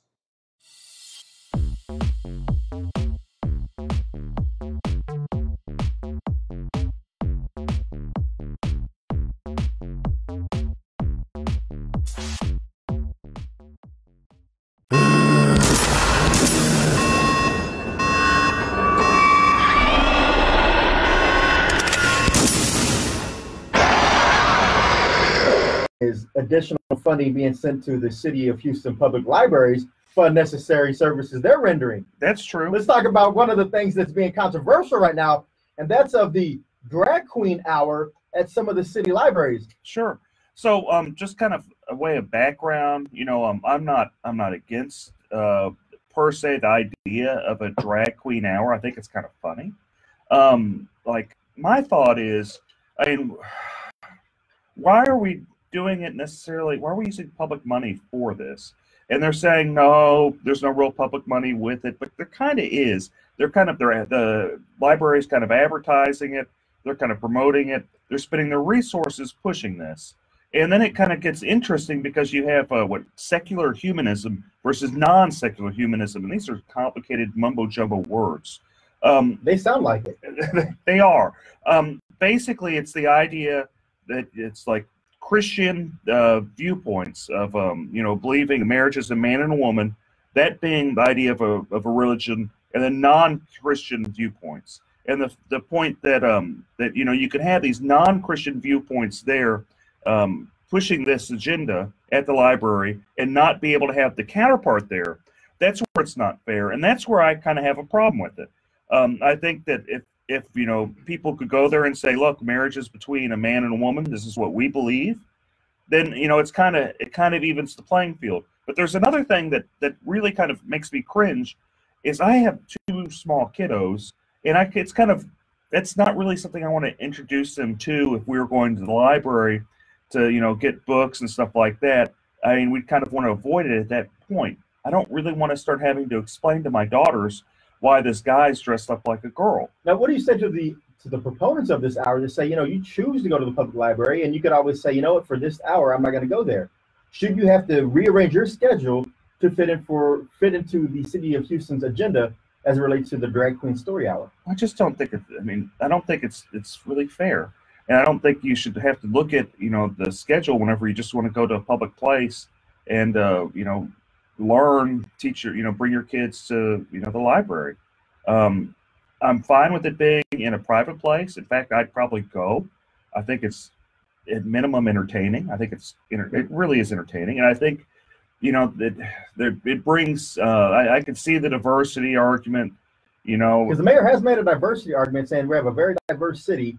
Is additional funding being sent to the City of Houston Public Libraries for unnecessary services they're rendering. That's true. Let's talk about one of the things that's being controversial right now, and that's of the drag queen hour at some of the city libraries. Sure. So just kind of a way of background, you know, I'm not against per se the idea of a drag queen hour. I think it's kind of funny. Like my thought is, I mean, why are we doing it necessarily? Why are we using public money for this? And they're saying, no, there's no real public money with it, but there kind of is. The library's kind of advertising it. They're kind of promoting it. They're spending their resources pushing this. And then it kind of gets interesting because you have secular humanism versus non-secular humanism. And these are complicated mumbo-jumbo words. They sound like it. They are. Basically, it's the idea that it's like Christian viewpoints of believing marriage is a man and a woman, that being the idea of a religion, and then non-Christian viewpoints. And the point that you can have these non-Christian viewpoints there pushing this agenda at the library and not be able to have the counterpart there. That's where it's not fair, and that's where I kind of have a problem with it. I think that if people could go there and say, look, marriage is between a man and a woman, this is what we believe, then it kind of evens the playing field. But there's another thing that really kind of makes me cringe is I have two small kiddos, and it's not really something I want to introduce them to if we were going to the library to get books and stuff like that. I mean, we kind of want to avoid it at that point. I don't really want to start having to explain to my daughters why this guy's dressed up like a girl. Now, what do you say to the proponents of this hour that say, you choose to go to the public library, and you could always say, for this hour, I'm not going to go there. Should you have to rearrange your schedule to fit into the city of Houston's agenda as it relates to the drag queen story hour. I just don't think I don't think it's really fair. And I don't think you should have to look at, the schedule whenever you just want to go to a public place and, learn, teach bring your kids to, the library. I'm fine with it being in a private place. In fact, I'd probably go. I think it's at minimum entertaining. I think it really is entertaining. And I think, it brings, I can see the diversity argument, Because the mayor has made a diversity argument saying we have a very diverse city.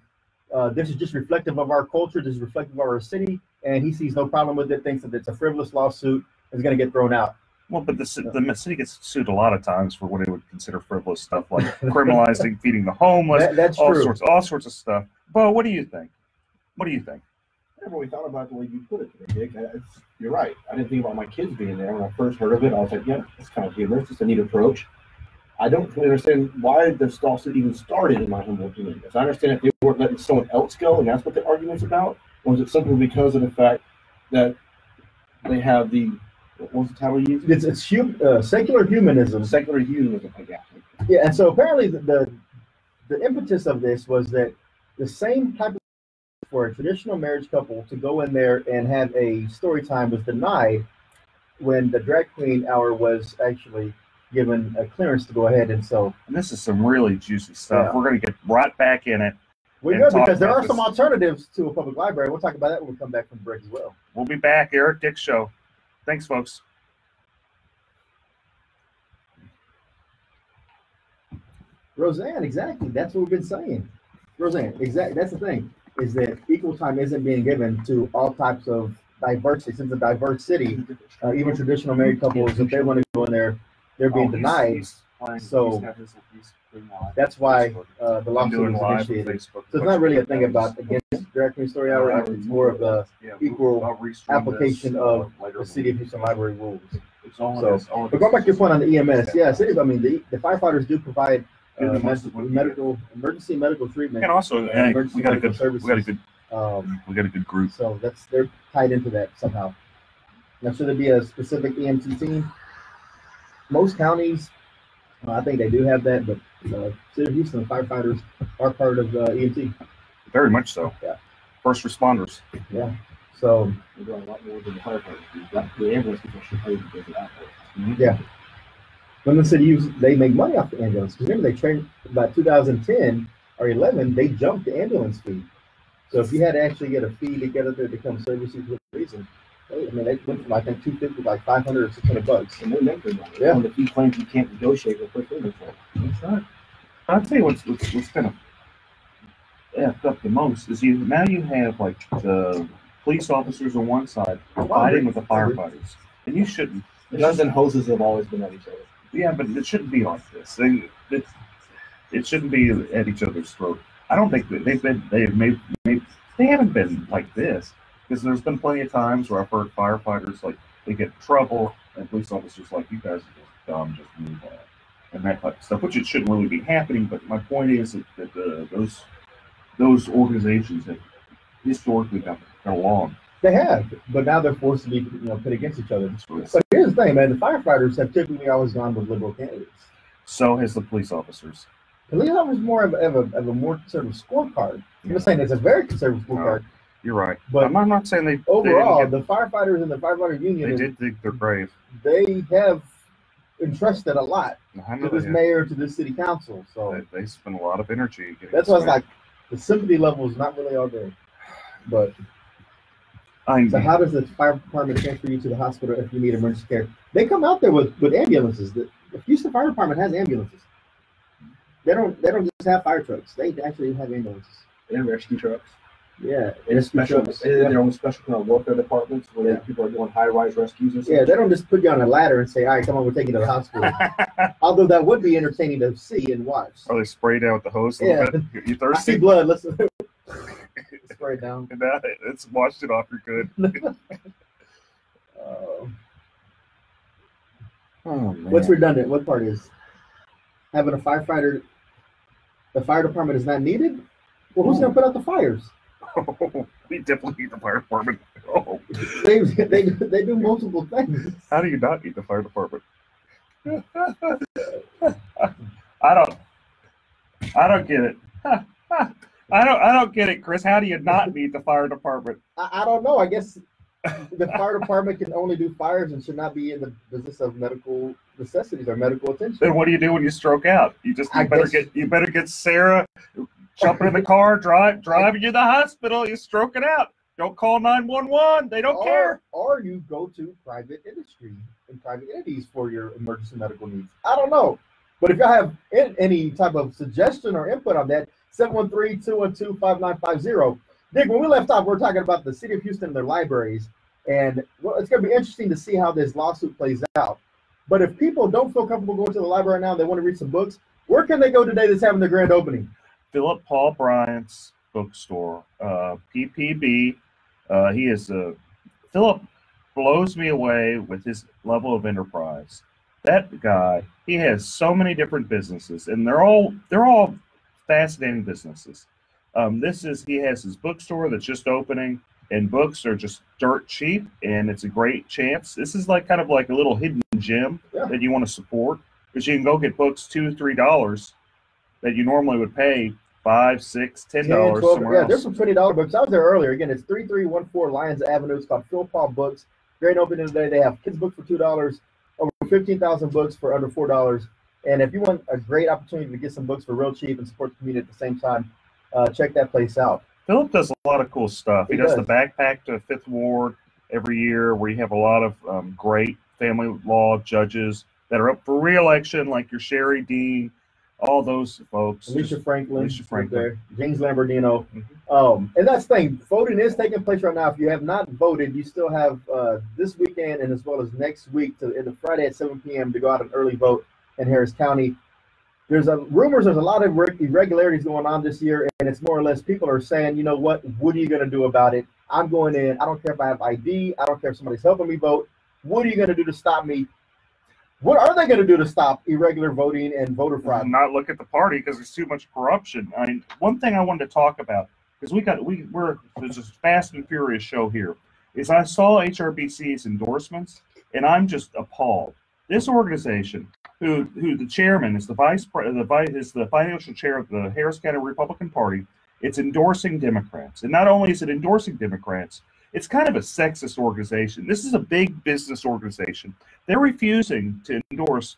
This is just reflective of our culture. This is reflective of our city. And he sees no problem with it, thinks that it's a frivolous lawsuit. It's going to get thrown out. Well, but the city gets sued a lot of times for what they would consider frivolous stuff, like criminalizing feeding the homeless, That's all true. sorts of stuff. Bo, what do you think? What do you think? I never really thought about the way you put it today, Dick. You're right. I didn't think about my kids being there. When I first heard of it, I was like, yeah, it's kind of humorous. It's a neat approach. I don't really understand why this lawsuit even started in my humble community. I understand if they weren't letting someone else go, and that's what the argument's about, or is it simply because of the fact that they have the, what was the title you used? It's secular humanism. Secular humanism, I guess. Yeah, and so apparently the impetus of this was that the same type of for a traditional marriage couple to go in there and have a story time was denied when the drag queen hour was actually given a clearance to go ahead. And so, and this is some really juicy stuff. Yeah. We're going to get right back in it. We will, because there are some alternatives to a public library. We'll talk about that when we come back from the break as well. We'll be back. Eric Dick Show. Thanks, folks. Roseanne, exactly. That's what we've been saying. Roseanne, exactly. That's the thing, is that equal time isn't being given to all types of diversity. Since a diverse city, even traditional married couples, if they want to go in there, they're being denied. So that's why the lawsuit was initiated. So it's not really a thing about against drag queen story hour. It's more of a equal application of the city of Houston library rules. So, but going back to your point on the EMS, yes, it is. I mean, the firefighters do provide emergency medical treatment, and also we got a good group. So they're tied into that somehow. Now, should there be a specific EMT team? Most counties, I think they do have that, but City of Houston firefighters are part of EMT. Very much so. Yeah. First responders. Yeah. So we're doing a lot more than the firefighters. The ambulance people should pay because of that. Yeah. When the city they make money off the ambulance. Because remember, they trained about 2010 or 11, they jumped the ambulance fee. So if you had to actually get a fee to get up there to come service you for a reason, I mean, they went from I think $250 like $500 or $600. And they're never money. Yeah. When the fee claims you can't negotiate with quick inventory. That's right. I'll tell you what's kind of effed up the most is you have like the police officers on one side fighting with the firefighters, and you shouldn't. Guns and hoses have always been at each other. Yeah, but it shouldn't be like this. It shouldn't be at each other's throat. I don't think that they haven't been like this, because there's been plenty of times where I've heard firefighters like they get in trouble and police officers like, you guys are just dumb, just move on, and that type of stuff, which it shouldn't really be happening. But my point is that those organizations have historically got along. They have, but now they're forced to be put against each other. But here's the thing, man: the firefighters have typically always gone with liberal candidates. So has the police officers. The police officers more of a more conservative scorecard. I'm not saying it's a very conservative scorecard. You're right, but I'm not saying they. Overall, the firefighters and the firefighter union, they did think they're brave. They have entrusted a lot to this have. mayor, to this city council. So they spend a lot of energy. That's why it's like the sympathy level is not really all there. But so how does the fire department transfer you to the hospital if you need emergency care? They come out there with ambulances. The Houston Fire Department has ambulances. They don't just have fire trucks. They actually have ambulances. And rescue trucks. Yeah. And special. Their own special kind of welfare departments where people are doing high-rise rescues and stuff. Yeah, they don't just put you on a ladder and say, all right, come on, we're taking you to the hospital. Although that would be entertaining to see and watch. Oh, they spray down with the hose a little bit? You thirsty? I see blood. Let's spray it down. It's washed it off. You're good. Oh, man. What's redundant? What part is having a firefighter? The fire department is not needed. Well, who's going to put out the fires? We definitely need the fire department. Oh. They do multiple things. How do you not need the fire department? I don't get it. I don't get it, Chris. How do you not need the fire department? I don't know. I guess the fire department can only do fires and should not be in the business of medical necessities or medical attention. Then what do you do when you stroke out? You better get Sarah jumping in the car, driving you to the hospital. You stroke it out. Don't call 911. They don't care. Or you go to private industry and private entities for your emergency medical needs. I don't know. But if y'all have any type of suggestion or input on that, 713-212-5950. Dick, when we left off, we were talking about the city of Houston and their libraries. And well, it's going to be interesting to see how this lawsuit plays out. But if people don't feel comfortable going to the library now, they want to read some books, where can they go today that's having the grand opening? Philip Paul Bryant's bookstore, PPB. Philip blows me away with his level of enterprise. That guy, he has so many different businesses, and they're all fascinating businesses. He has his bookstore that's just opening, and books are just dirt cheap, and it's a great chance. This is kind of like a little hidden gem that you want to support, because you can go get books $2-3 that you normally would pay $5, $6, $10 somewhere else. There's some $20 books. I was there earlier. Again, it's 3314 Lyons Avenue. It's called Phil Paul Books. Great opening today. They have kids' books for $2, over 15,000 books for under $4. And if you want a great opportunity to get some books for real cheap and support the community at the same time, check that place out. Philip does a lot of cool stuff. He does the backpack to Fifth Ward every year, where you have a lot of great family law judges that are up for re-election, like your Sherry Dean, all those folks. Alicia Franklin. There. James Lamborghino. And that's the thing. Voting is taking place right now. If you have not voted, you still have this weekend and as well as next week to the Friday at 7 p.m. to go out and early vote in Harris County. There's rumors there's a lot of irregularities going on this year, and it's more or less people are saying, you know what are you going to do about it? I'm going in. I don't care if I have ID. I don't care if somebody's helping me vote. What are you going to do to stop me? What are they going to do to stop irregular voting and voter fraud? Not look at the party because there's too much corruption. I mean, one thing I wanted to talk about, because there's this fast and furious show here, is I saw HRBC's endorsements, and I'm just appalled. This organization, who the chairman is the financial chair of the Harris County Republican Party, it's endorsing Democrats, and not only is it endorsing Democrats, it's kind of a sexist organization. This is a big business organization. They're refusing to endorse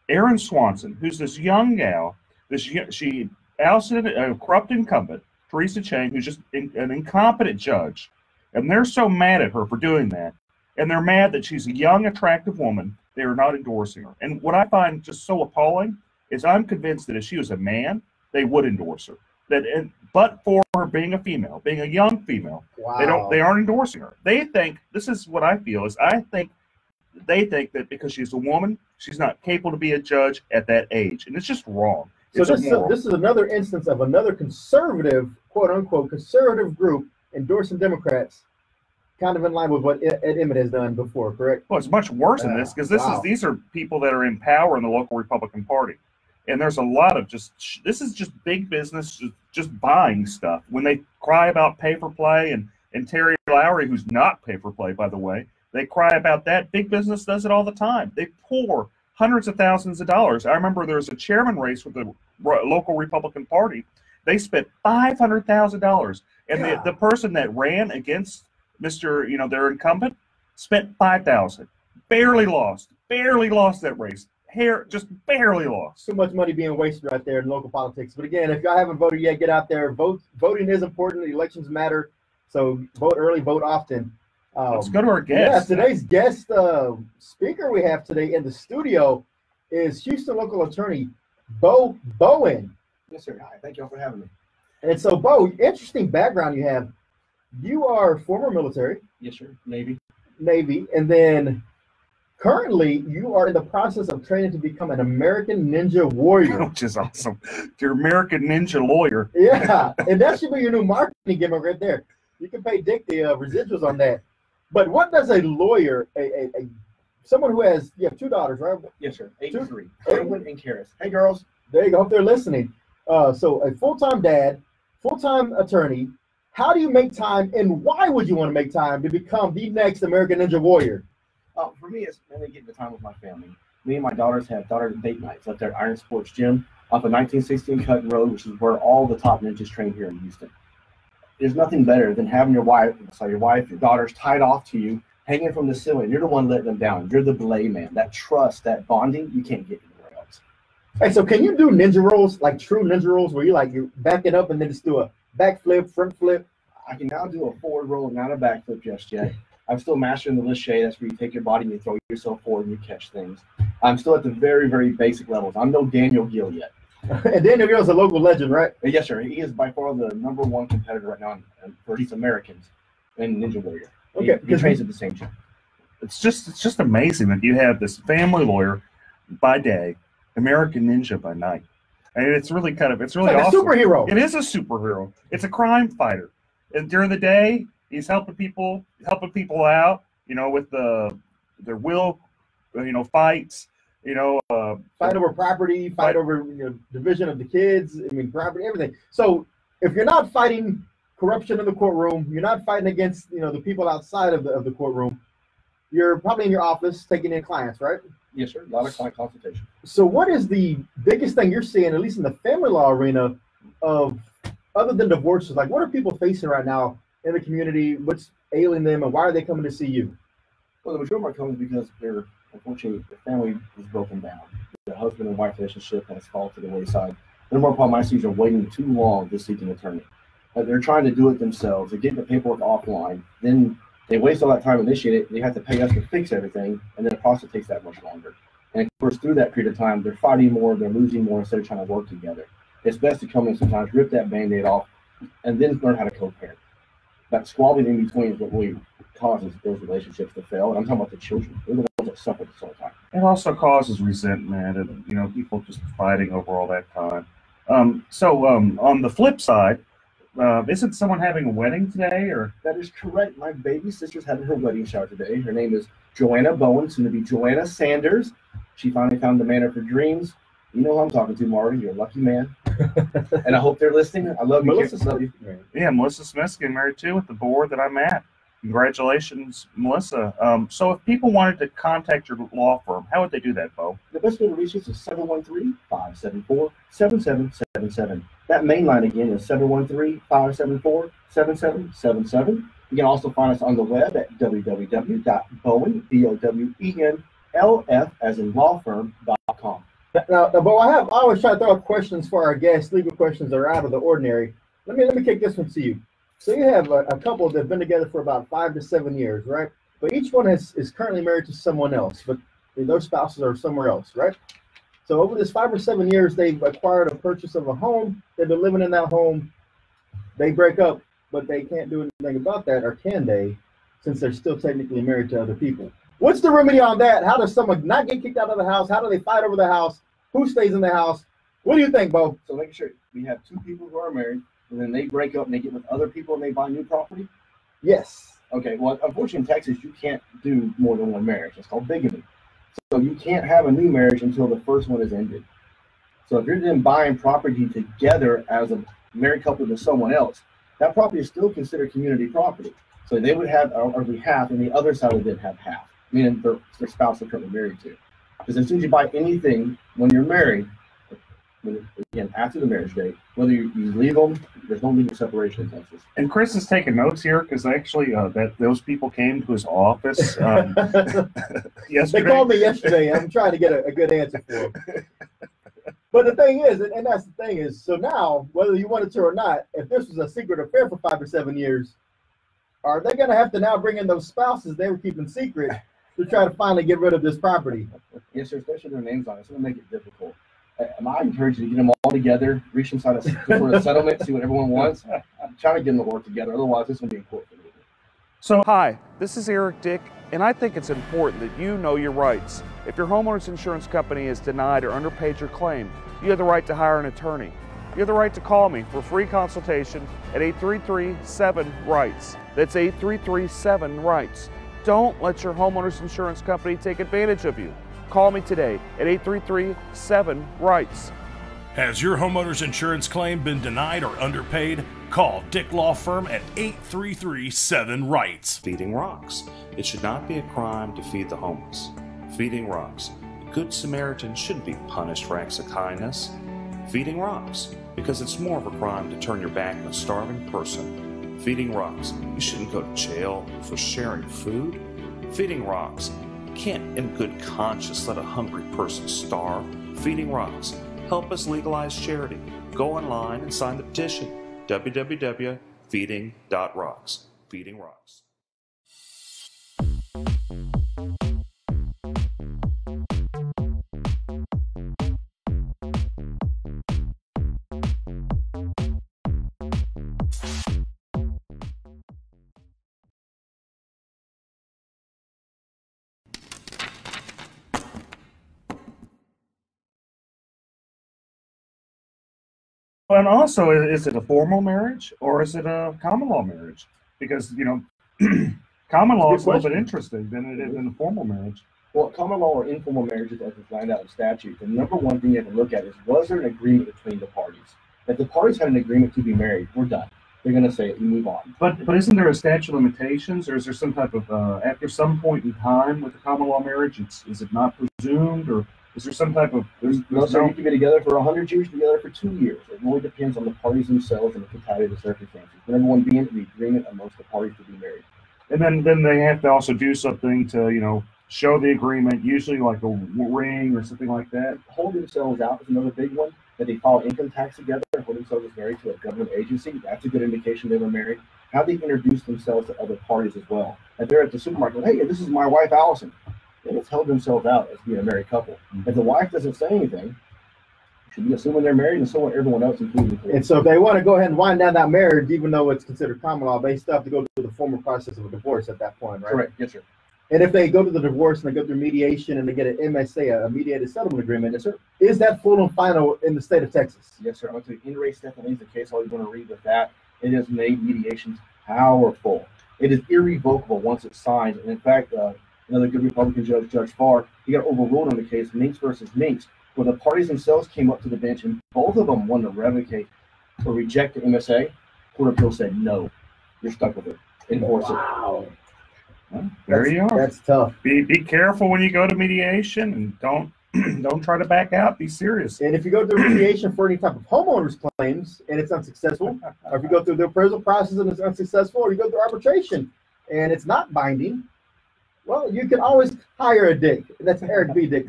Erin Swanson, who's this young gal. She ousted a corrupt incumbent, Teresa Chang, who's just an incompetent judge. And they're so mad at her for doing that. And they're mad that she's a young, attractive woman. They are not endorsing her. And what I find just so appalling is I'm convinced that if she was a man, they would endorse her. But for her being a female, being a young female, they aren't endorsing her. They think, this is what I feel, is they think that because she's a woman, she's not capable to be a judge at that age. And it's just wrong. So this is another instance of another conservative, quote unquote, conservative group endorsing Democrats, kind of in line with what Ed Emmett has done before, correct? Well, it's much worse than this, because these are people that are in power in the local Republican Party. And there's a lot of this is just big business, just buying stuff. When they cry about pay for play, and Terry Lowry, who's not pay for play, by the way, they cry about that. Big business does it all the time. They pour hundreds of thousands of dollars. I remember there was a chairman race with the local Republican Party. They spent $500,000. And the person that ran against their incumbent spent $5,000. Barely lost that race. Just barely lost. Too much money being wasted right there in local politics. But again, if y'all haven't voted yet, get out there. Vote. Voting is important. Elections matter. So vote early, vote often. Let's go to our guest. Yeah, today's guest speaker we have today in the studio is Houston local attorney Bo Bowen. Yes, sir. Hi. Thank you all for having me. And so, Bo, interesting background you have. You are former military. Yes, sir. Navy. And then currently, you are in the process of training to become an American Ninja Warrior. Which is awesome. You're American Ninja Lawyer. Yeah, and that should be your new marketing gimmick right there. You can pay Dick the residuals on that. But what does a lawyer, someone who has, you have two daughters, right? Yes, sir. 8 and 3. Edwin and Karis. Hey, girls. There you go. Hope they're listening. So a full-time dad, full-time attorney. how do you make time, and why would you want to make time to become the next American Ninja Warrior? For me, it's mainly getting the time with my family. Me and my daughters have daughter date nights up there at Iron Sports Gym off of 1916 Cutting Road, which is where all the top ninjas train here in Houston. There's nothing better than having your daughters tied off to you, hanging from the ceiling. You're the one letting them down. You're the belay man. That trust, that bonding, you can't get anywhere else. Hey, so can you do ninja rolls, like true ninja rolls, where you back it up and then just do a backflip, front flip? I can now do a forward roll, not a backflip just yet. I'm still mastering the Lachey. That's where you take your body and you throw yourself forward and you catch things. I'm still at the very, very basic levels. I'm no Daniel Gill yet. And Daniel Gill is a local legend, right? Yes, sir. He is by far the #1 competitor right now for these Americans in Ninja Warrior. Okay, he trains at the same gym. It's just amazing that you have this family lawyer by day, American Ninja by night. And it's really like awesome. a superhero. It is a superhero. It's a crime fighter. And during the day, he's helping people out, with their will, fights, fight over property, fight over division of the kids, property, everything. So if you're not fighting corruption in the courtroom, you're not fighting against, the people outside of the courtroom, you're probably in your office taking in clients, right? Yes, sir. A lot of client consultation. So what is the biggest thing you're seeing, at least in the family law arena, of other than divorces? Like, what are people facing right now in the community? What's ailing them, and why are they coming to see you? Well, the majority of our comes because unfortunately, the family is broken down. The husband and wife relationship has fallen to the wayside. The more problem I see is are waiting too long to seek an attorney. They're trying to do it themselves. They get the paperwork offline. Then they waste all that time initiating it. They have to pay us to fix everything, and then the process takes that much longer. And of course, through that period of time, they're fighting more, they're losing more instead of trying to work together. It's best to come in sometimes, rip that Band-Aid off, and then learn how to co-parent. That squabbling in between is what really causes those relationships to fail. And I'm talking about the children. They're the ones that suffer this all the time. It also causes resentment and, people just fighting over all that time. So on the flip side, isn't someone having a wedding today? Or that is correct. My baby sister's having her wedding shower today. Her name is Joanna Bowen, soon to be Joanna Sanders. She finally found the man of her dreams. You know who I'm talking to, Marty. You're a lucky man. And I hope they're listening. I love you. Melissa, love you. Yeah, Melissa Smith's getting married too at the board that I'm at. Congratulations, Melissa. So if people wanted to contact your law firm, how would they do that, Bo? The best way to reach us is 713-574-7777. That main line again is 713-574-7777. You can also find us on the web at www.bowen, BOWENLF, as in lawfirm.com. Now, Bo, I always try to throw out questions for our guests, legal questions that are out of the ordinary. Let me kick this one to you. So you have a couple that have been together for about 5 to 7 years, right? But each one is currently married to someone else, but their spouses are somewhere else, right? So over this 5 or 7 years, they've acquired a purchase of a home. They've been living in that home. They break up, but they can't do anything about that, or can they, since they're still technically married to other people? What's the remedy on that? How does someone not get kicked out of the house? How do they fight over the house? Who stays in the house? What do you think, Bo? So making sure we have 2 people who are married, and then they break up and they get with other people and they buy new property? Yes. Okay, well, unfortunately in Texas, you can't do more than one marriage. It's called bigamy. So you can't have a new marriage until the first one is ended. So if you're then buying property together as a married couple to someone else, that property is still considered community property. So they would have arguably half, and the other side would then have half, meaning their spouse they're currently married to. Because as soon as you buy anything when you're married, again, after the marriage date, whether you leave them, there's no legal separation in Texas. And Chris is taking notes here because actually those people came to his office yesterday. They called me yesterday. I'm trying to get a good answer for them. But the thing is, and that's the thing is, so now, whether you wanted to or not, if this was a secret affair for 5 or 7 years, are they going to have to now bring in those spouses they were keeping secret to try to finally get rid of this property? Yes, sir, especially their names on it. It's going to make it difficult. I encourage you to get them all together, reach inside a sort of settlement, see what everyone wants. I'm trying to get them to work together. Otherwise, this is going to be in court for me. So, hi, this is Eric Dick, and I think it's important that you know your rights. If your homeowner's insurance company has denied or underpaid your claim, you have the right to hire an attorney. You have the right to call me for free consultation at 833-7-RIGHTS. That's 833-7-RIGHTS. Don't let your homeowner's insurance company take advantage of you. Call me today at 833-7-RIGHTS. Has your homeowner's insurance claim been denied or underpaid? Call Dick Law Firm at 833-7-RIGHTS. Feeding Rocks. It should not be a crime to feed the homeless. Feeding Rocks. A good Samaritan shouldn't be punished for acts of kindness. Feeding Rocks. Because it's more of a crime to turn your back on a starving person. Feeding Rocks. You shouldn't go to jail for sharing food. Feeding Rocks. You can't in good conscience let a hungry person starve. Feeding Rocks. Help us legalize charity. Go online and sign the petition. www.feeding.rocks. Feeding Rocks. And also, is it a formal marriage or is it a common law marriage? Because, common law is a little bit interesting than it is in a formal marriage. Well, common law or informal marriages, as defined out in statute, the number one thing you have to look at is, was there an agreement between the parties? If the parties had an agreement to be married, we're done. They're going to say it and move on. But isn't there a statute of limitations, or is there some type of, after some point in time with the common law marriage, is it not presumed, or is there some type of... No, so you can be together for 100 years, together for 2 years. It really depends on the parties themselves and the totality of the circumstances. Number one being the agreement amongst the parties to be married. And then they have to also do something to, show the agreement, usually like a ring or something like that. Hold themselves out is another big one. That they file income tax together and hold themselves as married to a government agency. That's a good indication they were married. How they introduce themselves to other parties as well. If they're at the supermarket, hey, this is my wife, Allison. They just held themselves out as being a married couple. If the wife doesn't say anything, you should be assuming they're married, and so will everyone else, including the And so if they want to go ahead and wind down that marriage, even though it's considered common law, they still have to go through the formal process of a divorce at that point, right? Correct. Yes, sir. And if they go to the divorce and they go through mediation and they get an MSA, a mediated settlement agreement, yes, sir, is that full and final in the state of Texas? Yes, sir. I went to In Re Stephanie, the case all you're going to read with that. It has made mediations powerful. It is irrevocable once it's signed. And in fact, another good Republican judge, Judge Farr, he got overruled on the case Minks versus Minks, where the parties themselves came up to the bench and both of them wanted to revocate or reject the MSA. Court of Appeal said, no, you're stuck with it. Enforce it. Well, there you are. That's tough. Be careful when you go to mediation, and don't try to back out. Be serious. And if you go through mediation for any type of homeowners claims and it's unsuccessful, or if you go through the appraisal process and it's unsuccessful, or you go through arbitration and it's not binding, well, you can always hire a Dick. That's Eric B. Dick.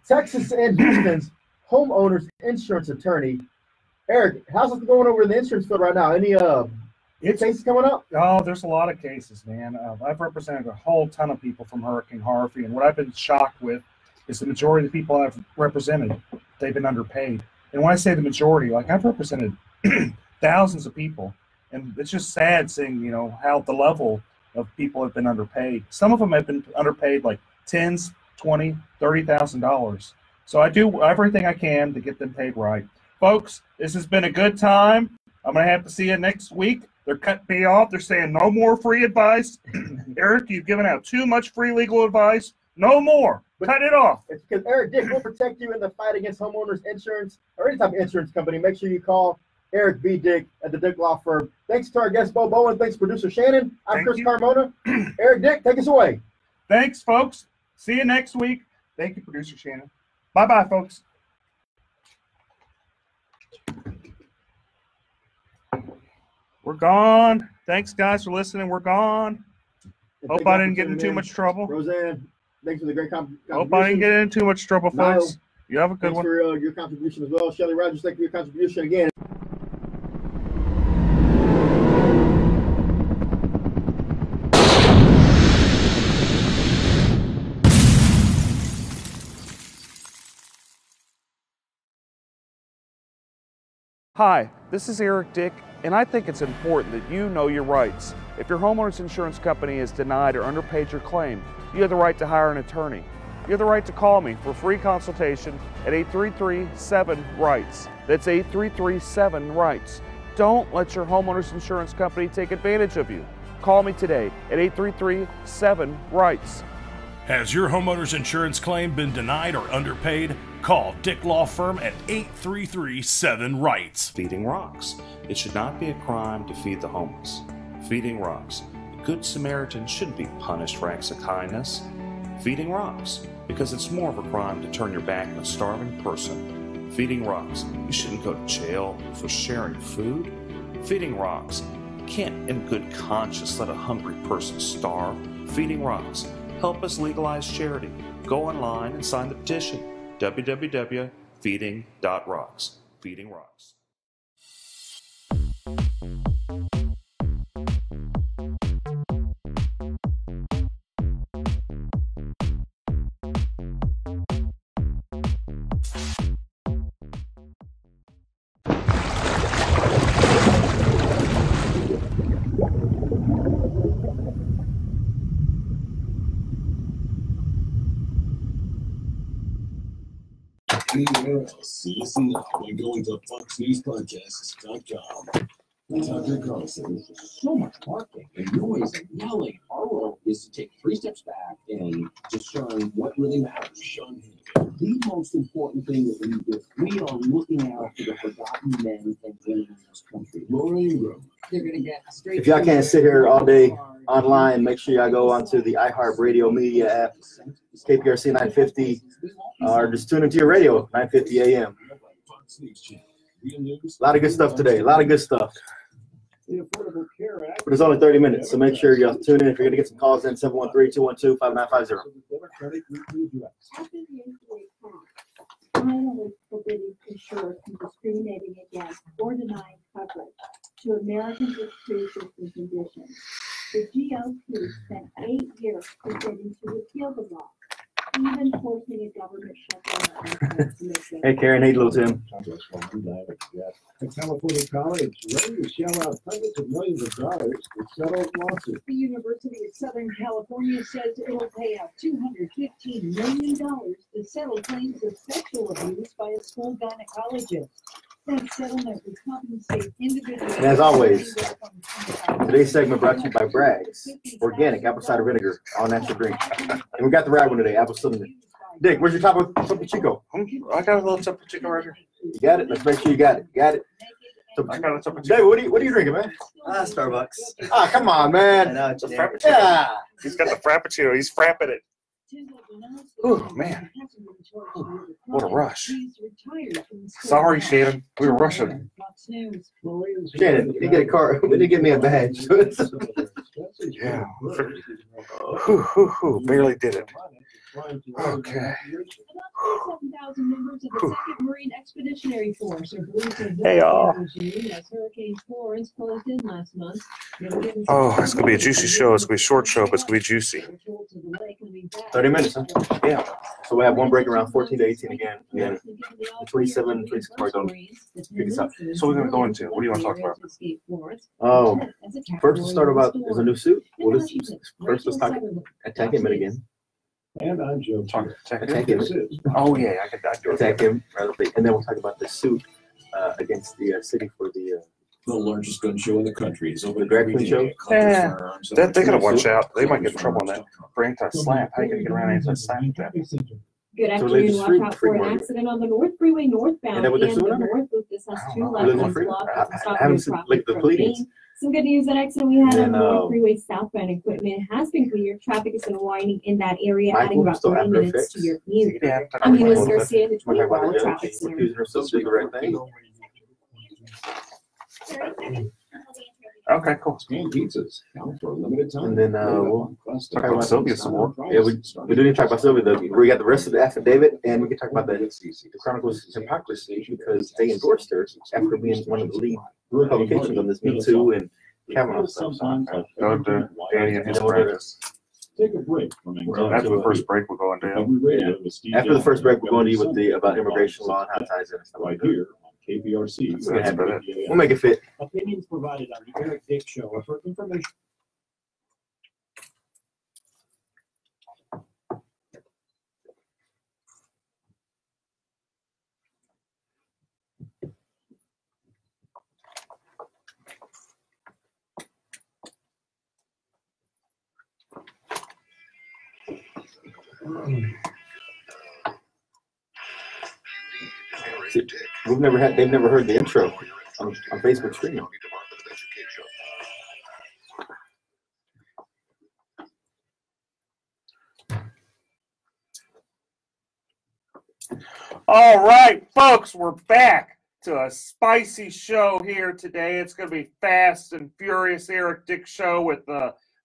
Texas and Houston's homeowners insurance attorney. Eric, how's it going over in the insurance field right now? Any cases coming up? Oh, there's a lot of cases, man. I've represented a whole ton of people from Hurricane Harvey, and what I've been shocked with is the majority of the people I've represented, they've been underpaid. And when I say the majority, like I've represented thousands of people, and it's just sad seeing, how the level of people have been underpaid. Some of them have been underpaid like $10,000, $20,000, $30,000. So I do everything I can to get them paid right. Folks, this has been a good time. I'm going to have to see you next week. They're cutting me off. They're saying no more free advice. Eric, you've given out too much free legal advice. No more. Cut it off. It's because Eric Dick will protect you in the fight against homeowners insurance or any type of insurance company. Make sure you call Eric B. Dick at the Dick Law Firm. Thanks to our guest, Bo Bowen. Thanks, producer Shannon. I'm Chris Carmona. Eric Dick, take us away. Thanks, folks. See you next week. Thank you, producer Shannon. Bye-bye, folks. We're gone. Thanks, guys, for listening. We're gone. Hope I didn't get in too much trouble. Roseanne, thanks for the great contribution. Hope I didn't get in too much trouble, folks. You have a good one. Thanks for your contribution as well. Shelly Rogers, thank you for your contribution again. Hi, this is Eric Dick, and I think it's important that you know your rights. If your homeowner's insurance company has denied or underpaid your claim, you have the right to hire an attorney. You have the right to call me for a free consultation at 833-7-RIGHTS. That's 833-7-RIGHTS. Don't let your homeowner's insurance company take advantage of you. Call me today at 833-7-RIGHTS. Has your homeowner's insurance claim been denied or underpaid? Call Dick Law Firm at 833-7-RIGHTS. Feeding Rocks. It should not be a crime to feed the homeless. Feeding Rocks. A good Samaritan shouldn't be punished for acts of kindness. Feeding Rocks. Because it's more of a crime to turn your back on a starving person. Feeding Rocks. You shouldn't go to jail for sharing food. Feeding Rocks. You can't in good conscience let a hungry person starve. Feeding Rocks. Help us legalize charity. Go online and sign the petition. www.feeding.rocks. Feeding Rocks. Anywhere else, listen now by going to FoxNewsPodcasts.com. Tucker Carlson. So much barking and noise and yelling. Our role is to take 3 steps back and discern what really matters. The most important thing that we do, we are looking out for the forgotten men and women in this country. They're going to get straight. If y'all can't sit here all day online, make sure y'all go onto the iHeartRadio media app, KPRC 950, or just tune into your radio, 950 AM. A lot of good stuff today. A lot of good stuff. But it's only 30 minutes, so make sure y'all tune in. If you're going to get some calls in, 713-212-5950. Finally forbidding insurers from discriminating against or denying coverage to Americans with pre-existing conditions. The GOP spent 8 years presenting to repeal the law, even forcing a government shutdown. Hey, Karen. Hey, little Tim. A California college ready to shell out hundreds of millions of dollars to settle lawsuits. The University of Southern California says it will pay out $215 million to settle claims of sexual abuse by a school gynecologist. That settlement would compensate individuals. And as always, today's segment brought to you by Bragg's Organic Apple Cider Vinegar, all natural drink. And we got the right one today, apple cinnamon. Dick, where's your Topo Chico? I got a little Topo Chico right here. You got it? Let's make sure you got it. Got it? I got a Topo Chico. David, what are you drinking, man? Starbucks. Ah, come on, man. It's a Frappuccino. Yeah. He's got the Frappuccino. He's frapping it. Oh, man. What a rush. Sorry, Shannon. We were rushing. Shannon, you get a car. We didn't get me a badge. Yeah. Barely did it. Okay. About 37,000 members of the 2nd Marine Expeditionary Force are believed to have Hey, y'all. as Hurricane Florence closed in last month. Oh, it's going to be a juicy show. It's going to be a short show, but it's going to be juicy. 30 minutes, huh? Yeah. So we have one break around 14 to 18 again. And then the 27, 26 cars on. So we're going to go into, what do you want to talk about? Oh, first let's start about, there's a new suit. Well, first let's talk Attack Him again. And I'm Joe. Attack Him. Oh, yeah, I could do it. Attack Him. And then we'll talk about the suit against the city for the largest gun show in the country. Is over the drag queen show. Yeah, they got to watch out. They might get in trouble on that. For anti-slap, how are you going to get around anti-slap with that? Good afternoon. Watch out for an accident on the North Freeway northbound and the North Loop. This has 2 lanes blocked. I haven't seen the pleadings. Some good news, that accident we had on the North Freeway southbound equipment has been cleared. Traffic is unwinding in that area, adding about 30 minutes to your commute. I'm Eunice Garcia, the 24-hour traffic center. Okay, cool. And pizzas count for a limited time. And then we'll talk about Sylvia some more. Yeah, we do need to talk about Sylvia. We got the rest of the affidavit, and we can talk about the Chronicles of Hypocrisy because they endorsed her after being one of the lead publications on this Me Too and Kavanaugh stuff. Go to Danny and his friends. Take a break from After the first break, we'll go into After the first break, we're going to you with the about immigration law and how it ties in and stuff right here. KPRC. We'll make it fit. Opinions provided on the Eric Dick Show are for information. They've never heard the intro on Facebook streaming. All right, folks, we're back to a spicy show here today. It's going to be Fast and Furious Eric Dick show with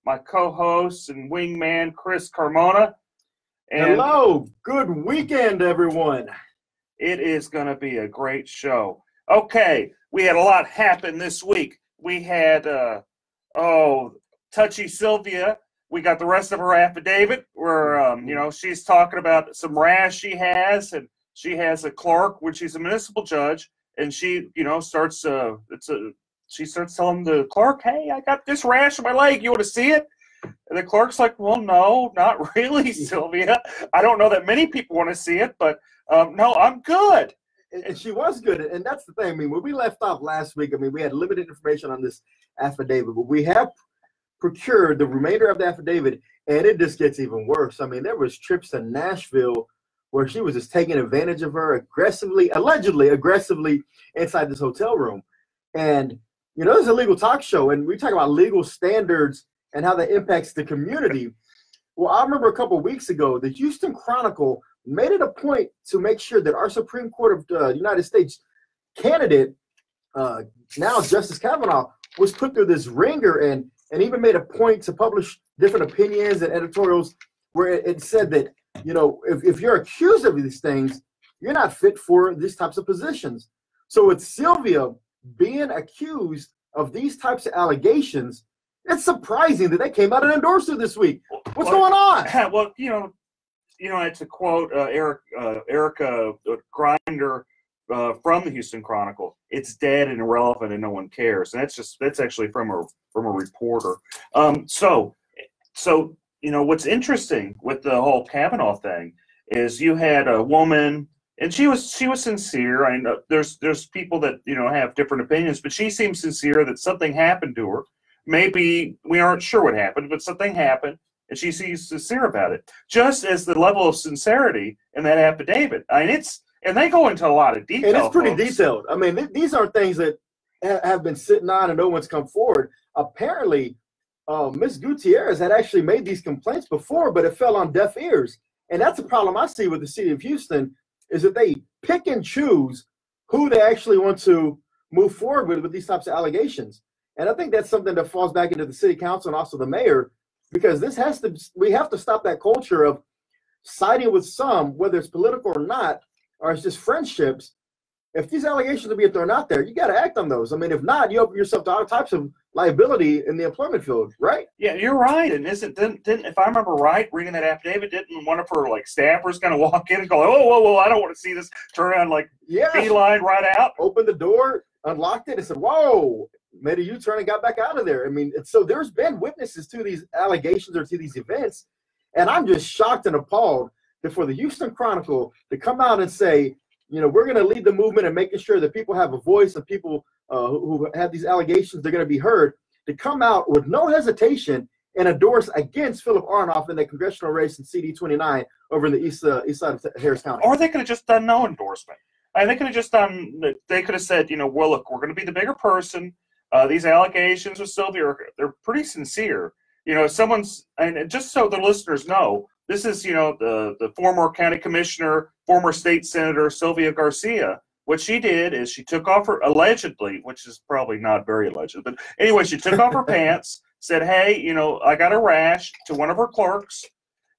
my co-host and wingman, Chris Carmona. And hello, good weekend, everyone. It is going to be a great show. Okay, we had a lot happen this week. We had, Touchy Sylvia. We got the rest of her affidavit where, she's talking about some rash she has, and she has a clerk when she's a municipal judge, and she, starts telling the clerk, hey, I got this rash on my leg. You want to see it? And the clerk's like, well, no, not really, Sylvia. I don't know that many people want to see it, but no, I'm good. And she was good. And that's the thing. I mean, when we left off last week, we had limited information on this affidavit, but we have procured the remainder of the affidavit, and it just gets even worse. I mean, there was trips to Nashville where she was just taking advantage of her allegedly aggressively inside this hotel room. And, this is a legal talk show, and we talk about legal standards and how that impacts the community. Well, I remember a couple of weeks ago, the Houston Chronicle made it a point to make sure that our Supreme Court of the United States candidate, now Justice Kavanaugh, was put through this ringer and even made a point to publish different opinions and editorials where it said that, if you're accused of these things, you're not fit for these types of positions. So with Sylvia being accused of these types of allegations, it's surprising that they came out and endorsed her this week. What's going on? Well, to quote Erica Grinder from the Houston Chronicle, it's dead and irrelevant and no one cares. And that's actually from a reporter. What's interesting with the whole Kavanaugh thing is you had a woman, and she was sincere. I know there's people that have different opinions, but she seems sincere that something happened to her. Maybe we aren't sure what happened, but something happened, and she seems sincere about it. Just as the level of sincerity in that affidavit. And they go into a lot of detail. And it's pretty folks. detailed. I mean, these are things that have been sitting on and no one's come forward. Apparently, Ms. Gutierrez had actually made these complaints before, but it fell on deaf ears. And that's the problem I see with the city of Houston, is that they pick and choose who they actually want to move forward with these types of allegations. And I think that's something that falls back into the city council and also the mayor, because we have to stop that culture of siding with some, whether it's political or not, or it's just friendships. If these allegations are being thrown out there, you got to act on those. I mean, if not, you open yourself to all types of liability in the employment field, right? Yeah, you're right. And didn't if I remember right, reading that affidavit, didn't one of her staffers kind of walk in and go, whoa, I don't want to see this, turn around beeline right out, open the door, unlocked it, and said, whoa, made a U-turn and got back out of there. I mean, so there's been witnesses to these allegations or to these events, and I'm just shocked and appalled that for the Houston Chronicle to come out and say, we're going to lead the movement and making sure that people have a voice and people who have these allegations, they're going to be heard, to come out with no hesitation and endorse against Philip Arnoff in the congressional race in CD29 over in the east side of Harris County. Or they could have just done no endorsement. They could have just they could have said, well, look, we're going to be the bigger person. These allegations with Sylvia, they're pretty sincere. And just so the listeners know, this is, the former county commissioner, former state senator, Sylvia Garcia. What she did is she took off her, allegedly, which is probably not very alleged, but anyway, she took off her pants, said, hey, I got a rash to one of her clerks,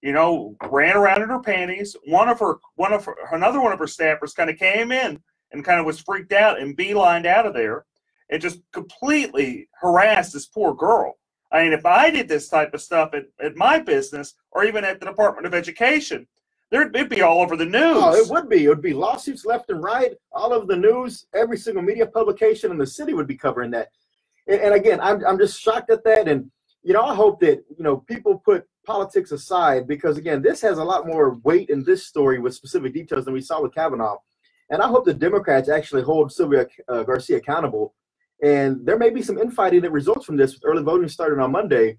ran around in her panties. Another one of her staffers kind of came in and kind of was freaked out and beelined out of there and just completely harassed this poor girl. I mean, if I did this type of stuff at my business or even at the Department of Education, it'd be all over the news. Oh, it would be. It would be lawsuits left and right, all over the news. Every single media publication in the city would be covering that. And again, I'm just shocked at that. And, I hope that, people put politics aside because, again, this has a lot more weight in this story with specific details than we saw with Kavanaugh. And I hope the Democrats actually hold Sylvia Garcia accountable. And there may be some infighting that results from this with early voting starting on Monday.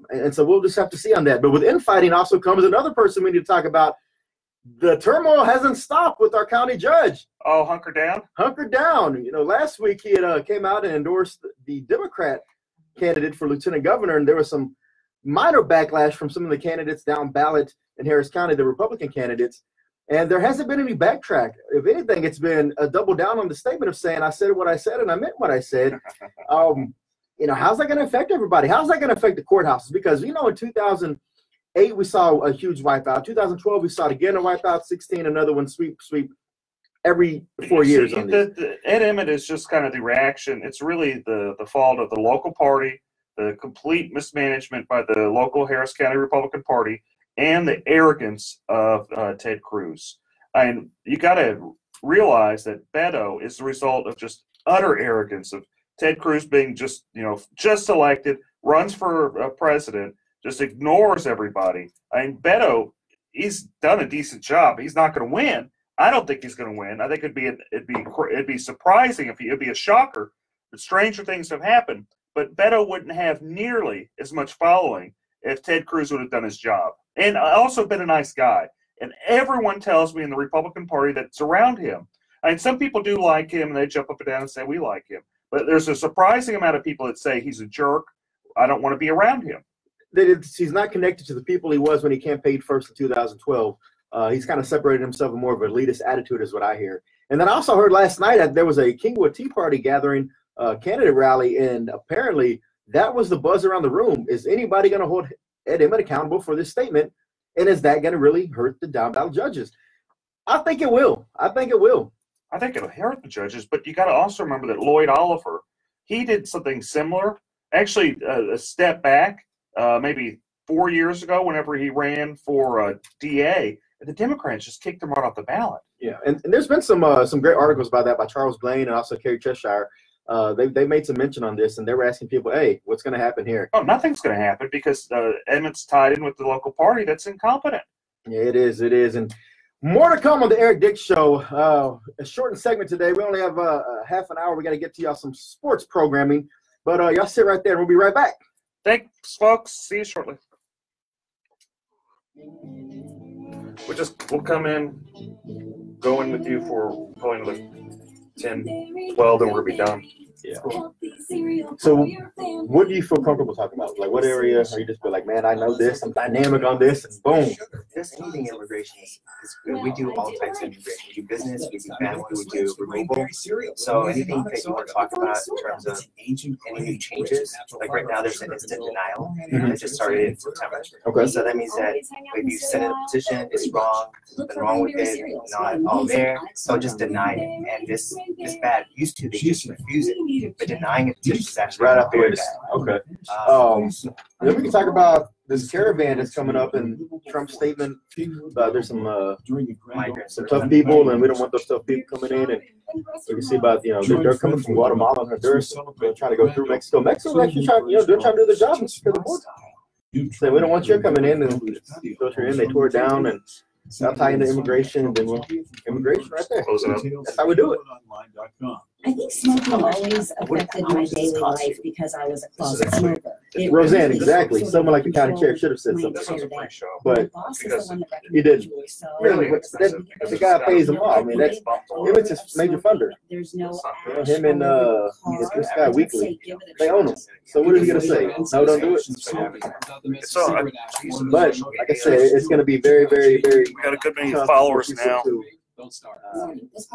And so we'll just have to see on that. But with infighting also comes another person we need to talk about, the turmoil hasn't stopped with our county judge. Oh, hunker down? Hunker down. You know, last week he had came out and endorsed the Democrat candidate for lieutenant governor, and there was some minor backlash from some of the candidates down ballot in Harris County, the Republican candidates. And there hasn't been any backtrack. If anything, it's been a double down on the statement of saying, I said what I said and I meant what I said. You know, how's that going to affect everybody? How's that going to affect the courthouses? Because, you know, in 2008, we saw a huge wipeout. 2012, we saw it again, a wipeout. 16, another one, sweep every 4 years. Ed Emmett is just kind of the reaction. It's really the fault of the local party, the complete mismanagement by the local Harris County Republican Party, and the arrogance of Ted Cruz. And you got to realize that Beto is the result of just utter arrogance of Ted Cruz being just elected, runs for president, just ignores everybody. I mean, Beto, he's done a decent job. He's not going to win. I don't think he's going to win. I think it'd be surprising if it'd be a shocker. But stranger things have happened. But Beto wouldn't have nearly as much following if Ted Cruz would have done his job. And also been a nice guy. And everyone tells me in the Republican Party that's around him. I mean, some people do like him, and they jump up and down and say, we like him. But there's a surprising amount of people that say he's a jerk. I don't want to be around him. He's not connected to the people he was when he campaigned first in 2012. He's kind of separated himself in more of an elitist attitude is what I hear. And then I also heard last night that there was a Kingwood Tea Party gathering, candidate rally, and apparently that was the buzz around the room. Is anybody going to hold Ed Emmett accountable for this statement? And is that going to really hurt the down ballot judges? I think it will. I think it'll hurt the judges, but you got to also remember that Lloyd Oliver, he did something similar, actually a step back, maybe 4 years ago whenever he ran for DA, and the Democrats just kicked him right off the ballot. Yeah, and there's been some great articles about that by Charles Blaine and also Kerry Cheshire. They made some mention on this, and they were asking people, hey, what's going to happen here? Oh, nothing's going to happen because Emmett's tied in with the local party that's incompetent. Yeah, it is. And more to come on the Eric Dick Show. A shortened segment today. We only have half an hour. We got to get to y'all some sports programming. But y'all sit right there, and we'll be right back. Thanks, folks. See you shortly. We'll come in, go in with you for going with 10, 12, and we'll be done. Yeah. So what do you feel comfortable talking about? Like what area are you just be like, man, I know this, I'm dynamic on this, and boom. Just anything immigration is good. We do all types of immigration. We do business, we do family, we do removal. So anything that you want to talk about in terms of any new changes, like right now there's an instant denial that just started in September. Okay. So that means that if you send a petition, it's wrong, something wrong with it, not all there, so just deny it. And this bad used to, they just refuse it. But denying a petition is actually right up here. Okay. Then we can talk about this caravan that's coming up and Trump's statement. There's some tough people, and we don't want those tough people coming in. And you can see about they're coming from Guatemala and Honduras. They're trying to go through Mexico. Mexico's actually trying. They're trying to do their job and secure the border. So we don't want you coming in and filter in. They tore it down and. I'll tie into immigration, and then immigration right there. Close it up. That's how we do it. I think smoking always affected my daily life because I was a closet smoker. Roseanne, exactly. Someone like the county chair should have said something, but he didn't. Really, the guy pays him off. I mean, it's his major funder. There's no him and this guy Weekly, they own him. So what is he gonna say? No, don't do it. But like I said, it's gonna be very, very, very. We got a good many followers now.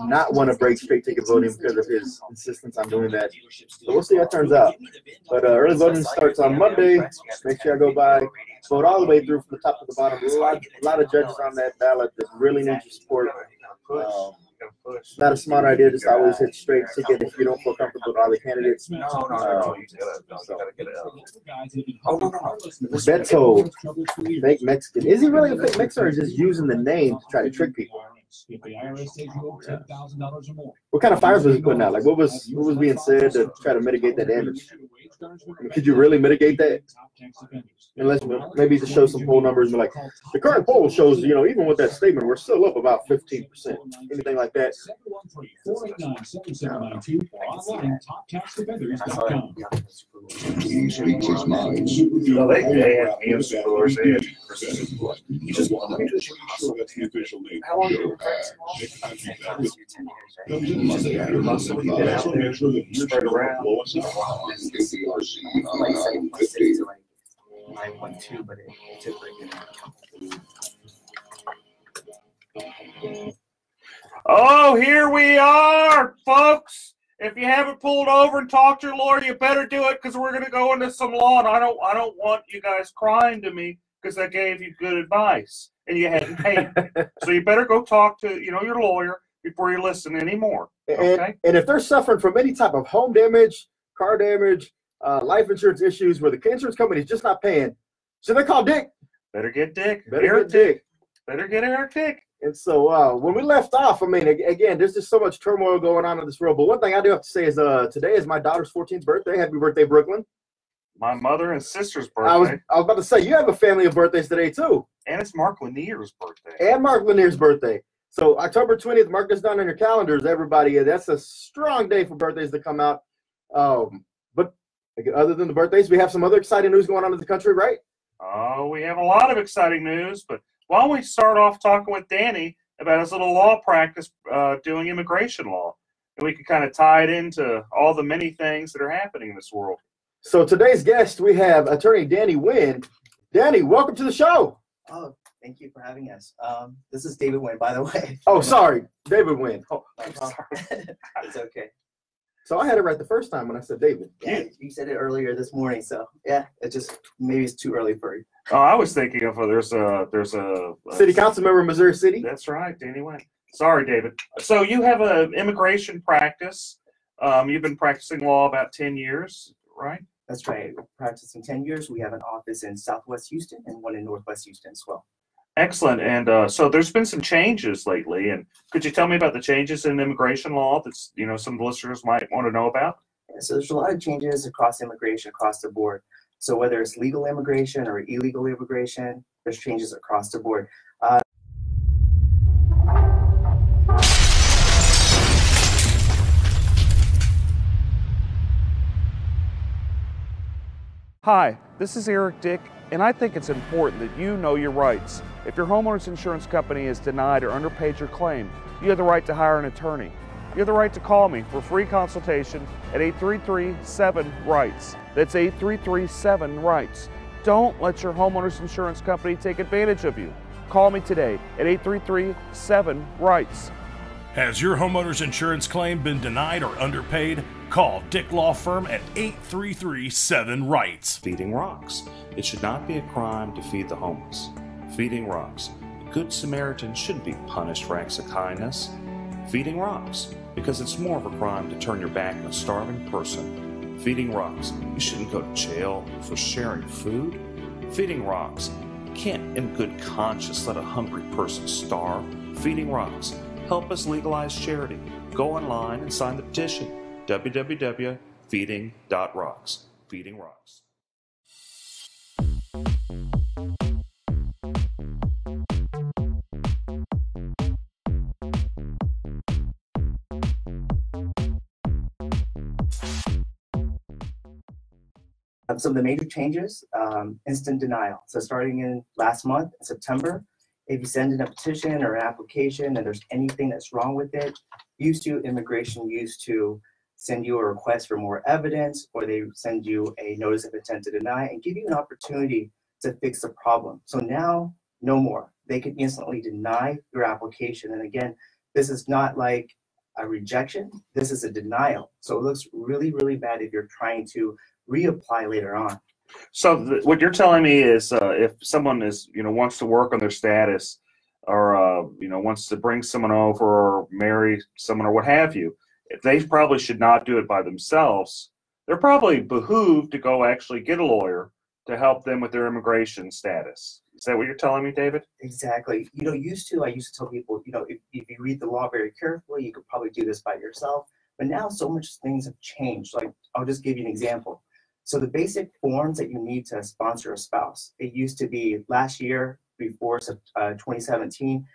Not want to break straight ticket voting because of his insistence on doing that. So we'll see how it turns out. But early voting starts on Monday. Make sure I go by. Vote all the way through from the top to the bottom. There's a lot of judges on that ballot that really need your support. It's not a smart idea just always hit straight ticket if you don't feel comfortable with all the candidates. Beto, fake Mexican. Is he really a fake Mexican or is he just using the name to try to trick people? What kind of fires was he putting out? Like what was being said to try to mitigate that damage? I mean, could you really mitigate that? Unless maybe to show some poll numbers, but like the current poll shows, even with that statement, we're still up about 15%. Anything like that. He speaks his mind. They had music for You just want to make sure that's the official name. How long have you been practicing law? So we get out there, spread around. Like 7.6 to like 9.2, but it took Oh, here we are, folks. If you haven't pulled over and talked to your lawyer, you better do it because we're going to go into some law, and I don't want you guys crying to me because I gave you good advice and you hadn't paid me. So you better go talk to your lawyer before you listen anymore. Okay? And if they're suffering from any type of home damage, car damage, life insurance issues where the insurance company is just not paying, so they call Dick. Better get Dick. Better get Dick. Better get Eric Dick. And so when we left off, I mean, again, there's just so much turmoil going on in this world. But one thing I do have to say is today is my daughter's 14th birthday. Happy birthday, Brooklyn. My mother and sister's birthday. I was about to say, you have a family of birthdays today, too. And it's Mark Lanier's birthday. And Mark Lanier's birthday. So October 20th, mark this down on your calendars, everybody. That's a strong day for birthdays to come out. But other than the birthdays, we have some other exciting news going on in the country, right? Oh, we have a lot of exciting news, but why don't we start off talking with Danny about his little law practice doing immigration law. And we can kind of tie it into all the many things that are happening in this world. So today's guest, we have attorney Danny Wynn. Danny, welcome to the show. Oh, thank you for having us. This is David Wynn, by the way. Oh, sorry. David Wynn. Oh, I'm sorry. It's okay. So I had it right the first time when I said David. Yeah, you said it earlier this morning, so yeah, maybe it's too early for you. Oh, I was thinking of there's a city council member in Missouri City. That's right, Danny Wynn. Sorry, David. So you have an immigration practice. You've been practicing law about 10 years, right? That's right. We're practicing 10 years. We have an office in Southwest Houston and one in Northwest Houston as well. Excellent. And so there's been some changes lately. And could you tell me about the changes in immigration law that's, some listeners might want to know about? Yeah, so there's a lot of changes across immigration, across the board. So whether it's legal immigration or illegal immigration, there's changes across the board. Hi, this is Eric Dick, and I think it's important that you know your rights. If your homeowner's insurance company has denied or underpaid your claim, you have the right to hire an attorney. You have the right to call me for free consultation at 833-7-RIGHTS. That's 833-7-RIGHTS. Don't let your homeowner's insurance company take advantage of you. Call me today at 833-7-RIGHTS. Has your homeowner's insurance claim been denied or underpaid? Call Dick Law Firm at 833-7-RIGHTS. Feeding rocks. It should not be a crime to feed the homeless. Feeding rocks. A good Samaritan shouldn't be punished for acts of kindness. Feeding rocks. Because it's more of a crime to turn your back on a starving person. Feeding rocks. You shouldn't go to jail for sharing food. Feeding rocks. You can't in good conscience let a hungry person starve. Feeding rocks. Help us legalize charity. Go online and sign the petition. www.feeding.rocks. Feeding Rocks. Some of the major changes, instant denial. So starting in last month, September, if you send in a petition or an application and there's anything that's wrong with it, immigration used to send you a request for more evidence, or they send you a notice of intent to deny and give you an opportunity to fix the problem. So now, no more. They can instantly deny your application. And again, this is not like a rejection. This is a denial. So it looks really, really bad if you're trying to reapply later on. So what you're telling me is if someone is, wants to work on their status or, wants to bring someone over or marry someone or what have you, they probably should not do it by themselves. They're probably behooved to go actually get a lawyer to help them with their immigration status. Is that what you're telling me, David? Exactly. I used to tell people, if you read the law very carefully, you could probably do this by yourself. But now so much things have changed. Like, I'll just give you an example. So the basic forms that you need to sponsor a spouse, it used to be last year, before 2017,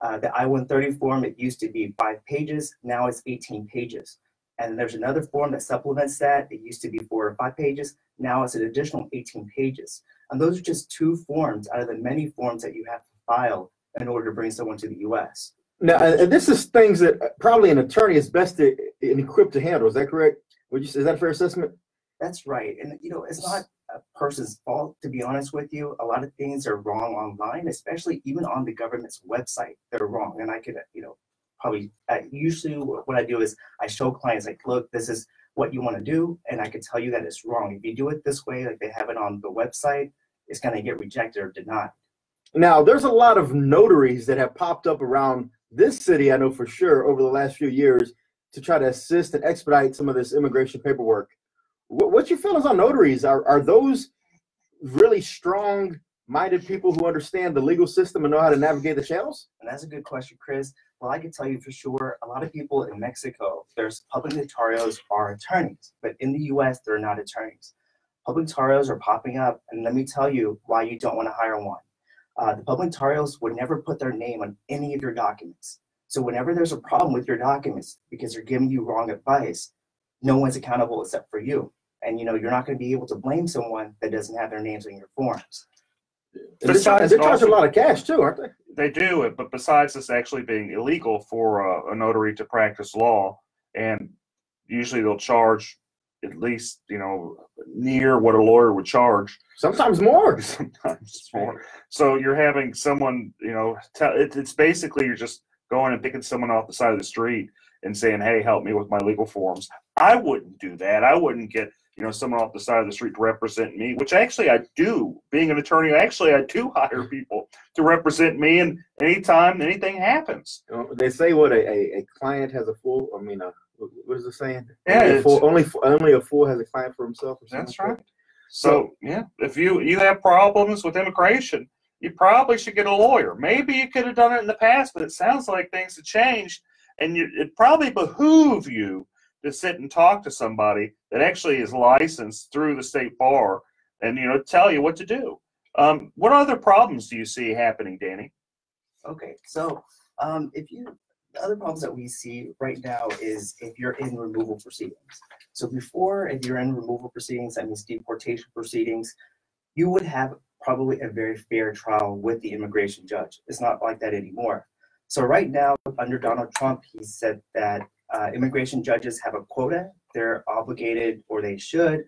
the I-130 form, it used to be 5 pages. Now it's 18 pages. And there's another form that supplements that. It used to be 4 or 5 pages. Now it's an additional 18 pages. And those are just 2 forms out of the many forms that you have to file in order to bring someone to the U.S. Now, and this is things that probably an attorney is best equipped to handle. Is that correct? Is that a fair assessment? That's right. And, you know, it's not a person's fault, to be honest with you. A lot of things are wrong online, especially even on the government's website. They're wrong. And I could, you know, probably usually what I do is I show clients, like, look, this is what you want to do. And I can tell you that it's wrong. If you do it this way, like they have it on the website, it's going to get rejected or denied. Now, there's a lot of notaries that have popped up around this city, I know for sure, over the last few years to try to assist and expedite some of this immigration paperwork. What's your feelings on notaries? Are those really strong-minded people who understand the legal system and know how to navigate the channels? And that's a good question, Chris. Well, I can tell you for sure, a lot of people in Mexico, there's public notarios are attorneys, but in the U.S., they're not attorneys. Public notarios are popping up, and let me tell you why you don't want to hire one. The public notarios would never put their name on any of your documents. So whenever there's a problem with your documents because they're giving you wrong advice, no one's accountable except for you. And you know, you're not going to be able to blame someone that doesn't have their names on your forms. They're charging a lot of cash too, aren't they? They do it, but besides this actually being illegal for a notary to practice law, and usually they'll charge at least, you know, near what a lawyer would charge. Sometimes more. Sometimes more. So you're having someone, you know, it's basically you're just going and picking someone off the side of the street and saying, hey, help me with my legal forms. I wouldn't do that. I wouldn't get, you know, someone off the side of the street to represent me, which actually I do. Being an attorney, actually I do hire people to represent me, and anytime anything happens. They say what a client has a fool. I mean, what is the saying? Yeah, only a fool has a client for himself. Or that's right. So yeah, if you have problems with immigration, you probably should get a lawyer. Maybe you could have done it in the past, but it sounds like things have changed, and it probably behoove you to sit and talk to somebody that actually is licensed through the state bar and, you know, tell you what to do. What other problems do you see happening, Danny? Okay, so the other problems that we see right now is if you're in removal proceedings. So before, if you're in removal proceedings, that means deportation proceedings, you would have probably a very fair trial with the immigration judge. It's not like that anymore. So right now, under Donald Trump, he said that immigration judges have a quota. They're obligated, or they should,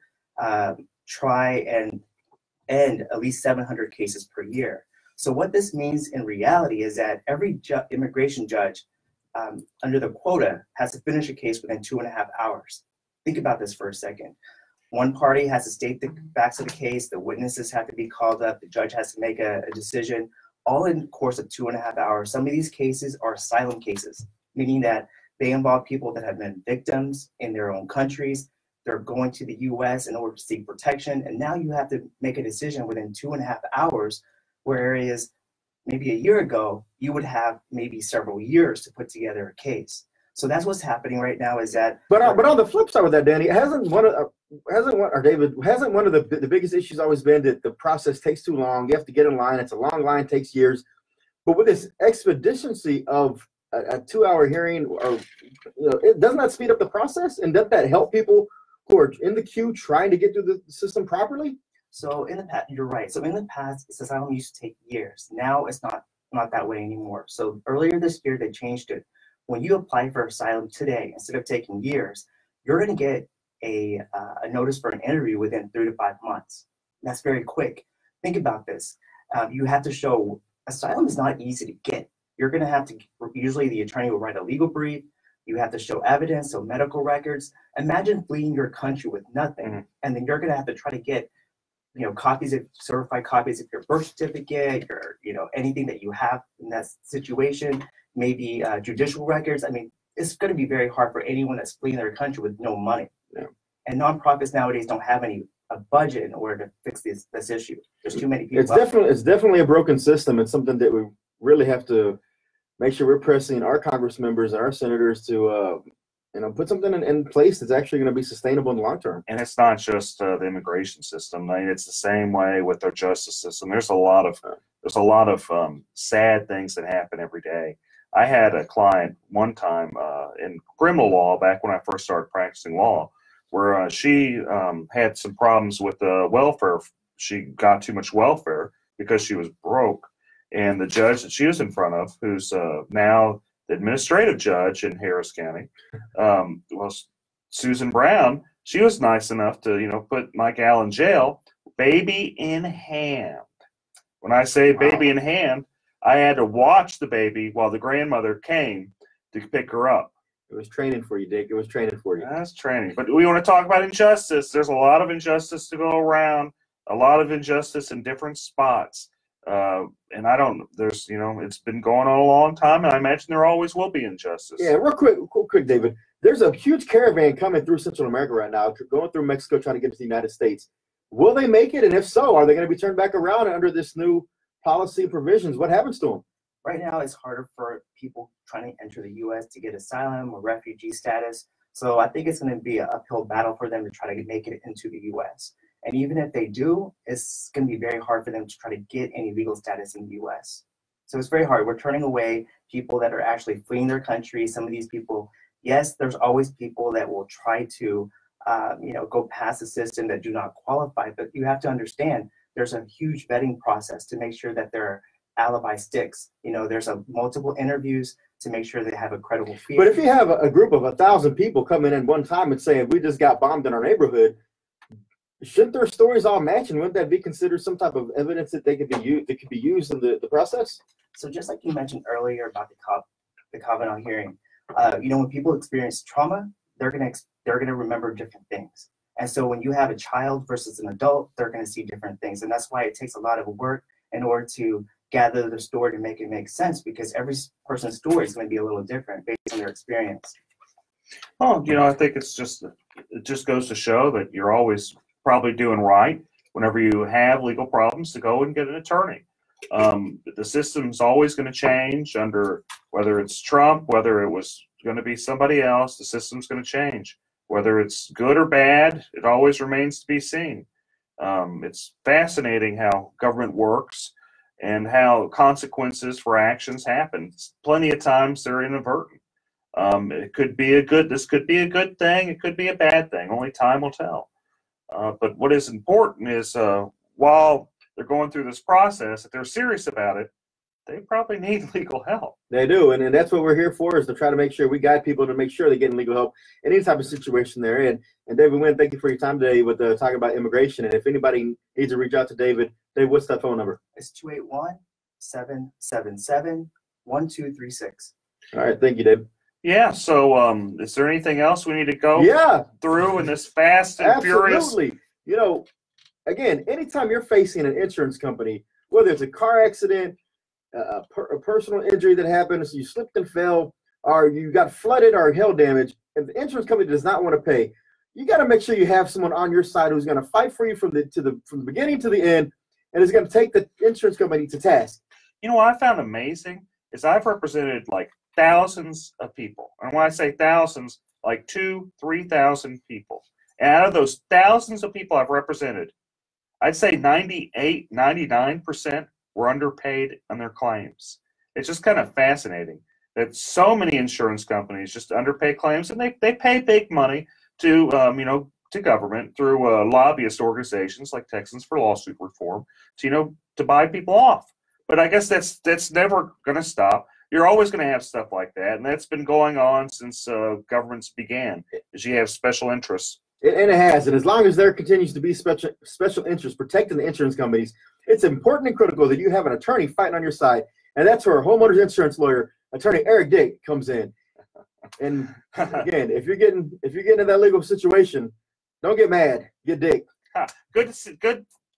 try and end at least 700 cases per year. So what this means in reality is that every immigration judge under the quota has to finish a case within 2.5 hours. Think about this for a second. One party has to state the facts of the case, the witnesses have to be called up, the judge has to make a decision, all in the course of 2.5 hours. Some of these cases are asylum cases, meaning that they involve people that have been victims in their own countries. They're going to the U.S. in order to seek protection, and now you have to make a decision within 2.5 hours, whereas maybe a year ago, you would have maybe several years to put together a case. So that's what's happening right now is that. But on the flip side with that, Danny, hasn't one of the biggest issues always been that the process takes too long? You have to get in line. It's a long line, takes years. But with this expediency of a 2-hour hearing, or doesn't that speed up the process? And doesn't that help people who are in the queue trying to get through the system properly? So in the past, you're right. So in the past, asylum used to take years. Now it's not that way anymore. So earlier this year, they changed it. When you apply for asylum today, instead of taking years, you're going to get a notice for an interview within 3 to 5 months. That's very quick. Think about this. You have to show asylum is not easy to get. You're going to have to, usually the attorney will write a legal brief. You have to show evidence, so medical records. Imagine fleeing your country with nothing, and then you're going to have to try to get, certified copies of your birth certificate, your, anything that you have in that situation, maybe judicial records. I mean, it's going to be very hard for anyone that's fleeing their country with no money. Yeah. And nonprofits nowadays don't have a budget in order to fix this issue. There's too many people. It's definitely a broken system. It's something that we really have to make sure we're pressing our Congress members and our senators to put something in place that's actually going to be sustainable in the long term. And it's not just the immigration system. I mean, it's the same way with our justice system. There's a lot of sad things that happen every day. I had a client one time in criminal law back when I first started practicing law, where she had some problems with welfare. She got too much welfare because she was broke. And the judge that she was in front of, who's now the administrative judge in Harris County, was Susan Brown. She was nice enough to, you know, put my gal in jail, baby in hand. When I say baby in hand, I had to watch the baby while the grandmother came to pick her up. It was training for you, Dick. It was training for you. That's training. But we want to talk about injustice. There's a lot of injustice to go around, a lot of injustice in different spots. And I don't, there's, you know, it's been going on a long time, and I imagine there always will be injustice. Yeah, real quick, David. There's a huge caravan coming through Central America right now, going through Mexico, trying to get to the United States. Will they make it? And if so, are they going to be turned back around under this new policy and provisions? What happens to them? Right now, it's harder for people trying to enter the U.S. to get asylum or refugee status. So I think it's going to be an uphill battle for them to try to make it into the U.S. And even if they do, it's going to be very hard for them to try to get any legal status in the U.S. So it's very hard. We're turning away people that are actually fleeing their country. Some of these people, yes, there's always people that will try to, go past the system that do not qualify. But you have to understand there's a huge vetting process to make sure that their alibi sticks. You know, there's multiple interviews to make sure they have a credible fear. But if you have a group of 1,000 people coming in one time and saying, we just got bombed in our neighborhood, shouldn't their stories all match, and wouldn't that be considered some type of evidence that they could be used in the process? So just like you mentioned earlier about the Kavanaugh hearing, when people experience trauma, they're gonna remember different things. And so when you have a child versus an adult, they're gonna see different things, and that's why it takes a lot of work in order to gather the story to make it make sense, because every person's story is going to be a little different based on their experience. Well, I think it just goes to show that you're always probably doing right whenever you have legal problems to go and get an attorney. The system's always going to change under whether it's Trump, whether it was going to be somebody else. The system's going to change. Whether it's good or bad, it always remains to be seen. It's fascinating how government works and how consequences for actions happen. Plenty of times they're inadvertent. This could be a good thing. It could be a bad thing. Only time will tell. But what is important is while they're going through this process, if they're serious about it, they probably need legal help. They do, and that's what we're here for, is to try to make sure we guide people to make sure they're getting legal help in any type of situation they're in. And David Wynn, thank you for your time today with talking about immigration. And if anybody needs to reach out to David, what's that phone number? It's 281-777-1236. All right, thank you, David. Yeah, so is there anything else we need to go through in this fast and furious? Absolutely. Again, anytime you're facing an insurance company, whether it's a car accident, a personal injury that happens, you slipped and fell, or you got flooded or hail damage, and the insurance company does not want to pay, you got to make sure you have someone on your side who's going to fight for you from the beginning to the end, and is going to take the insurance company to task. What I found amazing is I've represented like thousands of people, and when I say thousands, like 2,000-3,000 people. And out of those thousands of people I've represented, I'd say 98-99% were underpaid on their claims. It's just kind of fascinating that so many insurance companies just underpay claims, and they pay big money to to government through lobbyist organizations like Texans for Lawsuit Reform to buy people off. But I guess that's never going to stop. You're always going to have stuff like that, and that's been going on since governments began. Is you have special interests. And it has, and as long as there continues to be special interests protecting the insurance companies, it's important and critical that you have an attorney fighting on your side, and that's where a homeowners insurance lawyer, attorney Eric Dick, comes in. And again, if you're getting in that legal situation, don't get mad, get Dick. Good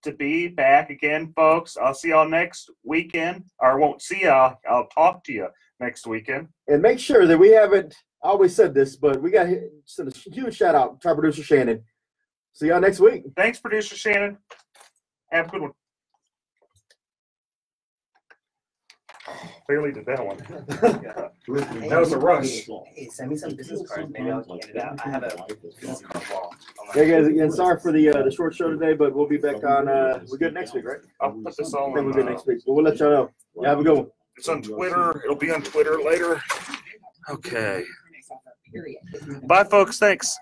to be back again, folks. I'll see y'all next weekend, or I won't see y'all. I'll talk to you next weekend. And make sure that we haven't always said this, but we got to send a huge shout out to our producer Shannon. See y'all next week. Thanks, producer Shannon. Have a good one. Barely did that one. That was a rush. Hey, send me some business cards. Maybe I'll get it out. I have a business card wall. Hey guys, again, sorry for the short show today, but we'll be back on. We're good next week, right? I'll put this all. I think we're good next week, but we'll let y'all know. Yeah, have a good one. It's on Twitter. It'll be on Twitter later. Okay. Bye, folks. Thanks.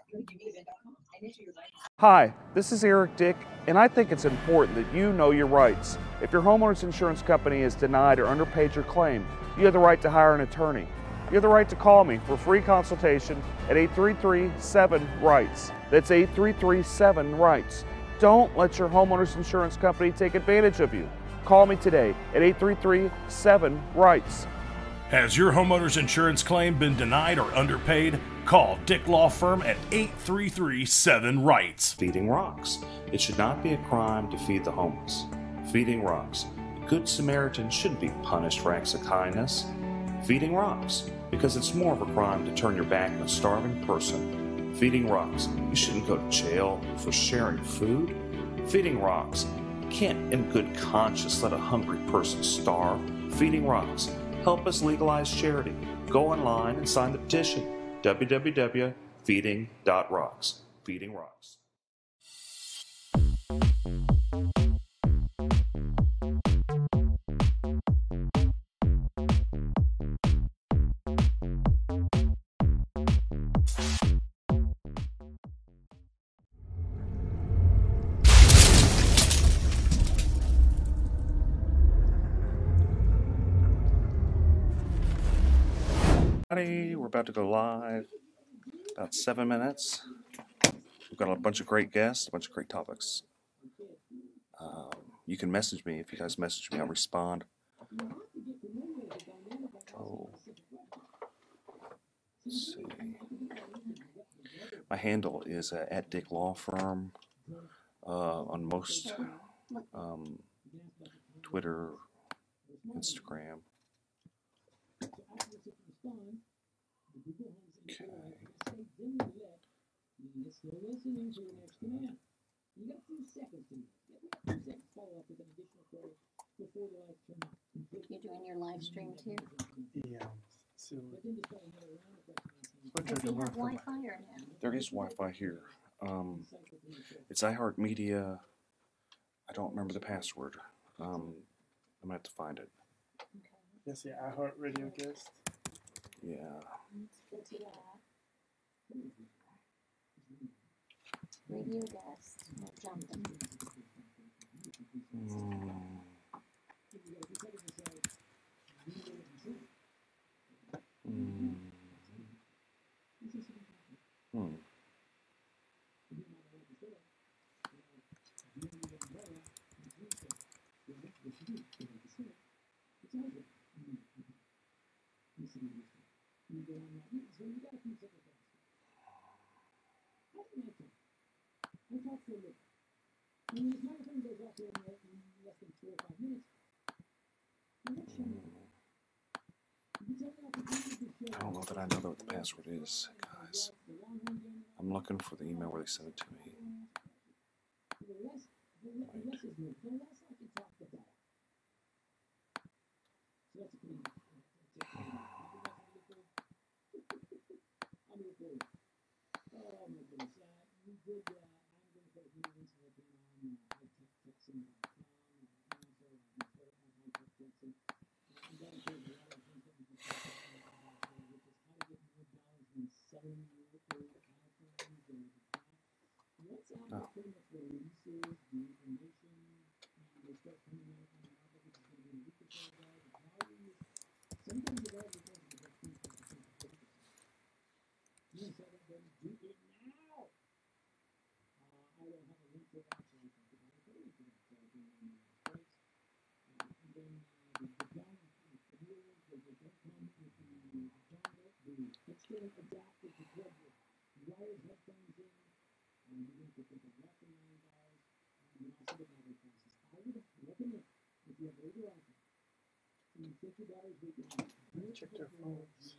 Hi, this is Eric Dick, and I think it's important that you know your rights. If your homeowner's insurance company has denied or underpaid your claim, you have the right to hire an attorney. You have the right to call me for free consultation at 833-7-RIGHTS. That's 833-7-RIGHTS. Don't let your homeowner's insurance company take advantage of you. Call me today at 833-7-RIGHTS. Has your homeowner's insurance claim been denied or underpaid? Call Dick Law Firm at 833-7-RIGHTS. Feeding rocks. It should not be a crime to feed the homeless. Feeding rocks. A good Samaritan shouldn't be punished for acts of kindness. Feeding rocks. Because it's more of a crime to turn your back on a starving person. Feeding rocks. You shouldn't go to jail for sharing food. Feeding rocks. You can't in good conscience let a hungry person starve. Feeding rocks. Help us legalize charity. Go online and sign the petition. www.feeding.rocks. Feeding Rocks. We're about to go live. About 7 minutes. We've got a bunch of great guests, a bunch of great topics. You can message me. If you guys message me, I'll respond. Oh. Let's see. My handle is at Dick Law Firm on most Twitter, Instagram. Okay. You're doing your live stream too? Yeah. So, Does he have Wi-Fi or no? There is Wi-Fi here. It's iHeartMedia. I don't remember the password. I'm gonna have to find it. yes, yeah, iHeartRadio guest. Yeah. Radio guest. Jumping. I don't know that I know what the password is, guys. I'm looking for the email where they sent it to me. Check their phones.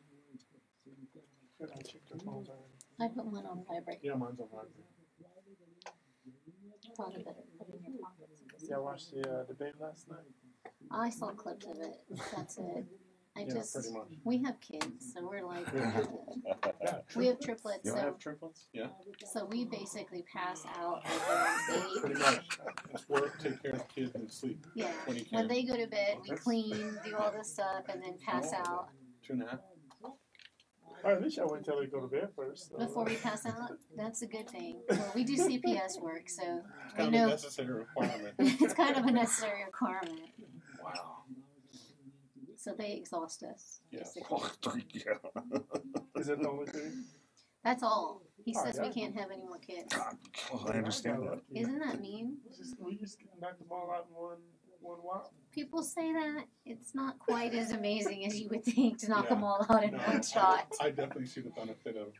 Good, I checked their phones already. I put mine on vibrate. Yeah, mine's on vibrate. Probably better put in your pockets. Yeah, I watched the debate last night. I saw clips of it. That's it. Yeah, pretty much. We have kids, so we're like, we have triplets. You So, have triplets? Yeah. so we basically pass out at around 8. Pretty much. work, take care of the kids, and sleep. Yeah. When you When can. they go to bed, we That's- clean, do all this stuff, and then pass out. 2.5. Or at least I wait till they go to bed first. So. Before we pass out, that's a good thing. Well, we do CPS work, so It's we kind of a know necessary requirement. it's kind of a necessary requirement. Wow. So they exhaust us. Yes. basically. Is that the only thing? That's all. He Oh, says we yeah. can't have any more kids. I understand that. Isn't that mean? We just knock them all out in one while. People say that. It's not quite as amazing as you would think to knock Yeah. them all out in No, one shot. I definitely see the benefit of.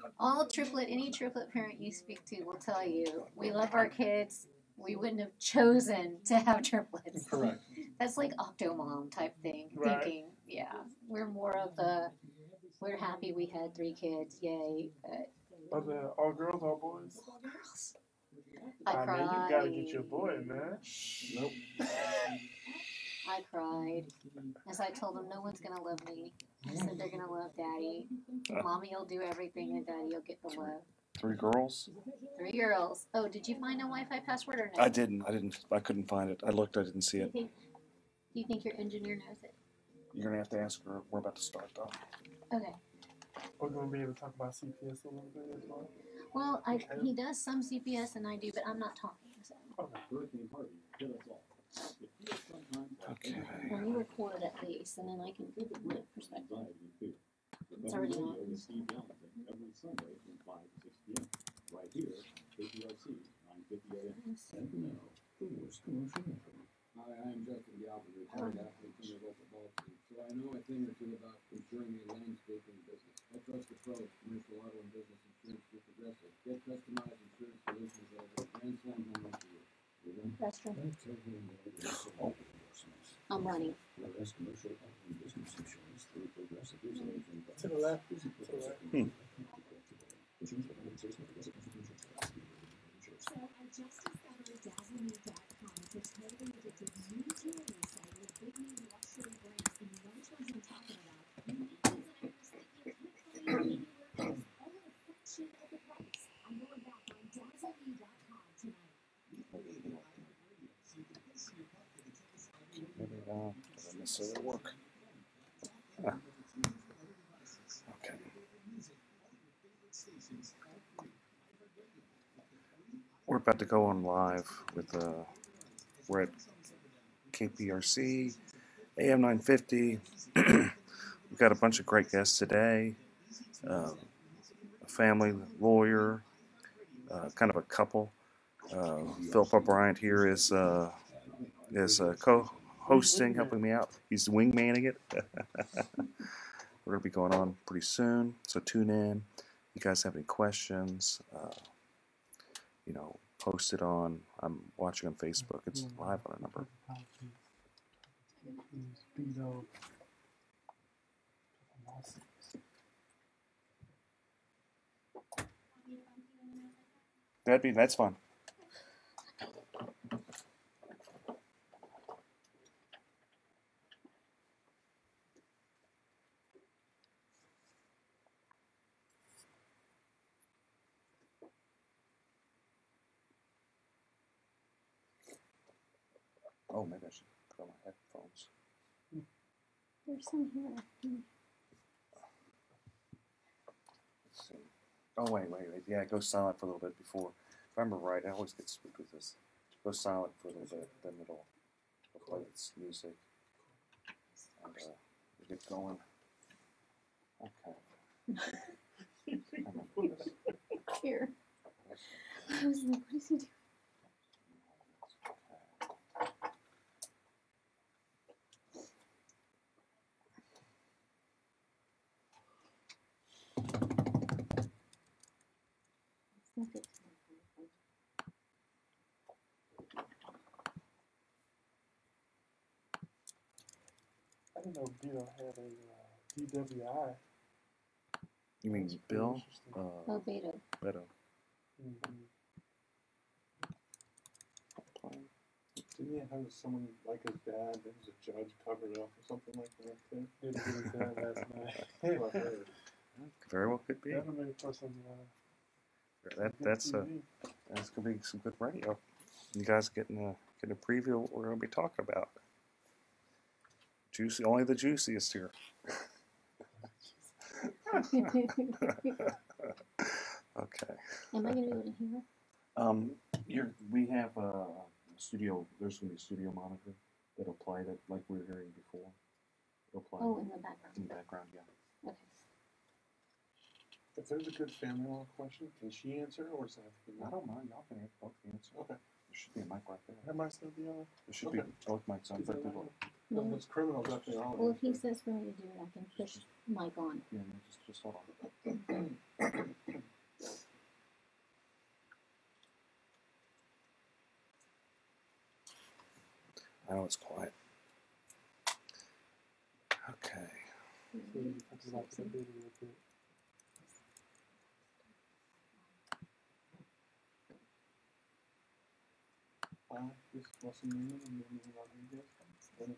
Any triplet parent you speak to will tell you, we love our kids. We wouldn't have chosen to have triplets. Correct. That's like Octomom type thing, Right. thinking, yeah, we're more of the, we're happy we had 3 kids, yay. Are they all girls, all boys? I Man, cried. you gotta get your boy, man. Nope. I cried. As I told them, no one's gonna love me. I said they're gonna love daddy. Mommy will do everything and daddy will get the love. 3 girls? 3 girls. Oh, did you find a Wi-Fi password or no? I didn't. I couldn't find it. I looked. I didn't see it. Do you think your engineer knows it? You're gonna have to ask her. We're about to start though. Okay. We're gonna be able to talk about CPS a little bit as well. Well, he does some CPS and I do, but I'm not talking. So. Okay. Well, you record at least, and then I can give it my perspective. It's already on. Every Sunday from 5 to 6 p.m. Right here, KPRC, 950 AM. The worst commercial ever. Hi, I'm Justin Galvin, retired athlete from the local ball team, so I know a thing or two about insuring a landscaping business. I trust the pros, commercial auto and business insurance through Progressive. Get customized insurance solutions that are Grand Slam home run for you. Restroom. I'm running. Whereas commercial auto and business insurance through Progressive is anything but. To the left. To the left. So I just discovered DazzleMe.com. It's a totally addictive new jewelry site with big name luxury brands and no ones I'm talking about. Unique designers that you can't find anywhere else, all at a fraction of the price. I'm going back on DazzleMe.com tonight. Maybe doesn't necessarily work. Ah. Okay. We're about to go on live with we're at KPRC, AM 950. We've got a bunch of great guests today. A family lawyer, kind of a couple. Philip Bryant here is co-hosting, helping me out. He's wingmanning it. We're going to be going on pretty soon, so tune in. You guys have any questions, post it on. I'm watching on Facebook. It's live on a number. That's fine. Oh, maybe I should put on my headphones. There's some here. Let's see. Oh, wait. Yeah, go silent for a little bit before. If I remember right, I always get spooked with this. Go silent for a little bit, then it'll play its music. And we get going. Okay. Here. I was like, what is he doing? I didn't know Bill had a DWI. You mean Bill? Oh, Beto. Beto. Didn't he have someone like his dad that was a judge covered it up or something like that too? Didn't get his dad last night. That's what I heard. Very well could be. That'll make for some. That's gonna be some good radio. You guys getting Get a preview of what we're going to be talking about. Juicy, only the juiciest here. Okay. Am I going to be able to hear? We have a studio. There's going to be a studio monitor that'll play that like we were hearing before. It'll play. Oh, in the background. In the background, yeah. Okay. If there's a good family law question, can she answer or is that? I don't mind. Y'all can both answer. Okay. There should be a mic right there. That might still be on. There should be both mics on. Right there. No, if it's criminal, definitely on. Well, if he says for me to do it, I can push mic on. Yeah, no, just hold on. I know it's quiet. Okay. So you have to like the video a bit. This is Russell Newman and Newman Rodriguez. And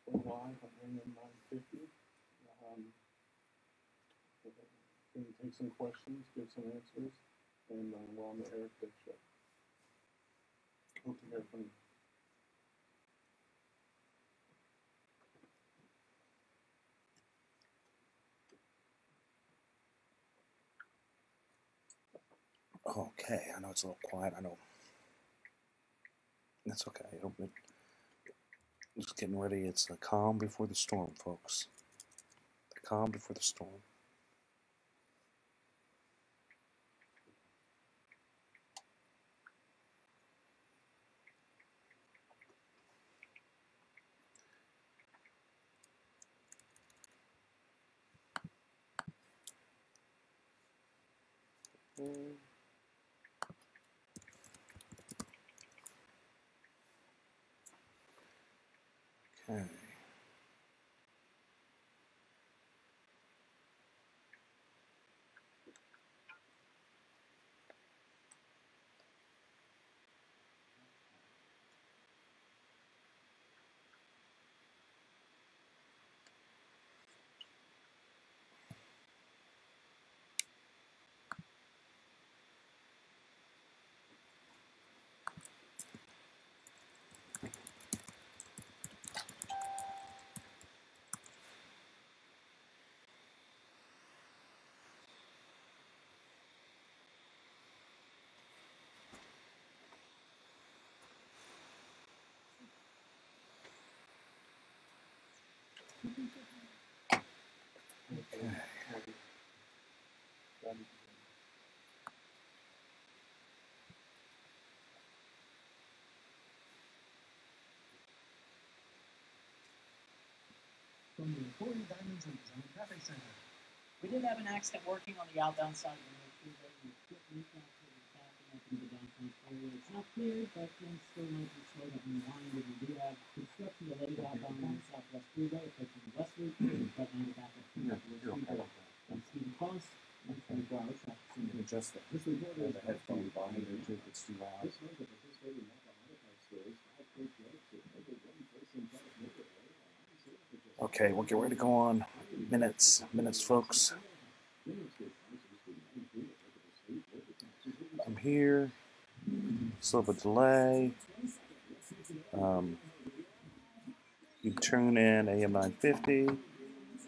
we're live on AM 950. Going to take some questions, give some answers, and we're on the Eric Dick Show. Hope to hear from you. Okay, I know it's a little quiet. I know. That's okay. Just getting ready. It's the calm before the storm, folks. The calm before the storm. Okay. From the Corey Diamonds and Design Cafe Center. We did have an accident working on the outbound side of the road freeway. We put recap to the backing up into the downtown area. It's not clear, but things still might be slowed up and wind. We do have construction delayed outbound on the Southwest Freeway, approaching West Loop, but now the backup to the Freeway. I'm Stephen Cross. I'm 24 hours traffic. You can adjust that. This recorder has a headphone behind it too if it's too loud. This month, the participating multi-type stores, 5 coach roads, over 1 person product neighborhood. Okay, we'll get ready to go on. Minutes, folks. I'm here. Still have a delay. You tune in AM 950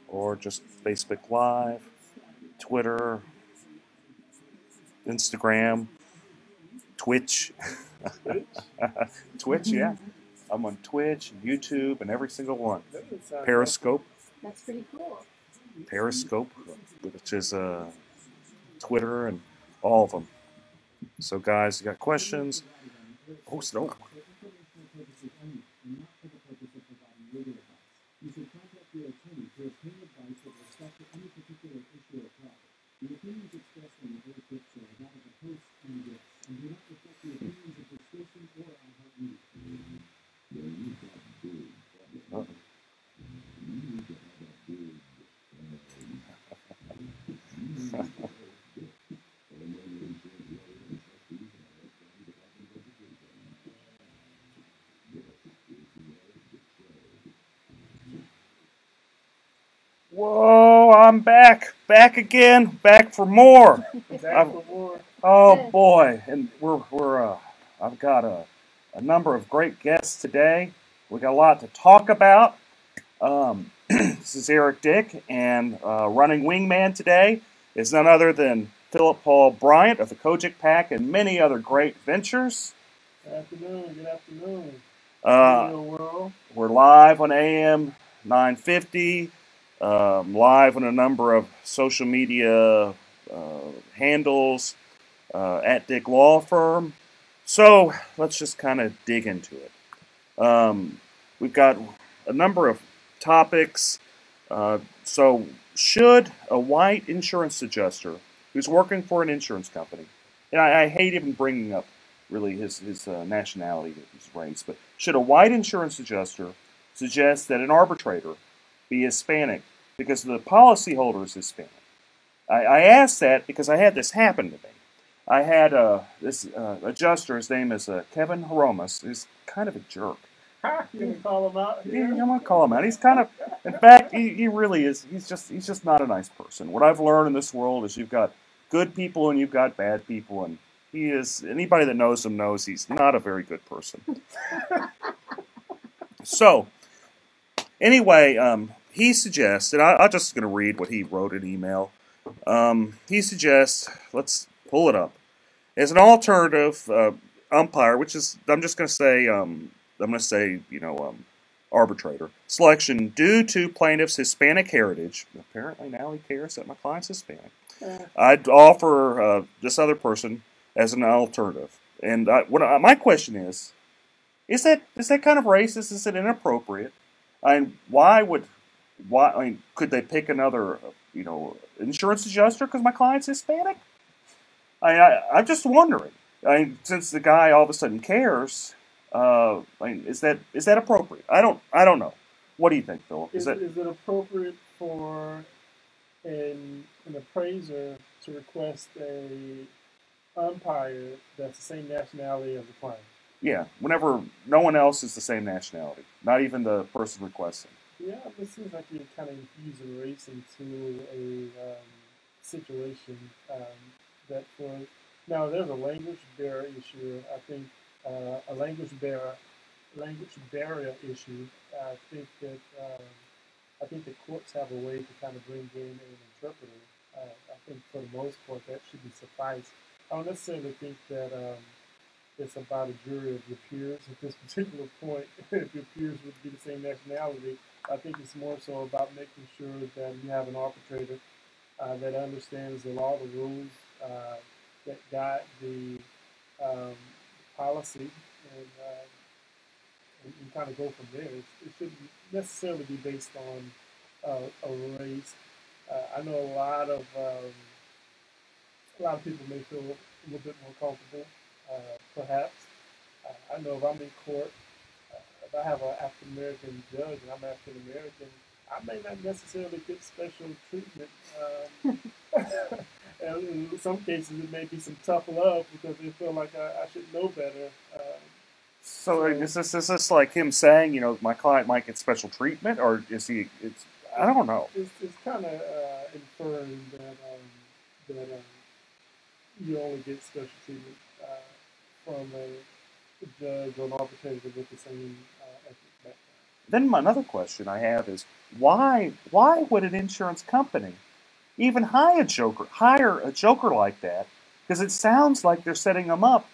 or just Facebook Live, Twitter, Instagram, Twitch. Twitch, yeah. I'm on Twitch, YouTube, and every single one. Periscope. That's pretty cool. Periscope, which is Twitter and all of them. So, guys, you got questions? Oh, no. You should contact your attorney to obtain advice with respect to any particular issue or problem. The opinions expressed on the Eric Dick Show are that of the host and guests, and do not reflect the opinions of the station or iHeartMedia. Whoa, I'm back again, back for more. Oh boy, and I've got a number of great guests today. We got a lot to talk about. This is Eric Dick, and running wingman today is none other than Philip Paul Bryant of the Kojic Pack and many other great ventures. Good afternoon. Good afternoon. We're live on AM 950, live on a number of social media handles at Dick Law Firm. So let's just kind of dig into it. We've got a number of topics. So should a white insurance adjuster who's working for an insurance company, and I hate even bringing up really his nationality, his race, but should a white insurance adjuster suggest that an arbitrator be Hispanic because the policyholder is Hispanic? I asked that because I had this happen to me. I had this adjuster, his name is Kevin Horomas, who's kind of a jerk. You gonna call him out? Yeah, I'm gonna call him out. He's kind of, in fact, he really is. He's just not a nice person. What I've learned in this world is you've got good people and you've got bad people, and he is. Anybody that knows him knows he's not a very good person. So, anyway, he suggests, and I'm just gonna read what he wrote in email. He suggests, let's pull it up, as an alternative umpire, which is, I'm just gonna say. I'm going to say, arbitrator selection due to plaintiff's Hispanic heritage. Apparently now he cares that my client's Hispanic. I'd offer this other person as an alternative. And my question is that kind of racist? Is it inappropriate? I mean, could they pick another, insurance adjuster because my client's Hispanic? I'm just wondering. Since the guy all of a sudden cares. Is that appropriate? I don't know. What do you think, Philip? Is it appropriate for an appraiser to request a umpire that's the same nationality as the client? Yeah, whenever no one else is the same nationality, not even the person requesting. Yeah, it seems like you're kind of infusing race into a situation that now there's a language barrier issue. I think. A language barrier issue. I think the courts have a way to kind of bring in an interpreter. I think for the most part that should be suffice. I don't necessarily think that it's about a jury of your peers at this particular point. If your peers would be the same nationality, I think it's more so about making sure that you have an arbitrator that understands the law, the rules, that guide the policy, and kind of go from there. It shouldn't necessarily be based on a race. I know a lot of people may feel a little bit more comfortable, perhaps. I know if I'm in court, if I have an African American judge and I'm African American, I may not necessarily get special treatment. And in some cases, it may be some tough love because they feel like I should know better. So is this like him saying, my client might get special treatment, or is he? I don't know. It's kind of inferring that you only get special treatment from a judge or an arbitrator with the same ethnic background. Then another question I have is why would an insurance company even hire a joker like that? Because it sounds like they're setting them up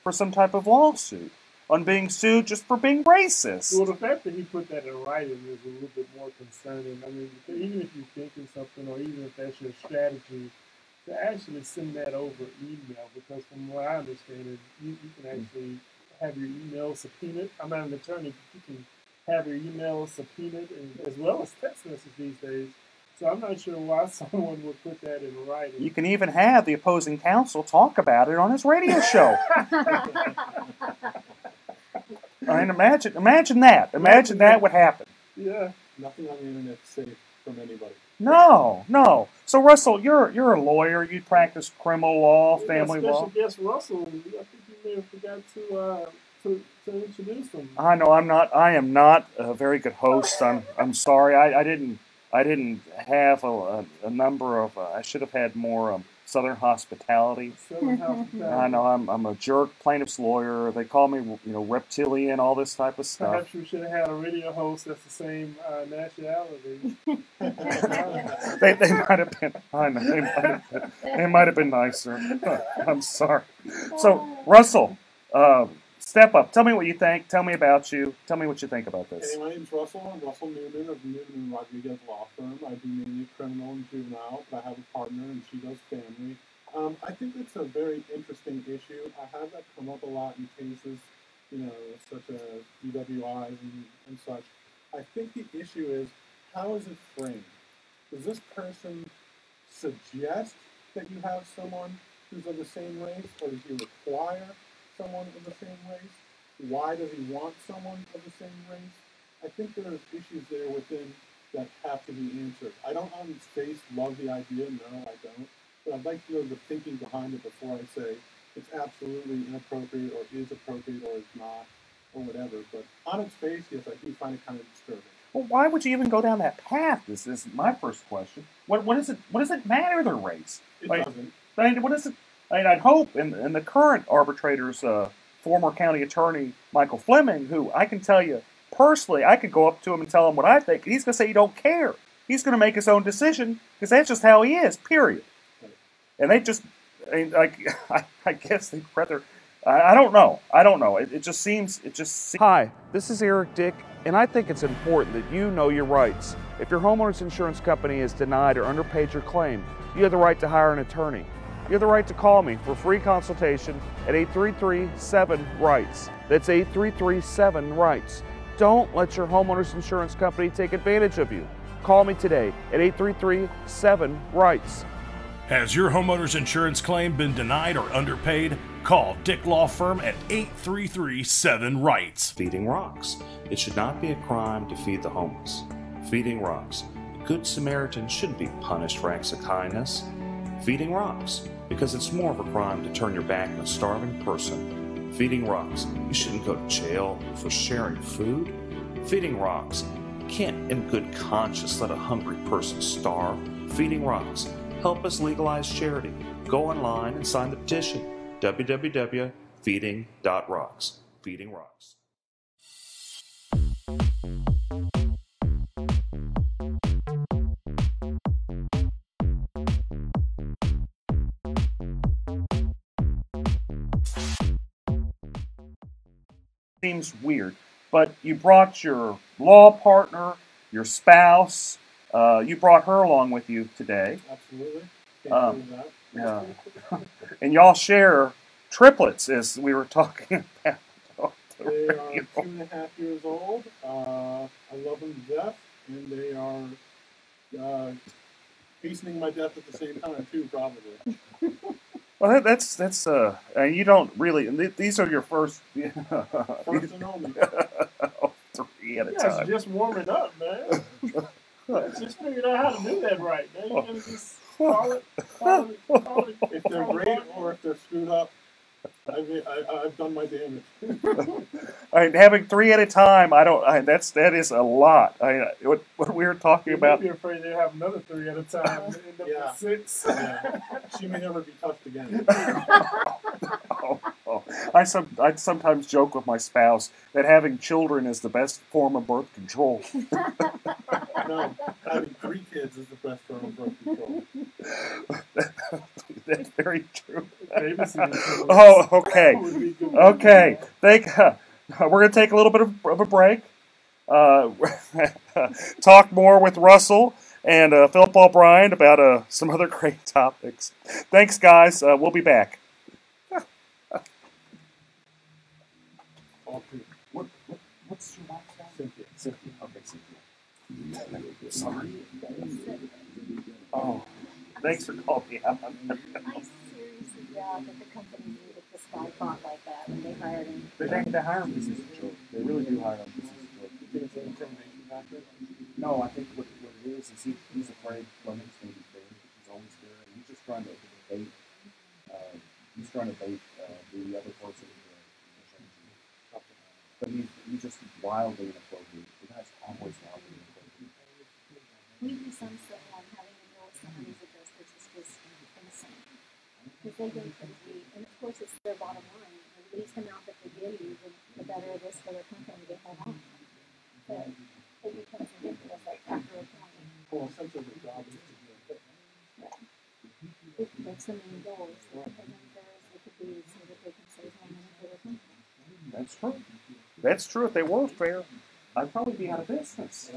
for some type of lawsuit on being sued just for being racist. Well, the fact that he put that in writing is a little bit more concerning. I mean, even if you're thinking something, or even if that's your strategy, to actually send that over email, because from what I understand, you can actually have your email subpoenaed. I'm not an attorney, but you can have your email subpoenaed, as well as text messages these days. So I'm not sure why someone would put that in writing. You can even have the opposing counsel talk about it on his radio show. I mean, imagine that. Imagine that would happen. Yeah. Nothing on the internet safe from anybody. No. So Russell, you're a lawyer. You practice criminal law, family law. Special guest Russell. I think you may have forgot to introduce him. I know I am not a very good host. I'm sorry. I didn't have a number of. I should have had more Southern hospitality. Southern hospitality. I know I'm a jerk plaintiff's lawyer. They call me, reptilian, all this type of stuff. Perhaps you should have had a radio host that's the same nationality. They might have been. I know they might have been nicer. I'm sorry. So Russell, step up. Tell me what you think. Tell me about you. Tell me what you think about this. Hey, my name's Russell. I'm Russell Newman of Newman and Rodriguez Law Firm. I do mainly criminal and juvenile, but I have a partner and she does family. I think it's a very interesting issue. I have that come up a lot in cases, such as DWIs and such. I think the issue is, how is it framed? Does this person suggest that you have someone who's of the same race, or does he require someone of the same race? Why does he want someone of the same race? I think there's issues there within that have to be answered. I don't on its face love the idea, no, I don't. But I'd like to know the thinking behind it before I say it's absolutely inappropriate or is appropriate or is not or whatever. But on its face, yes, I do find it kind of disturbing. Well, why would you even go down that path? This is my first question. What does it matter their race? It doesn't. What is it? I'd hope in the current arbitrator's former county attorney Michael Fleming, who I can tell you personally, I could go up to him and tell him what I think, and he's going to say he don't care. He's going to make his own decision because that's just how he is. Period. And they just, I guess they'd rather. I don't know. It just seems. Hi, this is Eric Dick, and I think it's important that you know your rights. If your homeowner's insurance company has denied or underpaid your claim, you have the right to hire an attorney. You have the right to call me for free consultation at 833-7-RIGHTS. That's 833-7-RIGHTS. Don't let your homeowner's insurance company take advantage of you. Call me today at 833-7-RIGHTS. Has your homeowner's insurance claim been denied or underpaid? Call Dick Law Firm at 833-7-RIGHTS. Feeding rocks. It should not be a crime to feed the homeless. Feeding rocks. A good Samaritan shouldn't be punished for acts of kindness. Feeding rocks. Because it's more of a crime to turn your back on a starving person. Feeding rocks. You shouldn't go to jail for sharing food. Feeding rocks. You can't in good conscience let a hungry person starve. Feeding rocks. Help us legalize charity. Go online and sign the petition. www.feeding.rocks. Feeding Rocks. Seems weird, but you brought your law partner, your spouse, you brought her along with you today. Absolutely. Can't do that. Yeah. And y'all share triplets, as we were talking about. They are 2.5 years old. I love them to death, and they are hastening my death at the same time too, probably. Well, that's you don't really. These are your first. First and only. 3 at a Yeah, time. it's just warming up, man. Just figured out how to do that right, man. You gotta just call it. If they're great or if they're screwed up, I've done my damage. Having 3 at a time, that is a lot. What we were talking about. You're afraid they have another 3 at a time and end up with 6. Yeah. She may never be touched again. I sometimes joke with my spouse that having children is the best form of birth control. No, having 3 kids is the best form of birth control. That's very true. Oh, okay. Okay. We're going to take a little bit of a break. Talk more with Russell and Philip O'Brien about some other great topics. Thanks, guys. We'll be back. What's your wife's name? Cynthia. Okay, Cynthia. Sorry. Oh, thanks for calling me out. I seriously doubt that the company knew that this guy fought like that when they hired him. They hire him because he's a joke. They really do hire him because he's a joke. You think it's an intimidation factor? No, I think what it is he's afraid Fleming's going to be there. He's always there. And he's just trying to bait. He's trying to bait the other person. But he's just wildly inappropriate. The guy's always wildly inappropriate. We do some stuff on having to deal with somebody's adjusters is just insane. they go crazy, and of course it's their bottom line. The least amount that they give you, the better it is for their company to head on. But it becomes ridiculous, like after a point. Well, essentially the job is to do it. That's the main goal, is to make them fair as they could be so that they can save more money for their company. That's true. That's true. If they were fair, I'd probably be out of business.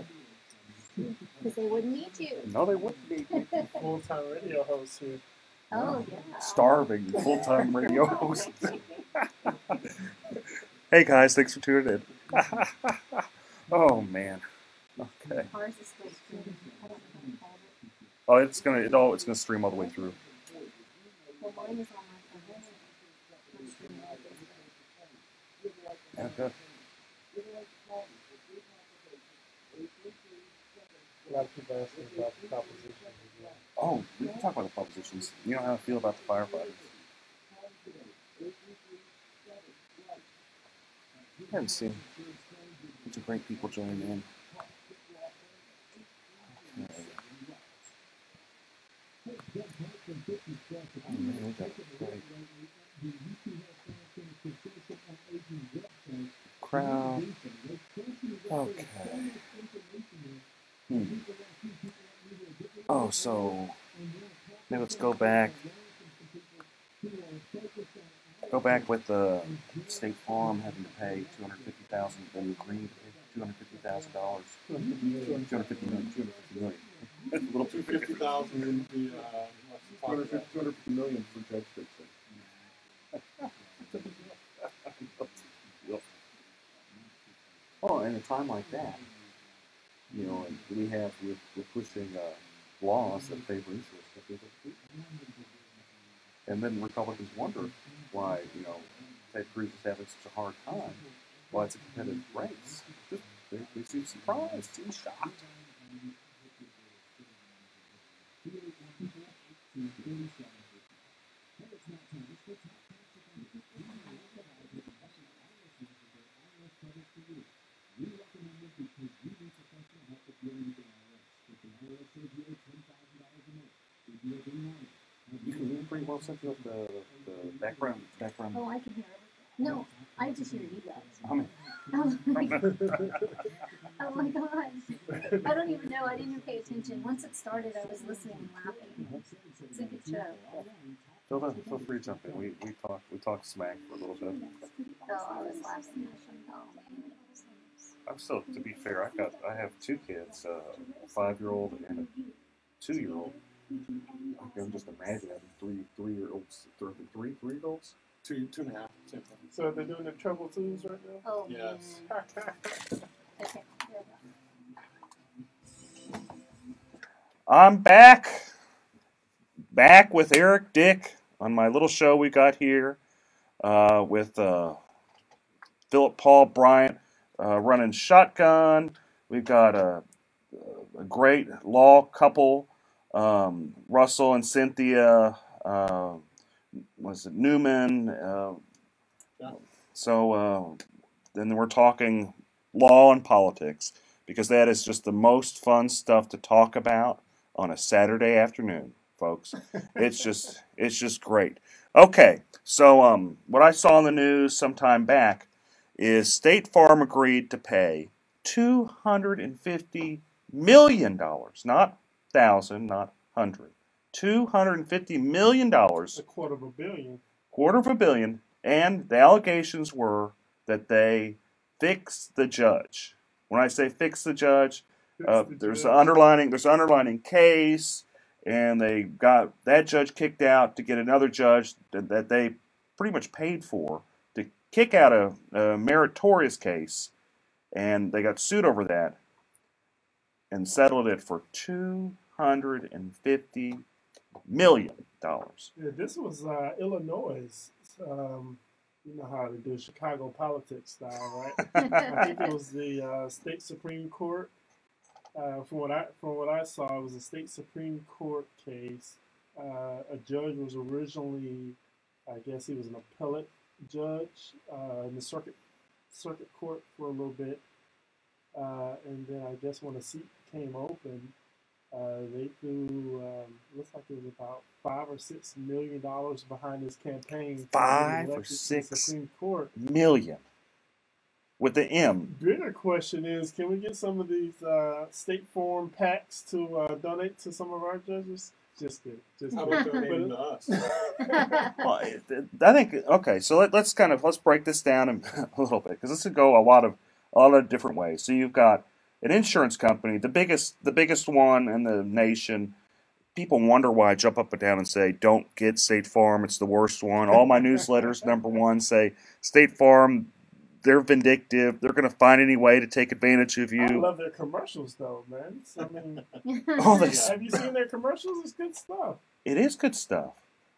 Because they wouldn't need you. No, they wouldn't be. Full-time radio host here. Oh, yeah. Starving full-time radio host. Hey guys, thanks for tuning in. Oh man. Okay. Ours is still streaming. I don't know how to call it. Oh, it's gonna stream all the way through. Well, mine is on my phone. I'm streaming all this. Okay. A lot of people asking about the propositions. Oh, we can talk about the propositions. You know how I feel about the firefighters. I haven't seen a bunch of great people joining in. Okay. Oh man, we got a great crowd. Okay. Oh, so maybe let's go back. Go back with the State Farm having to pay $250,000 and Green $250,000. $250 million. A little too $250,000 in the $250 million for Judge Dixon. Oh, in a time like that, you know, we're pushing laws that favor interests. And then Republicans wonder why, you know, Ted Cruz is having such a hard time. Why it's a competitive race. They seem surprised, seem shocked. You can hear pretty well something of the background. Oh, I can hear it. No, I just hear you guys. I mean, Oh my god. Oh my gosh. I don't even know. I didn't even pay attention. Once it started, I was listening and laughing. It's a good show. Feel free to jump in. We talk smack for a little bit. Oh, I was laughing. Oh man. I'm still, to be fair, I have two kids, a 5-year-old and a 2-year-old. I can just imagine having three-year-olds, three-year-olds. Two and a half. So they're doing the Trouble Twos right now? Oh, yes. Okay. I'm back with Eric Dick on my little show we got here with Philip Paul Bryant running shotgun. We've got a great law couple, Russell and Cynthia. Was it Newman? So then we're talking law and politics, because that is just the most fun stuff to talk about on a Saturday afternoon, folks. It's just great. Okay, so what I saw in the news some time back is State Farm agreed to pay $250 million, not thousand, not hundred. $250 million. A $250 million. $250 million, and the allegations were that they fixed the judge. When I say fix the judge, there's an underlining case, and they got that judge kicked out to get another judge that they pretty much paid for to kick out a meritorious case, and they got sued over that and settled it for $250 million. Yeah, this was Illinois. You know how to do Chicago politics style, right? I think it was the state Supreme Court. From what I saw, it was a state Supreme Court case. A judge was originally, I guess he was an appellate judge in the circuit court for a little bit, and then I guess when the seat came open, They threw, looks like it was about $5 or $6 million behind this campaign. $5 or To the $6 Supreme Court. million with the M. Bigger question is, can we get some of these State Farm PACs to donate to some of our judges? Just kidding. Just How kidding. about donating to us? Well, I think okay. So let's break this down a little bit, because this could go a lot of different ways. So you've got an insurance company, the biggest one in the nation. People wonder why I jump up and down and say, "Don't get State Farm; it's the worst one." All my newsletters, number one, say State Farm. They're vindictive. They're going to find any way to take advantage of you. I love their commercials, though, man. I mean, have you seen their commercials? It's good stuff. It is good stuff.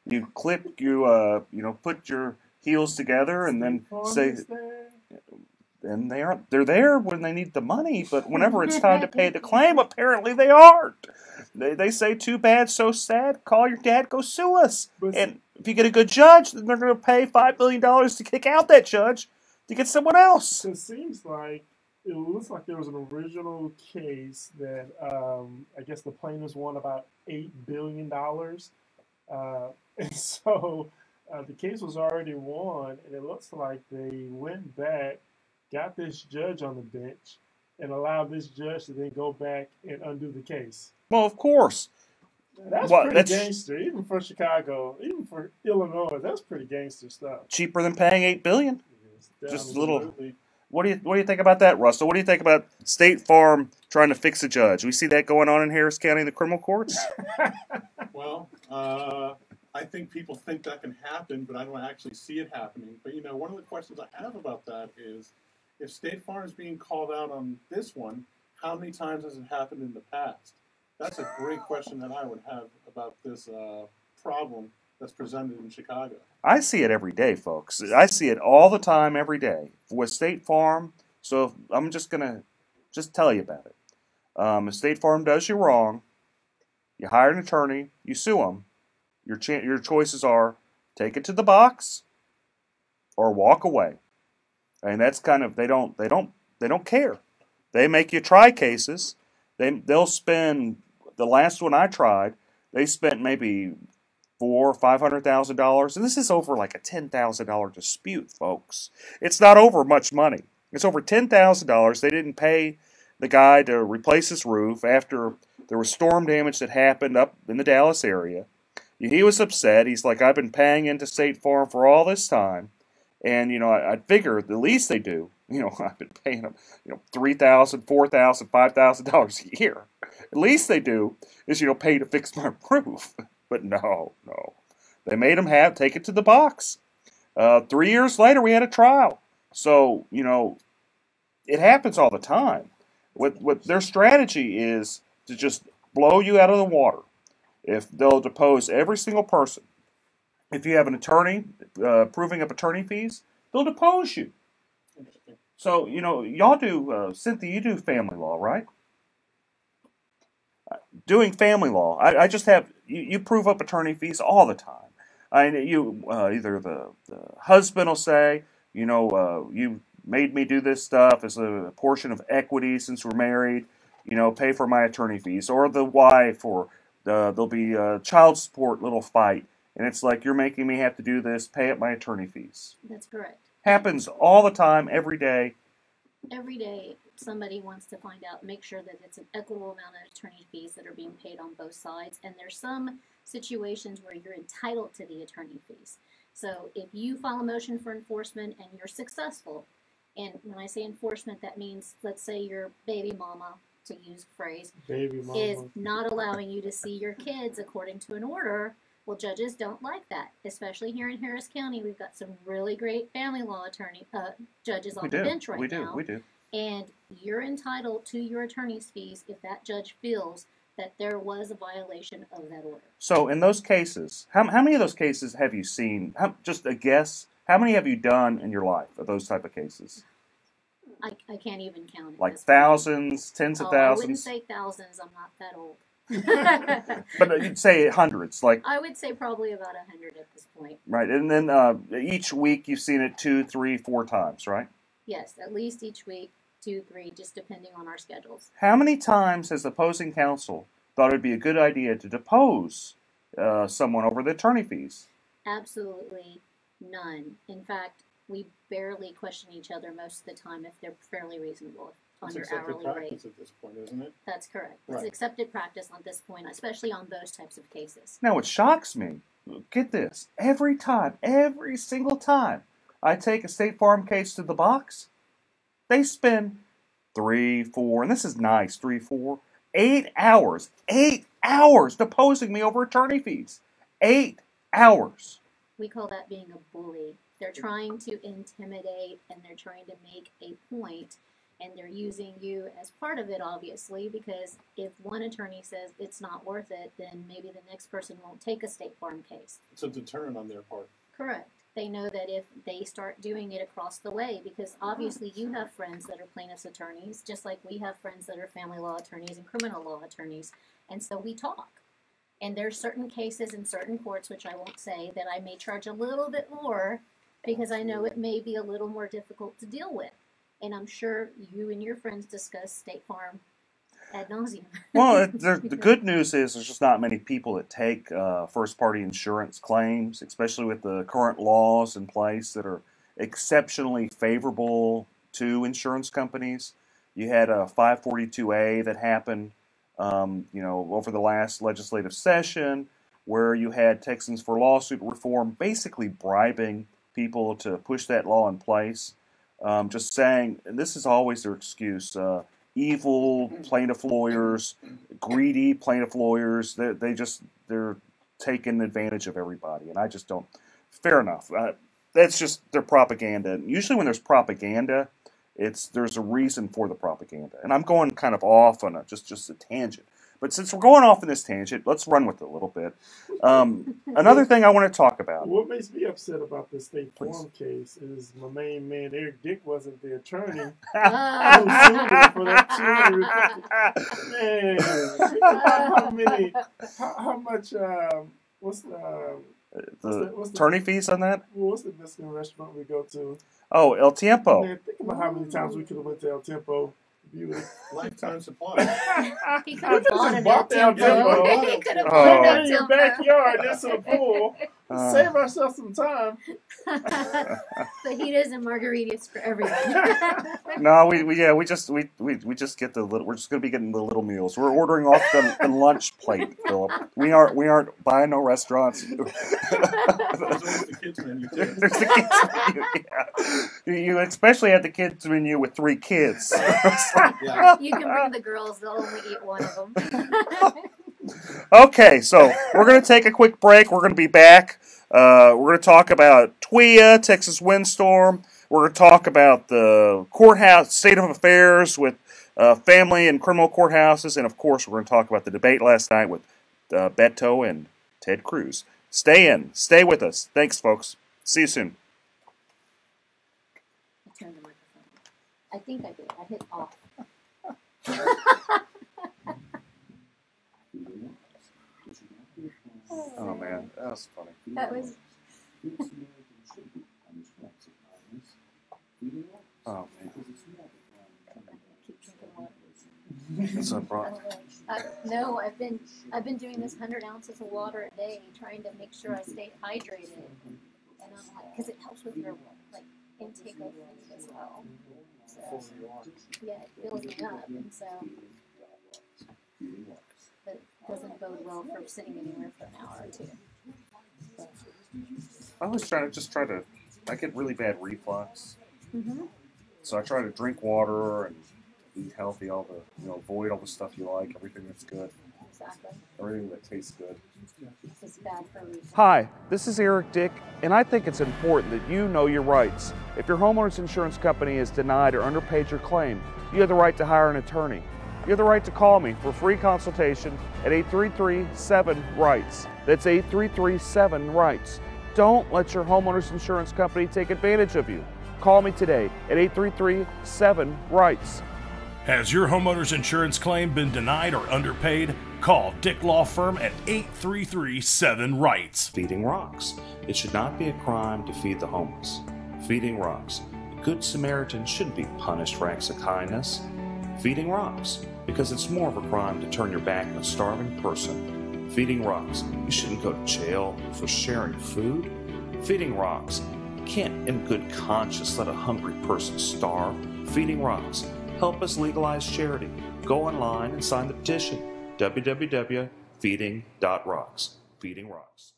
You put your heels together and then say, and they're there when they need the money, but whenever it's time to pay the claim, apparently they aren't. They say, too bad, so sad, call your dad, go sue us. And if you get a good judge, then they're going to pay $5 billion to kick out that judge to get someone else. It seems like, it looks like there was an original case that I guess the plaintiffs won about $8 billion. And so the case was already won, and it looks like they went back, got this judge on the bench, and allowed this judge to then go back and undo the case. Well, of course. That's pretty gangster, even for Chicago, even for Illinois. That's pretty gangster stuff. Cheaper than paying $8 billion. Just a little. Absolutely. What do you think about that, Russell? What do you think about State Farm trying to fix a judge? We see that going on in Harris County in the criminal courts. Well, I think people think that can happen, but I don't actually see it happening. But one of the questions I have about that is, if State Farm is being called out on this one, how many times has it happened in the past? That's a great question that I would have about this problem that's presented in Chicago. I see it every day, folks. I see it all the time, every day with State Farm. So I'm just gonna tell you about it. If State Farm does you wrong, you hire an attorney, you sue them. Your choices are take it to the box or walk away. And that's kind of they don't care. They make you try cases. They'll spend, the last one I tried, they spent maybe $400,000 or $500,000, and this is over like a $10,000 dispute, folks. It's not over much money. It's over $10,000. They didn't pay the guy to replace his roof after there was storm damage that happened up in the Dallas area. He was upset. He's like, I've been paying into State Farm for all this time, and I figure the least they do. I've been paying them, $3,000, $4,000, $5,000 a year. At least they do is, pay to fix my roof. But no. They made him take it to the box. 3 years later, we had a trial. So, it happens all the time. What their strategy is to just blow you out of the water. If they'll depose every single person. If you have an attorney proving up attorney fees, they'll depose you. So, y'all do, Cynthia, you do family law, right? Doing family law, I just have, you prove up attorney fees all the time. Either the husband will say, you made me do this stuff as a portion of equity since we're married, pay for my attorney fees. Or the wife, or there'll be a child support little fight. And it's like, you're making me have to do this, pay up my attorney fees. That's correct. Happens all the time, every day. Every day, somebody wants to find out, make sure that it's an equitable amount of attorney fees that are being paid on both sides. And there's some situations where you're entitled to the attorney fees. So if you file a motion for enforcement and you're successful, and when I say enforcement, that means, let's say your baby mama, to use a phrase, is not allowing you to see your kids according to an order. Well, judges don't like that, especially here in Harris County. We've got some really great family law judges on the bench right now. We do. And you're entitled to your attorney's fees if that judge feels that there was a violation of that order. So in those cases, how many of those cases have you seen? Just a guess. How many have you done in your life of those type of cases? I can't even count it. Like thousands, tens of thousands? I wouldn't say thousands. I'm not that old. But you'd say hundreds, like I would say probably about 100 at this point. Right, and then each week you've seen it 2, 3, 4 times, right? Yes, at least each week, 2, 3, just depending on our schedules. How many times has the opposing counsel thought it would be a good idea to depose someone over the attorney fees. Absolutely none. In fact, we barely question each other most of the time if they're fairly reasonable on It's your accepted hourly practice rate. at this point, isn't it? That's correct. Right. It's accepted practice on this point, especially on those types of cases. Now, it shocks me. Get this. Every single time I take a State Farm case to the box, they spend 3, 4, and this is nice, 3, 4, 8 hours. 8 hours deposing me over attorney fees. 8 hours. We call that being a bully. They're trying to intimidate and they're trying to make a point, and they're using you as part of it, obviously, because if one attorney says it's not worth it, then maybe the next person won't take a State Farm case. It's a deterrent on their part. Correct. They know that if they start doing it across the way, because obviously you have friends that are plaintiffs' attorneys, just like we have friends that are family law attorneys and criminal law attorneys, and so we talk. And there's certain cases in certain courts, which I won't say, that I may charge a little bit more because I know it may be a little more difficult to deal with. And I'm sure you and your friends discuss State Farm ad nauseum. Well, the good news is there's just not many people that take first-party insurance claims, especially with the current laws in place that are exceptionally favorable to insurance companies. You had a 542A that happened, over the last legislative session, where you had Texans for Lawsuit Reform basically bribing people to push that law in place. Just saying, and this is always their excuse, evil plaintiff lawyers, greedy plaintiff lawyers, they're taking advantage of everybody, and I just don't. Fair enough. That's just their propaganda. And usually when there's propaganda, there's a reason for the propaganda. And I'm going kind of off on just a tangent. But since we're going off in this tangent, let's run with it a little bit. Another thing I want to talk about. What makes me upset about the State Farm case is my main man, Eric Dick, wasn't the attorney. Who sued him for that $250. Man, how much, what's the attorney fees on that? What's the Mexican restaurant we go to? Oh, El Tiempo. Man, think about how many times we could have went to El Tiempo. Lifetime supply. He could have bought an El Tiempo. He could have Put bought it an in your El Tiempo. backyard next to the pool. Save ourselves some time. Fajitas and margaritas for everyone. No, we just get the little. We're just going to be getting the little meals. We're ordering off the lunch plate, Philip. We aren't buying no restaurants. There's always the kids menu. There's the kids menu. Yeah. You especially had the kids menu with 3 kids. You can bring the girls; they'll only eat one of them. Okay, so we're going to take a quick break. We're going to be back. We're going to talk about TWIA, Texas Windstorm. We're going to talk about the courthouse state of affairs with family and criminal courthouses. And, of course, we're going to talk about the debate last night with Beto and Ted Cruz. Stay with us. Thanks, folks. See you soon. I turned the microphone. I think I did. I hit off. Oh, man. That was funny. That was. Oh, man. That's a problem. No, I've been doing this 100 ounces of water a day, trying to make sure I stay hydrated, and I'm like, because it helps with your intake of food as well. So yeah, it fills me up, and so it doesn't bode well for sitting anywhere for an hour or two. But. I was try to. I get really bad reflux, so I try to drink water and eat healthy. Avoid all the stuff you like, everything that's good, Exactly. everything that tastes good. This is bad for me. Hi, this is Eric Dick, and I think it's important that you know your rights. If your homeowner's insurance company has denied or underpaid your claim, you have the right to hire an attorney. You have the right to call me for free consultation at 833-7-RIGHTS. That's 833-7-RIGHTS. Don't let your homeowner's insurance company take advantage of you. Call me today at 833-7-RIGHTS. Has your homeowner's insurance claim been denied or underpaid? Call Dick Law Firm at 833-7-RIGHTS. Feeding rocks. It should not be a crime to feed the homeless. Feeding rocks. A good Samaritan shouldn't be punished for acts of kindness. Feeding rocks, because it's more of a crime to turn your back on a starving person. Feeding rocks, you shouldn't go to jail for sharing food. Feeding rocks, you can't in good conscience let a hungry person starve. Feeding rocks, help us legalize charity. Go online and sign the petition. www.feeding.rocks. Feeding rocks.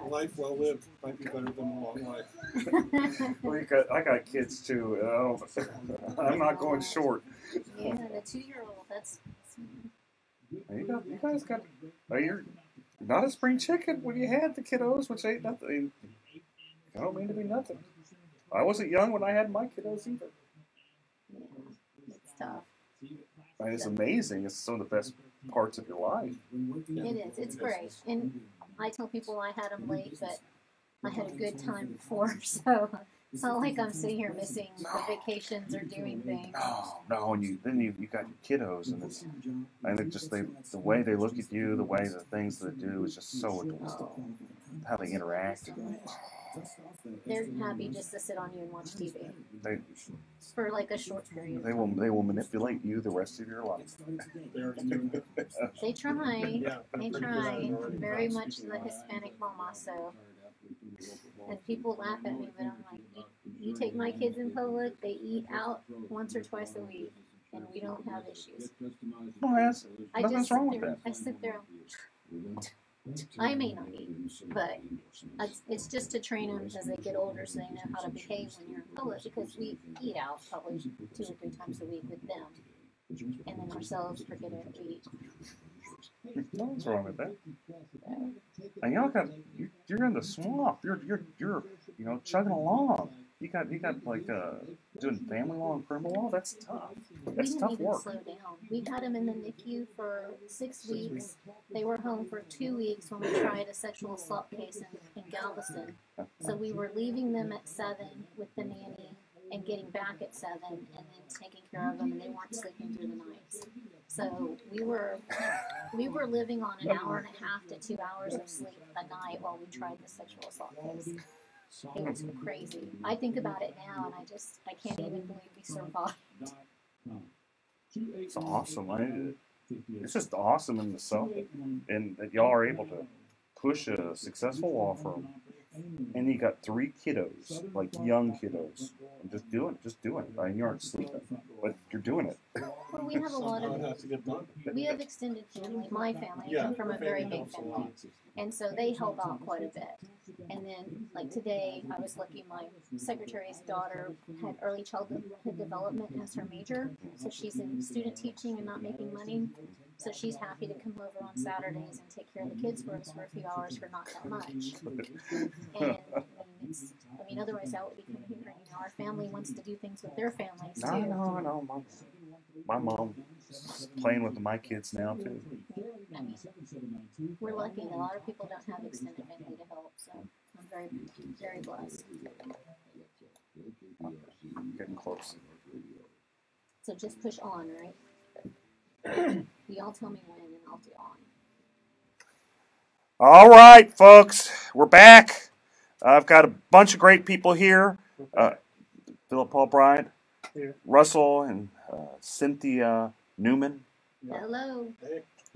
Life well lived might be better than a long life. Well, I got kids too. I'm not going short. Yeah, the 2-year-old. That's. You guys got. You're not a spring chicken when you had the kiddos, which ain't nothing. I don't mean to be nothing. I wasn't young when I had my kiddos either. It's tough. And it's amazing. It's some of the best parts of your life. It is. It's great. And I tell people I had them late, but I had a good time before, so it's not like I'm sitting here missing the vacations or doing things. No, and then you got your kiddos, and it just the way they look at you, the way the things they do is just so adorable. How they interact. They're happy just to sit on you and watch TV They for like a short period. they will manipulate you the rest of your life. They try. They try. Very much the Hispanic mama, so. And people laugh at me, but I'm like, you take my kids in public, they eat out once or twice a week, and we don't have issues. Well, nothing's wrong with that. I sit there. I may not eat, but it's just to train them as they get older so they know how to behave when you're in public, because we eat out probably 2 or 3 times a week with them, and then ourselves forget it, we eat. Nothing's wrong with that. And y'all you're in the swamp. You're chugging along. You got like doing family law and criminal law. That's tough. That's tough work. Slow down. We had them in the NICU for 6 weeks. They were home for 2 weeks when we tried a sexual assault case in Galveston. So we were leaving them at 7 with the nanny and getting back at 7 and then taking care of them, and they weren't sleeping through the nights. So we were living on an hour and a half to 2 hours of sleep a night while we tried the sexual assault case. It was crazy. I think about it now, and I can't even believe we survived. It's awesome. It's just awesome in itself, and that y'all are able to push a successful law firm. And you got 3 kiddos, like young kiddos, and just doing it. I mean, you aren't sleeping, but you're doing it. Well, we have a lot of, we have extended family. My family, I come from a very big family, and so they help out quite a bit. And then, like today, I was lucky my secretary's daughter had early childhood development as her major, so she's in student teaching and not making money. So she's happy to come over on Saturdays and take care of the kids for us for a few hours for not that much. And I mean, otherwise that would be kind of hindering. You know, our family wants to do things with their families too. No. My mom's playing with my kids now too. I mean, we're lucky. A lot of people don't have extended family to help, so I'm very, very blessed. Getting close. So just push on, right? Y'all tell me when, and I'll do on. All right, folks, we're back. I've got a bunch of great people here. Philip Paul Bryant, Russell, and Cynthia Newman. Hello.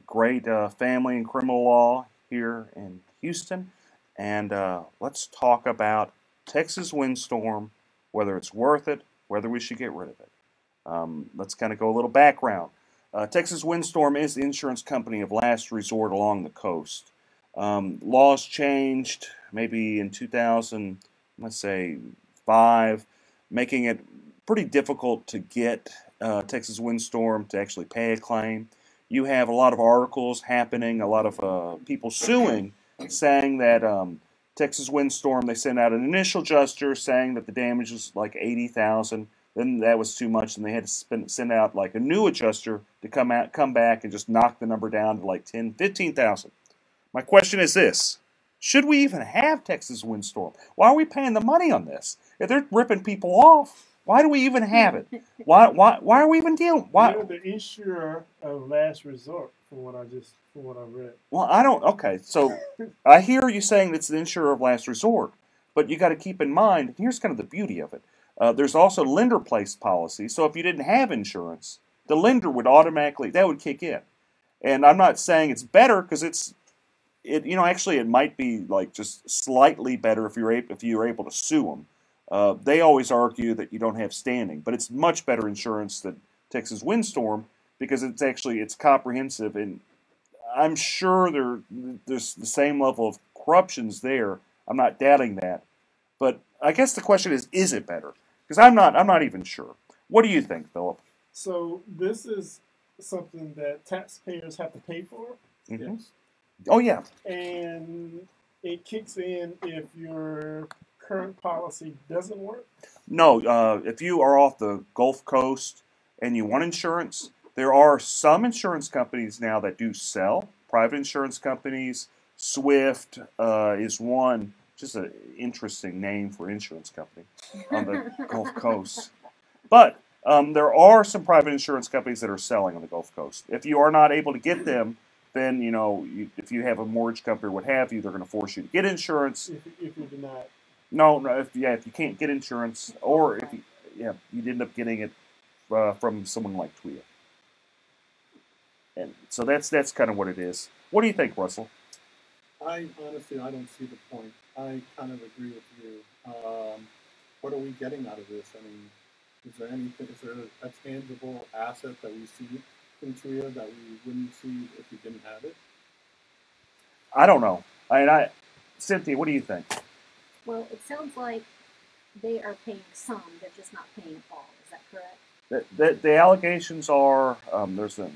Great family and criminal law here in Houston. And let's talk about Texas windstorm, whether it's worth it, whether we should get rid of it. Let's kind of go a little background. Texas Windstorm is the insurance company of last resort along the coast. Laws changed maybe in 2000, let's say 5, making it pretty difficult to get Texas Windstorm to actually pay a claim. You have a lot of articles happening, a lot of people suing, saying that Texas Windstorm, they sent out an initial adjuster saying that the damage was like $80,000. Then that was too much, and they had to send out like a new adjuster to come back and just knock the number down to like $15,000. My question is this: should we even have Texas Windstorm? Why are we paying the money on this? If they're ripping people off, Why do we even have it? Why are we even dealing? Why? You're the insurer of last resort, from what I read. Well, I don't. Okay, so I hear you saying it's the insurer of last resort, but you got to keep in mind. Here's kind of the beauty of it. There's also lender-placed policy. So if you didn't have insurance, the lender would automatically that would kick in. And I'm not saying it's better because actually it might be like just slightly better if you're able to sue them. They always argue that you don't have standing, but it's much better insurance than Texas windstorm because it's comprehensive, and I'm sure there's the same level of corruptions there. I'm not doubting that, but I guess the question is it better? Because I'm not even sure. What do you think, Philip? So this is something that taxpayers have to pay for. Mm-hmm. Yes. Oh yeah. And it kicks in if your current policy doesn't work. No, if you are off the Gulf Coast and you want insurance, there are some insurance companies now that do sell. Private insurance companies. Swift is one. Just an interesting name for insurance company on the Gulf Coast. But there are some private insurance companies that are selling on the Gulf Coast. If you are not able to get them, then if you have a mortgage company or what have you, they're going to force you to get insurance. If you're denied. No. If you can't get insurance, or if you'd end up getting it from someone like TWIA. And so that's kind of what it is. What do you think, Russell? I honestly don't see the point. I kind of agree with you. What are we getting out of this? I mean, is there a tangible asset that we see in TWIA that we wouldn't see if we didn't have it? I don't know. Cynthia, what do you think? Well, it sounds like they are paying some, they're just not paying all. Is that correct? The allegations are there's a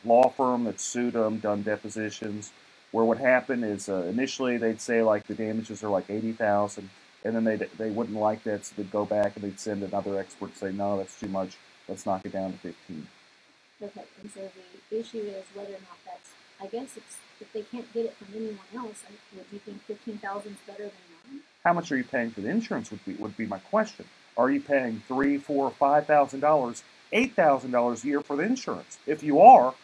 law firm that sued them, done depositions, where what happened is initially they'd say like the damages are like $80,000, and then they wouldn't like that, so they'd go back and they'd send another expert and say, no, that's too much, let's knock it down to 15. Okay, and so the issue is whether or not that's, I guess it's, if they can't get it from anyone else, would you think 15,000 is better than none? How much are you paying for the insurance would be my question. Are you paying $3,000, $4,000, $5,000, $8,000 a year for the insurance? If you are,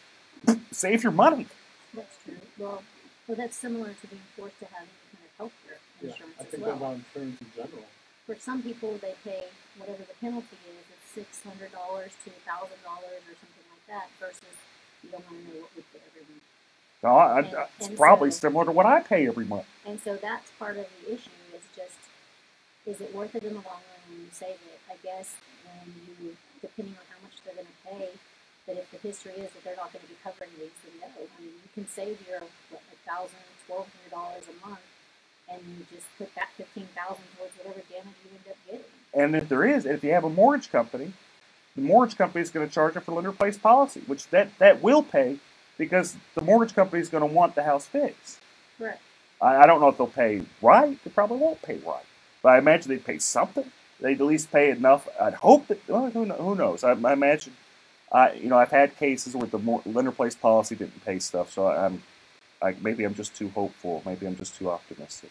save your money. That's true. Well, that's similar to being forced to have any kind of health care insurance I as think well. about insurance in general. For some people, they pay whatever the penalty is. It's $600 to $1,000 or something like that, versus you don't want to know what we pay every month. No, it's probably similar to what I pay every month. And so that's part of the issue is just, is it worth it in the long run when you save it? I guess when you, depending on how much they're going to pay, but if the history is that they're not going to be covering these, then no. I mean, you can save your $1,000, $1,200 a month, and you just put that $15,000 towards whatever damage you end up getting. And if you have a mortgage company, the mortgage company is going to charge you for lender-placed policy, which that will pay because the mortgage company is going to want the house fixed. Correct. I don't know if they'll pay right. They probably won't pay right, but I imagine they'd pay something. They'd at least pay enough. I'd hope that. Well, who knows? I imagine. I've had cases where the lender-placed policy didn't pay stuff, so maybe I'm just too hopeful. Maybe I'm just too optimistic.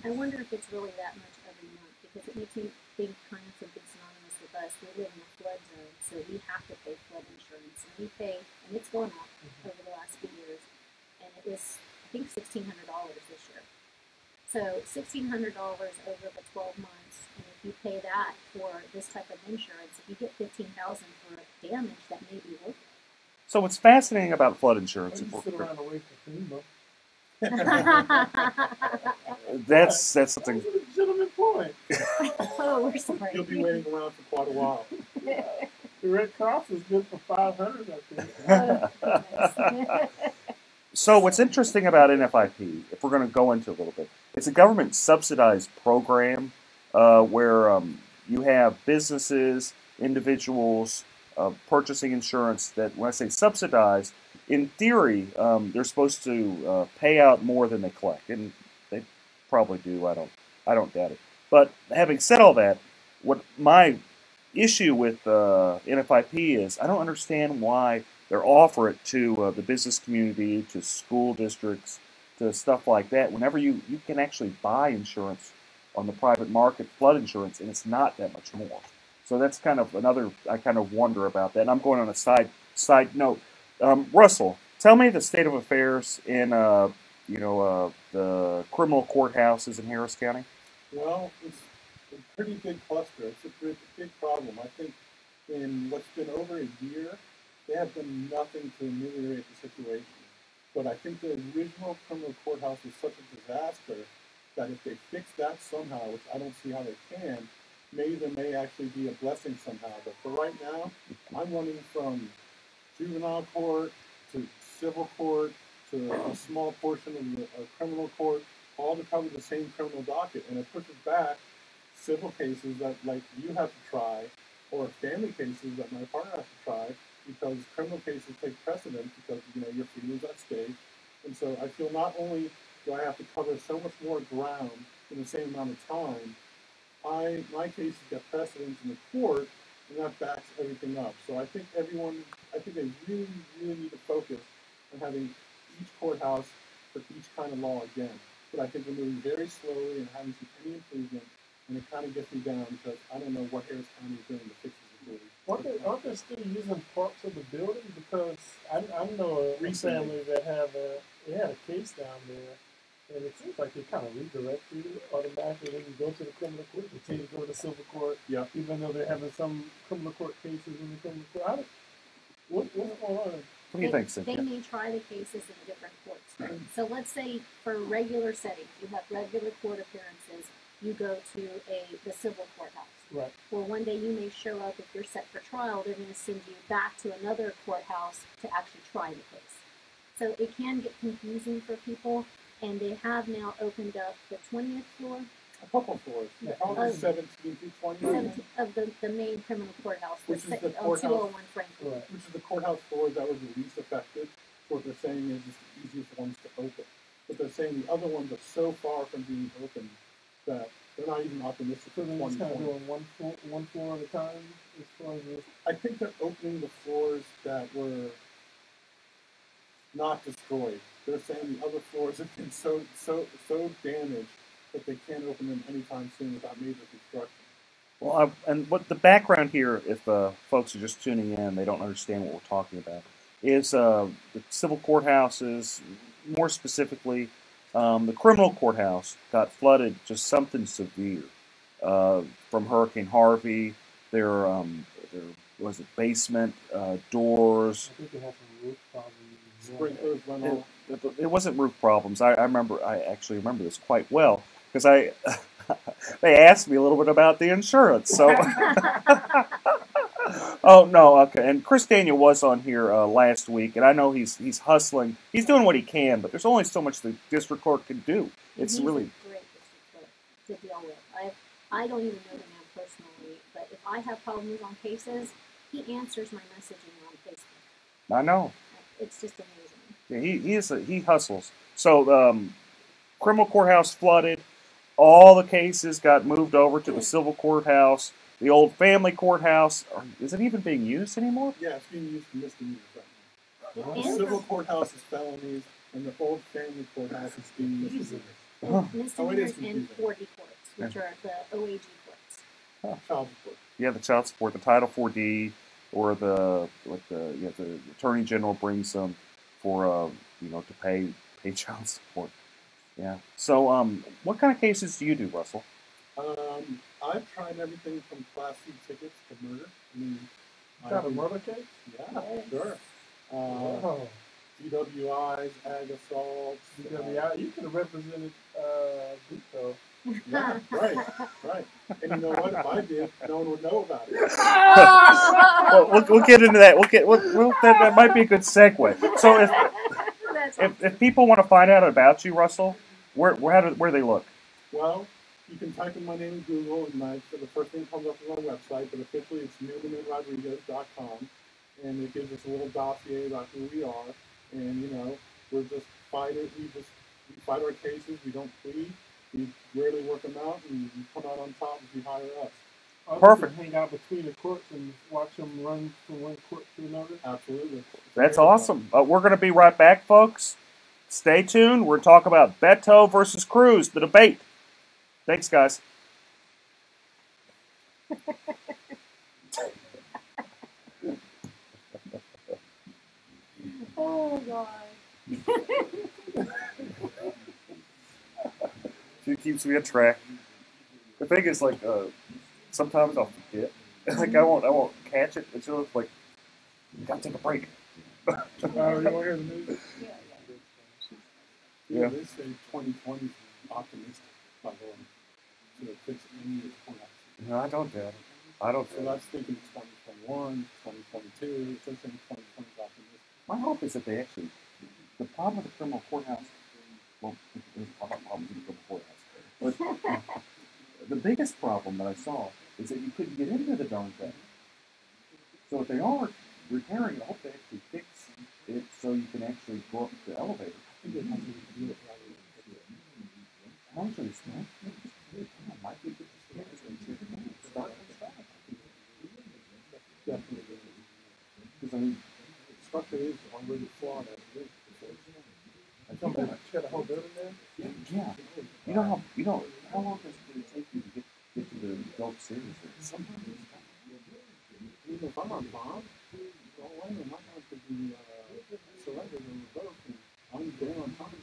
I wonder if it's really that much every month, because it makes me think kind of something synonymous with us. We live in a flood zone, so we have to pay flood insurance, and we pay, and it's going up over the last few years, and it is, I think, $1,600 this year. So $1,600 over the 12 months, and if you pay that for this type of insurance, if you get $15,000 for damage, that may be worth it. So what's fascinating about flood insurance? Sit around and wait for FEMA. That's something. That's a legitimate point. Oh, we're sorry. You'll be waiting around for quite a while. The Red Cross is good for 500, I think. So what's interesting about NFIP, if we're going to go into a little bit, it's a government subsidized program where you have businesses, individuals purchasing insurance that, when I say subsidized, in theory, they're supposed to pay out more than they collect, and they probably do. I don't doubt it. But having said all that, what my issue with NFIP is, I don't understand why they offer it to the business community, to school districts, to stuff like that. Whenever you can actually buy insurance on the private market flood insurance, and it's not that much more. So that's kind of another, I kind of wonder about that. And I'm going on a side note. Russell, tell me the state of affairs in, the criminal courthouses in Harris County. Well, it's a pretty big cluster. It's a big problem. I think in what's been over a year, they have done nothing to ameliorate the situation. But I think the original criminal courthouse was such a disaster that if they fix that somehow, which I don't see how they can, maybe there may actually be a blessing somehow. But for right now, I'm running from juvenile court to civil court to a small portion of the criminal court, all to cover the same criminal docket. And it pushes back civil cases that, like, you have to try, or family cases that my partner has to try, because criminal cases take precedence because, your freedom's at stake. And so I feel not only do I have to cover so much more ground in the same amount of time, my cases get precedence in the court, and that backs everything up. So I think they really, really need to focus on having each courthouse for each kind of law again. But I think we're moving very slowly and haven't seen any improvement, and it kind of gets me down because I don't know what Harris County is doing to fix the building. Aren't they still using parts of the building? Because I know a family that they had a case down there, and it seems like they kind of redirected it automatically when you go to the criminal court. They tell you to go to the civil court, even though they're having some criminal court cases in the criminal court. What's going on? What do you think, Cynthia? They may try the cases in different courts. So let's say for regular settings, you have regular court appearances, you go to the civil courthouse. Right. Well, one day you may show up, if you're set for trial, they're going to send you back to another courthouse to actually try the case. So it can get confusing for people, and they have now opened up the 20th floor. A couple floors. Probably 17 through 20. Of the main criminal courthouse, Which is the on courthouse, 201 Franklin. Which is the courthouse floor that was the least affected. What they're saying is it's the easiest ones to open. But they're saying the other ones are so far from being open that they're not even optimistic for So they're just kind of doing one floor at a time as far as this? I think they're opening the floors that were not destroyed. They're saying the other floors have been so damaged that they can't open them anytime soon without major construction. Well, and what the background here, if folks are just tuning in, they don't understand what we're talking about, is the civil courthouses, more specifically, the criminal courthouse got flooded, just something severe from Hurricane Harvey. There was a basement, doors. I think they had some roof problems. Sprinklers went off. It wasn't roof problems. I actually remember this quite well because they asked me a little bit about the insurance. So, oh no, okay. And Chris Daniel was on here last week, and I know he's hustling. He's doing what he can, but there's only so much the district court can do. It's He's really a great district court to deal with. I don't even know the man personally, but if I have problems on cases, he answers my messaging on Facebook. I know. It's just amazing. Yeah, he hustles. So criminal courthouse flooded. All the cases got moved over to the civil courthouse. The old family courthouse, is it even being used anymore? Yeah, it's being used for misdemeanors right now. The civil courthouse is felonies, and the old family courthouse is being misdemeanors. Misdemeanors and 40 courts, which are the OAG courts. Child support. Yeah, the child support, the Title 4D, or the Attorney General brings them for to pay child support. Yeah. So what kind of cases do you do, Russell? I've tried everything from Class C tickets to murder. I mean, Got a murder case? Yeah, sure. DWIs, ag assaults. DWI, you could have represented Vito. Yeah, right. And you know what? If I did, no one would know about it. Well, we'll get into that. That might be a good segue. So if people want to find out about you, Russell, where do they look? Well, you can type in my name in Google, and the first thing that comes up is my website, but officially it's newmanandrodriguez.com, and it gives us a little dossier about who we are, and we're just fighters. We fight our cases. We don't plead. We rarely work them out, and we come out on top if you hire us. Perfect. Hang out between the courts and watch them run from one court to another. Absolutely. That's awesome. We're going to be right back, folks. Stay tuned. We're going to talk about Beto versus Cruz, the debate. Thanks, guys. Oh, God. She keeps me on track. The thing is, like, sometimes I'll forget. Like, I won't catch it until it's like, you gotta take a break. You want to hear the news? Yeah. They say 2020 is optimistic by going to fix any of the points. No, I don't doubt it. I don't. So that's thinking 2021, 2022. They're saying 2020 is optimistic. My hope is that they actually. The problem with the criminal courthouse. Well, there's a lot of problems with the criminal courthouse. But the biggest problem that I saw is that you couldn't get into the darn thing. So if they are repairing it, I hope they actually fix it so you can actually go up the elevator. How much are they spent? Might be good to start from scratch. Definitely. Because I mean, the structure is already flawed as it is. Somebody shut a whole building there? Yeah. You know how long does it take you to get to the Gulf series? Sometimes even if I'm on bond, don't wait a minute, I could be surrendered and revoked, and I'm there on time.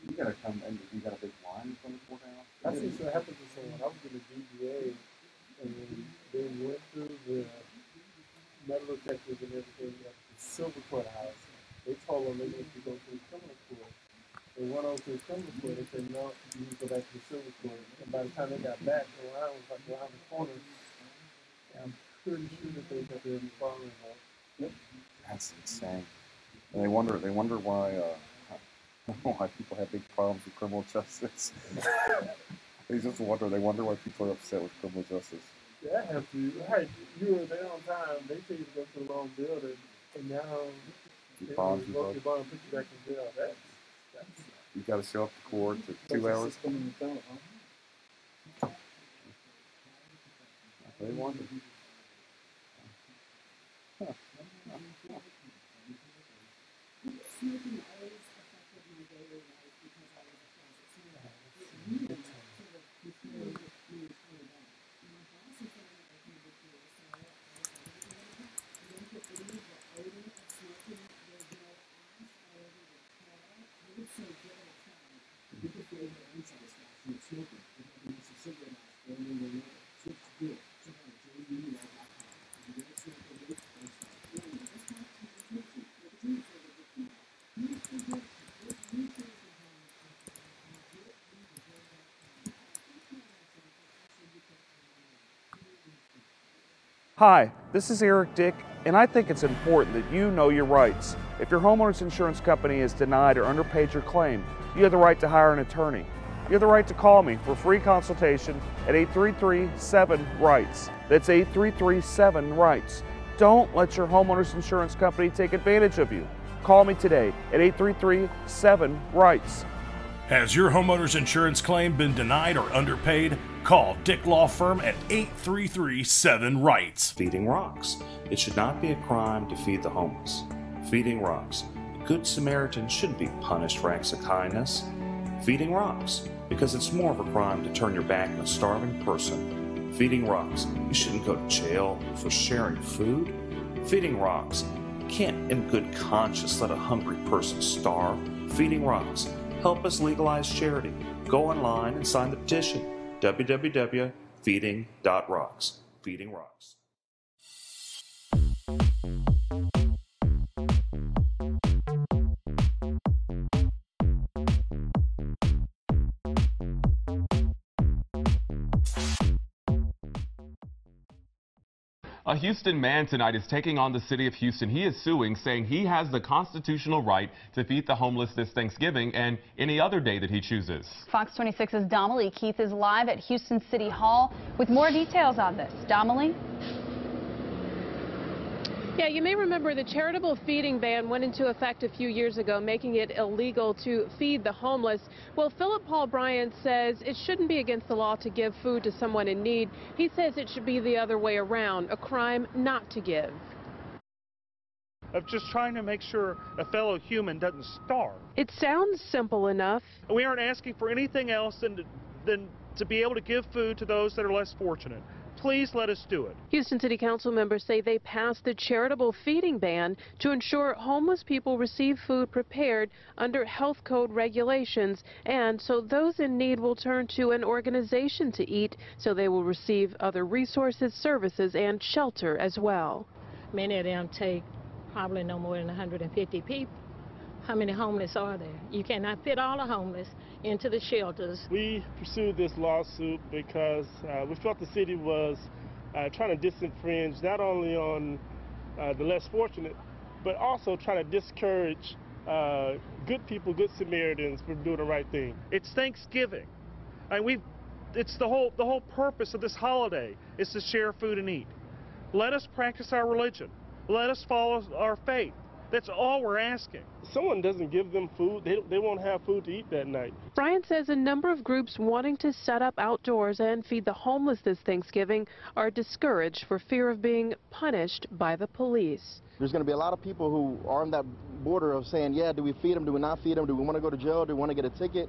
You gotta come and you got a big line from the courthouse. That's what happened to someone. I was in the DBA, and they went through the metal detectors and everything at the Silver Courthouse. They told them they needed to go to the criminal court. They went over to the criminal court. They said, no, you need to go back to the Silver Court. And by the time they got back, the line was like around the corner. And I'm pretty sure that they got their following up. Yep. That's insane. And they wonder why why people have big problems with criminal justice. They wonder why people are upset with criminal justice. Yeah, I have to. Right, you were there on time. They tell you to go to the wrong building, and now they bond you revoke your bond and put you back in jail. That's you got to show up to court for 2 hours. They wonder. Huh. Smoking always affected my daily life because I was a closet smoker. It really sort of controlled me through that. And my boss is saying that I can be here, so I don't get any of the odor of smoking. There's no ash all over the car. I would say give it a try because there is no unsatisfaction of smoking. If I can use a cigarette ash burning in the air, switch to it. Check out JUL.com. If you don't smoke a vape, don't start. Warning, this content is smoking. Nicotine flavor with people. Hi, this is Eric Dick, and I think it's important that you know your rights. If your homeowner's insurance company has denied or underpaid your claim, you have the right to hire an attorney. You have the right to call me for a free consultation at 833-7-RIGHTS. That's 833-7-RIGHTS. Don't let your homeowner's insurance company take advantage of you. Call me today at 833-7-RIGHTS. Has your homeowner's insurance claim been denied or underpaid? Call Dick Law Firm at 833-7-RIGHTS. Feeding rocks. It should not be a crime to feed the homeless. Feeding rocks. A good Samaritan shouldn't be punished for acts of kindness. Feeding rocks. Because it's more of a crime to turn your back on a starving person. Feeding rocks. You shouldn't go to jail for sharing food. Feeding rocks. You can't in good conscience let a hungry person starve. Feeding rocks. Help us legalize charity. Go online and sign the petition. www.feeding.rocks. Feeding Rocks. A Houston man tonight is taking on the city of Houston. He is suing, saying he has the constitutional right to feed the homeless this Thanksgiving and any other day that he chooses. Fox 26's Domely Keith is live at Houston City Hall with more details on this. Domely? Yeah, you may remember the charitable feeding ban went into effect a few years ago, making it illegal to feed the homeless. Well, Philip Paul Bryant says it shouldn't be against the law to give food to someone in need. He says it should be the other way around, a crime not to give. Of just trying to make sure a fellow human doesn't starve. It sounds simple enough. We aren't asking for anything else than to be able to give food to those that are less fortunate. please let us do it. Houston City Council members say they passed the charitable feeding ban to ensure homeless people receive food prepared under health code regulations, and so those in need will turn to an organization to eat, so they will receive other resources, services, and shelter as well. Many of them take probably no more than 150 people. How many homeless are there? You cannot fit all the homeless into the shelters. We pursued this lawsuit because we felt the city was trying to disenfranchise not only on the less fortunate, but also trying to discourage good people, good Samaritans from doing the right thing. It's Thanksgiving. It's the whole purpose of this holiday is to share food and eat. Let us practice our religion. Let us follow our faith. That's all we're asking. If someone doesn't give them food, they won't have food to eat that night. Brian says a number of groups wanting to set up outdoors and feed the homeless this Thanksgiving are discouraged for fear of being punished by the police. There's going to be a lot of people who are on that border of saying, yeah, do we feed them, do we not feed them, do we want to go to jail, do we want to get a ticket?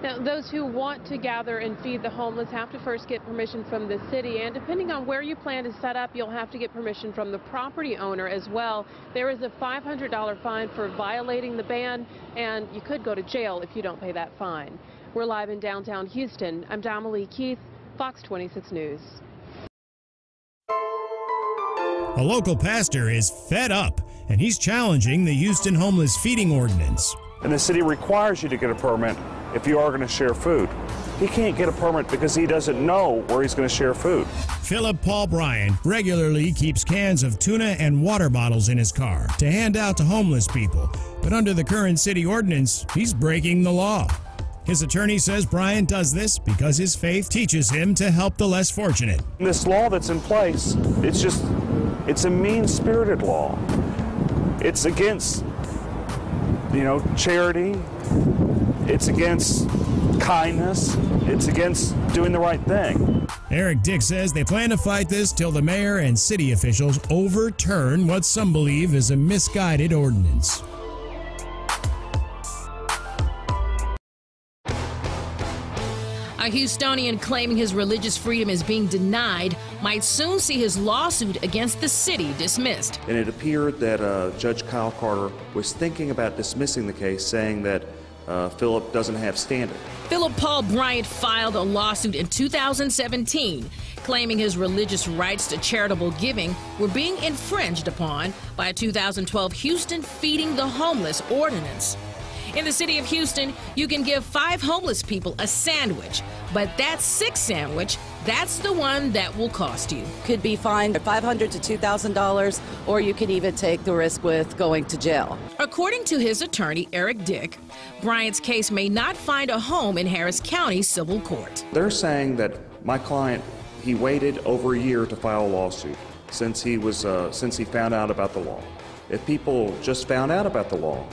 Now, those who want to gather and feed the homeless have to first get permission from the city, and depending on where you plan to set up, you'll have to get permission from the property owner as well. There is a $500 fine for violating the ban, and you could go to jail if you don't pay that fine. We're live in downtown Houston. I'm Damalie Keith, Fox 26 News. A local pastor is fed up, and he's challenging the Houston homeless feeding ordinance. And the city requires you to get a permit if you are going to share food. He can't get a permit because he doesn't know where he's going to share food. Philip Paul Bryant regularly keeps cans of tuna and water bottles in his car to hand out to homeless people. But under the current city ordinance, he's breaking the law. His attorney says Bryant does this because his faith teaches him to help the less fortunate. This law that's in place, it's a mean-spirited law. It's against, charity. It's against kindness. It's against doing the right thing. Eric Dick says they plan to fight this till the mayor and city officials overturn what some believe is a misguided ordinance. A Houstonian claiming his religious freedom is being denied might soon see his lawsuit against the city dismissed. And it appeared that Judge Kyle Carter was thinking about dismissing the case, saying that Philip doesn't have standing. Philip Paul Bryant filed a lawsuit in 2017 claiming his religious rights to charitable giving were being infringed upon by a 2012 Houston Feeding the Homeless ordinance. In the city of Houston, you can give 5 homeless people a sandwich, but that 6th sandwich, that's the one that will cost you. Could be fined $500 to $2,000, or you can even take the risk with going to jail. According to his attorney, Eric Dick, Bryant's case may not find a home in Harris County Civil Court. They're saying that my client, he waited over a year to file a lawsuit since he found out about the law. If people just found out about the law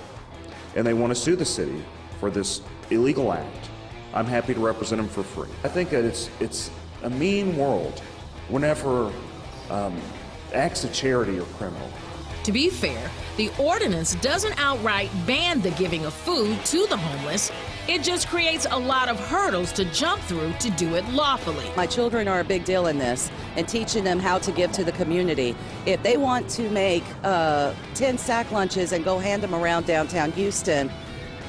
and they want to sue the city for this illegal act, I'm happy to represent them for free. I think that it's a mean world whenever acts of charity are criminal. To be fair, the ordinance doesn't outright ban the giving of food to the homeless. It just creates a lot of hurdles to jump through to do it lawfully. My children are a big deal in this, and teaching them how to give to the community. If they want to make 10 sack lunches and go hand them around downtown Houston,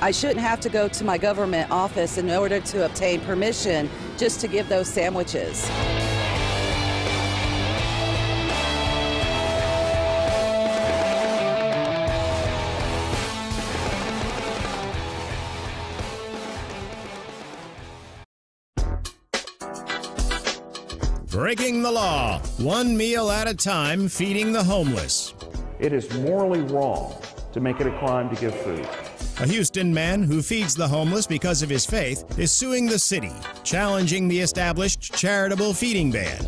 I shouldn't have to go to my government office in order to obtain permission just to give those sandwiches. Breaking the law, one meal at a time, feeding the homeless. It is morally wrong to make it a crime to give food. A Houston man who feeds the homeless because of his faith is suing the city, challenging the established charitable feeding ban.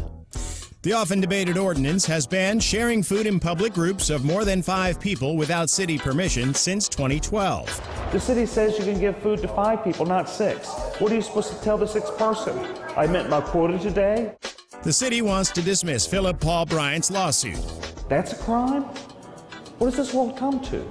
The often debated ordinance has banned sharing food in public groups of more than 5 people without city permission since 2012. The city says you can give food to 5 people, not 6. What are you supposed to tell the 6th person? I met my quota today? The city wants to dismiss Philip Paul Bryant's lawsuit. That's a crime? What does this world come to?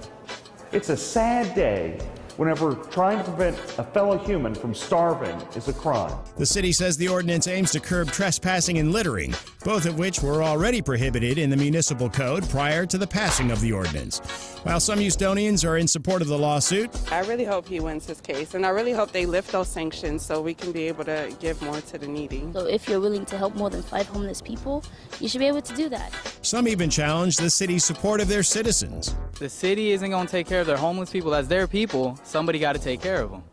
It's a sad day whenever trying to prevent a fellow human from starving is a crime. The city says the ordinance aims to curb trespassing and littering, both of which were already prohibited in the municipal code prior to the passing of the ordinance. While some Houstonians are in support of the lawsuit, I really hope he wins his case, and I really hope they lift those sanctions so we can be able to give more to the needy. So if you're willing to help more than 5 homeless people, you should be able to do that. some even challenge the city's support of their citizens. The city isn't going to take care of their homeless people. That's their people. Somebody got to take care of them.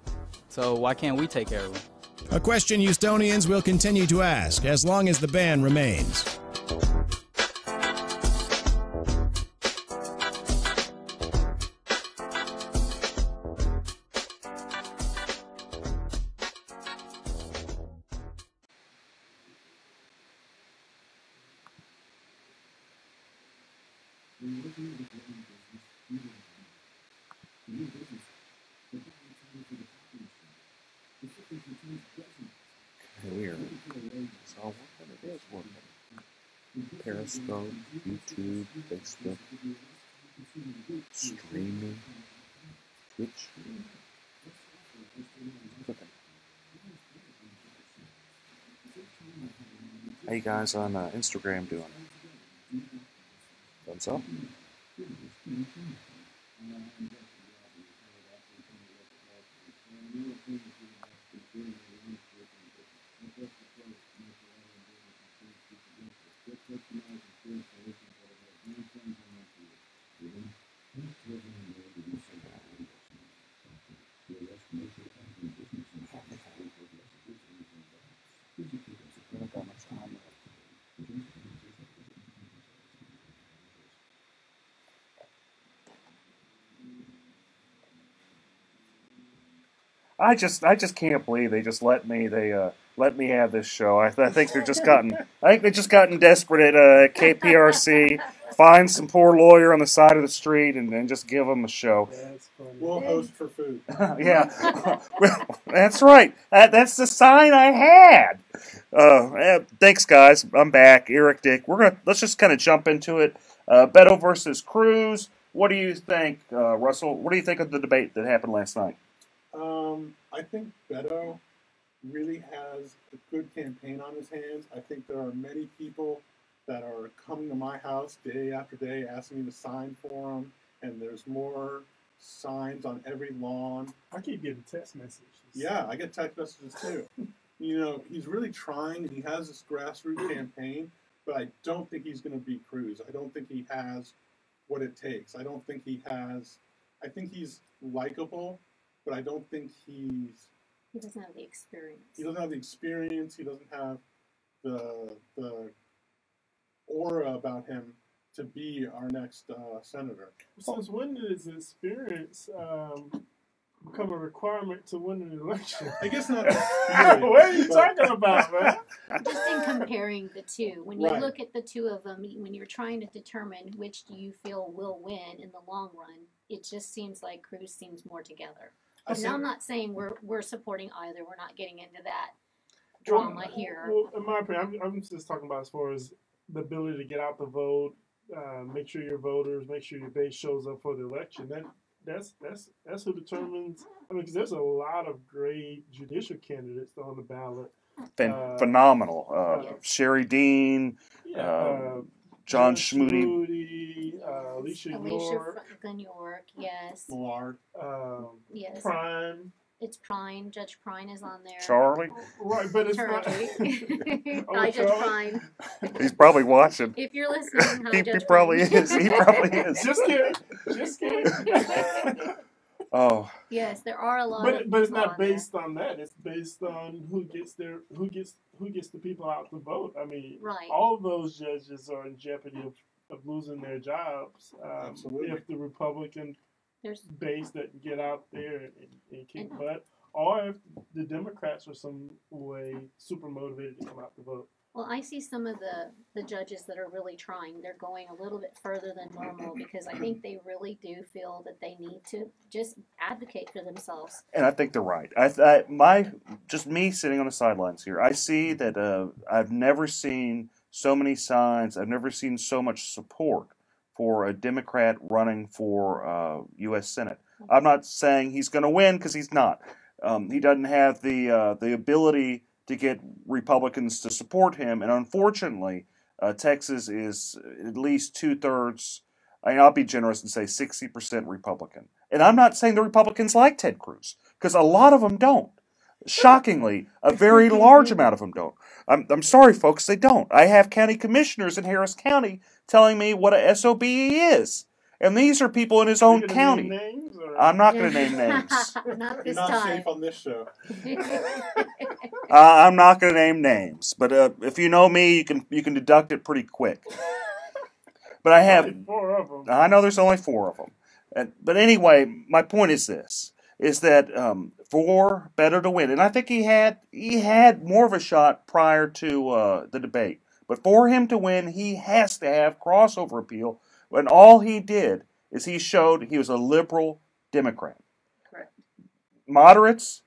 So why can't we take care of them? A question Houstonians will continue to ask as long as the ban remains. Weird. So what it is working. Periscope, YouTube, Facebook, streaming, Twitch. Okay. How you guys on Instagram doing? Thumbs up? I just can't believe they just let me let me have this show. I think they're just gotten desperate at KPRC. Find some poor lawyer on the side of the street and then just give them a show. We'll host for food. Yeah, well, that's right. That's the sign I had. Thanks, guys. I'm back. Eric Dick. Let's just kind of jump into it. Beto versus Cruz. What do you think, Russell? What do you think of the debate that happened last night? I think Beto really has a good campaign on his hands. I think there are many people that are coming to my house day after day asking me to sign for them, and there's more signs on every lawn. I keep getting text messages. Yeah, I get text messages too. You know, he's really trying. He has this grassroots campaign, but I don't think he's going to beat Cruz. I don't think he has what it takes. I don't think he has. I think he's likable, but I don't think he doesn't have the experience. He doesn't have the experience. He doesn't have the aura about him to be our next senator. Since when did his experience become a requirement to win an election? I guess not. What are you talking about, man? Just in comparing the two, when you Right. look at the two of them, when you're trying to determine which do you feel will win in the long run, it just seems like Cruz seems more together. And I'm not saying we're supporting either. We're not getting into that drama here. Well, in my opinion, I'm just talking about as far as the ability to get out the vote, make sure your voters, make sure your base shows up for the election. That's who determines. I mean, 'cause there's a lot of great judicial candidates on the ballot. Phenomenal. Yes. Sherry Dean, John Schmoody. Alicia York, yes. Millard. Yes. Prime. It's Prine. Judge Prine is on there. Charlie. Right, but it's not. Hi, Judge Prine. He's probably watching. If you're listening, hi, he Judge probably Prine. is. He probably is. Just kidding. Just kidding. Oh. Yes, there are a lot of. But it's people not on there. based on that. It's based on who gets the people out to vote. I mean, Right. all those judges are in jeopardy of losing their jobs Absolutely. if the Republican base doesn't get out there and kick And- butt, or if the Democrats are some way super motivated to come out to vote. Well, I see some of the judges that are really trying. They're going a little bit further than normal because I think they really do feel that they need to just advocate for themselves. And I think they're right. Just me sitting on the sidelines here, I see that I've never seen so many signs. I've never seen so much support for a Democrat running for U.S. Senate. I'm not saying he's going to win because he's not. He doesn't have the ability to get Republicans to support him, and unfortunately, Texas is at least 2/3. I'll be generous and say 60% Republican. And I'm not saying the Republicans like Ted Cruz, because a lot of them don't. Shockingly, a very large amount of them don't. I'm sorry, folks, they don't. I have county commissioners in Harris County telling me what a SOB he is. And these are people in his own county. I'm not going to name names. Not this You're not time. safe on this show. I'm not going to name names, but if you know me, you can deduct it pretty quick. But I have. Only 4 of them. I know there's only 4 of them. But anyway, my point is this: is that for Beto to win, and I think he had more of a shot prior to the debate. But for him to win, he has to have crossover appeal. And all he did is he showed he was a liberal Democrat. Correct. Moderates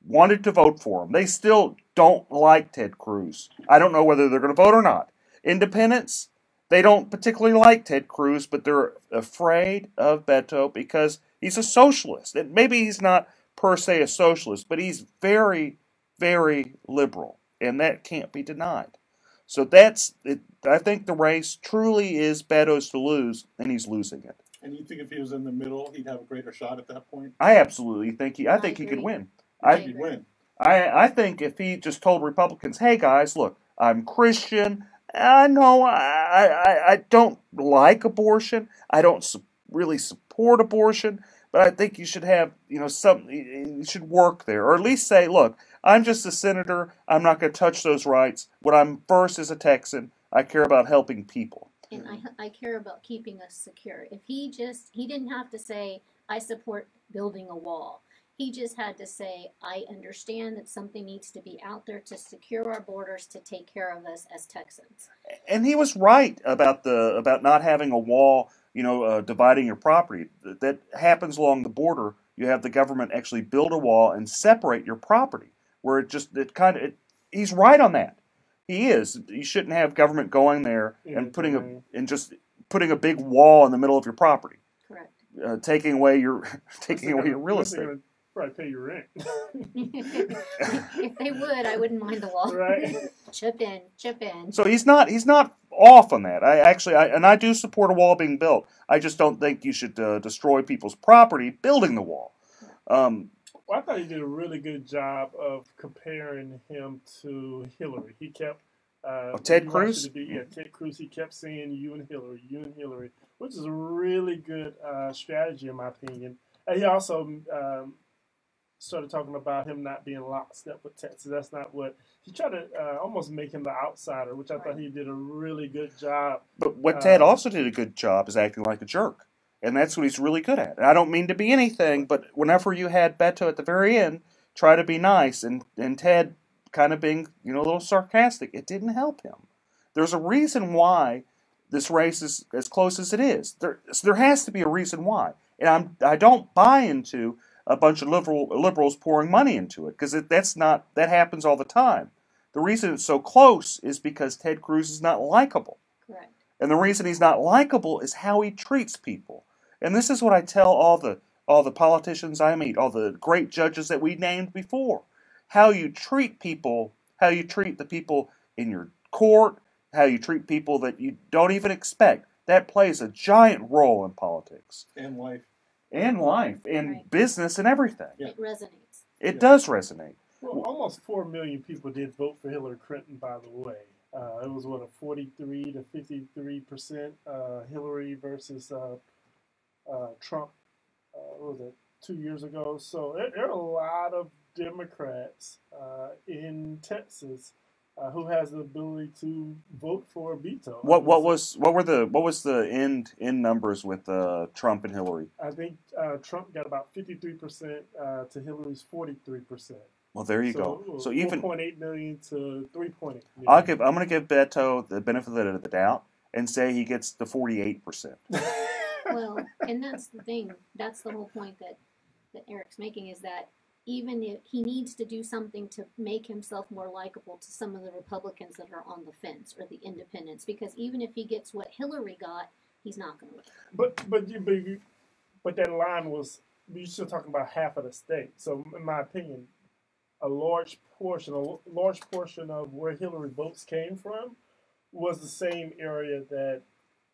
wanted to vote for him. They still don't like Ted Cruz. I don't know whether they're going to vote or not. Independents, they don't particularly like Ted Cruz, but they're afraid of Beto because he's a socialist. And maybe he's not per se a socialist, but he's very, very liberal. And that can't be denied. So that's it. I think the race truly is Beto's to lose, and he's losing it. And you think if he was in the middle, he'd have a greater shot at that point? I absolutely think he could win. He'd win. I think if he just told Republicans, hey guys, look, I'm Christian. I know I don't like abortion. I don't really support abortion, but I think you should have, you should work there. Or at least say, look, I'm just a senator. I'm not going to touch those rights. What I'm first as a Texan, I care about helping people. And I care about keeping us secure. If he didn't have to say, I support building a wall. He just had to say, I understand that something needs to be out there to secure our borders, to take care of us as Texans. And he was right about not having a wall, dividing your property. That happens along the border. You have the government actually build a wall and separate your property. Where he's right on that. He is. You shouldn't have government going there and putting a big wall in the middle of your property. Correct. Taking away your real estate. Probably pay your rent. If they would, I wouldn't mind the wall. Right. Chip in. So he's not off on that. I do support a wall being built. I just don't think you should destroy people's property building the wall. Well, I thought he did a really good job of comparing him to Hillary. He kept Ted Cruz? Ted Cruz. He kept saying you and Hillary, which is a really good strategy in my opinion. And he also started talking about him not being lockstep with Texas. That's not what he tried to almost make him the outsider, which I thought he did a really good job. But what Ted also did a good job is acting like a jerk. And that's what he's really good at. And I don't mean to be anything, but whenever you had Beto at the very end try to be nice and Ted kind of being, a little sarcastic, it didn't help him. There's a reason why this race is as close as it is. There has to be a reason why. And I don't buy into a bunch of liberals pouring money into it, because that happens all the time. The reason it's so close is because Ted Cruz is not likable. Correct. And the reason he's not likable is how he treats people. And this is what I tell all the politicians I meet, all the great judges that we named before. How you treat people, how you treat the people in your court, how you treat people that you don't even expect. That plays a giant role in politics. And life. And life, and business, and everything. Yeah. It resonates. It does resonate. Well, almost 4 million people did vote for Hillary Clinton, by the way. It was, a 43 to 53% Hillary versus Trump, what was it, 2 years ago. So there are a lot of Democrats in Texas who has the ability to vote for Beto. What was the end numbers with Trump and Hillary? I think Trump got about 53% to Hillary's 43%. Well, there you go. So even 4.8 million to 3.8 million. I'm going to give Beto the benefit of the doubt and say he gets the 48%. Well, and that's the thing. That's the whole point that Eric's making, is that even if he needs to do something to make himself more likable to some of the Republicans that are on the fence, or the independents, because even if he gets what Hillary got, he's not going to win. But that line was you're still talking about half of the state. So, in my opinion, a large portion of where Hillary votes came from was the same area that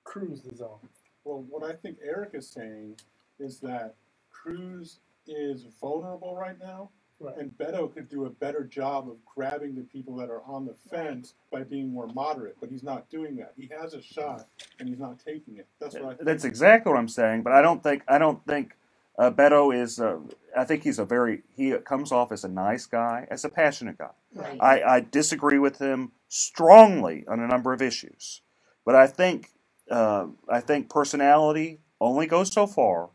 Cruz is on. Well, what I think Eric is saying is that Cruz is vulnerable right now, and Beto could do a better job of grabbing the people that are on the fence by being more moderate, but he's not doing that. He has a shot, and he's not taking it. That's what I think. That's exactly what I'm saying. But I don't think Beto is. I think he comes off as a nice guy, as a passionate guy. Right. I disagree with him strongly on a number of issues, but I think personality only goes so far.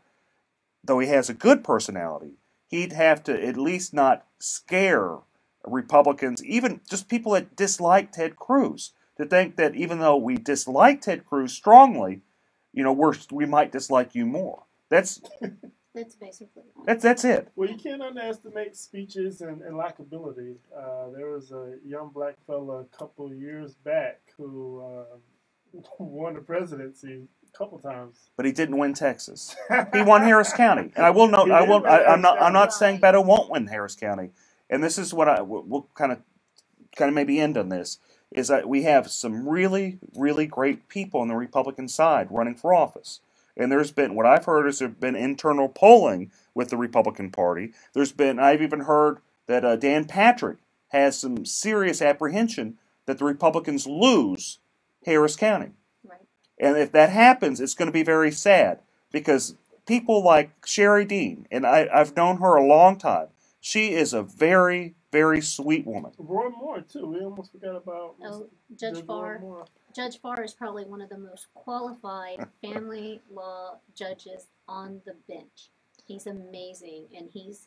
Though he has a good personality, he'd have to at least not scare Republicans, even just people that dislike Ted Cruz, to think that even though we dislike Ted Cruz strongly, we might dislike you more. That's basically that's it. Well, you can't underestimate speeches and likability. There was a young black fella a couple of years back who won the presidency a couple times. But he didn't win Texas. He won Harris County, and I will note. I'm not saying Beto won't win Harris County, and this is what we'll kind of maybe end on this. Is that we have some really, really great people on the Republican side running for office. And there's been, what I've heard is there have been internal polling with the Republican Party. I've even heard that Dan Patrick has some serious apprehension that the Republicans lose Harris County. Right. And if that happens, it's going to be very sad, because people like Sherry Dean, and I've known her a long time, she is a very, very sweet woman. Roy Moore, too. We almost forgot about Judge Farr. Judge Farr is probably one of the most qualified family law judges on the bench. He's amazing, and he's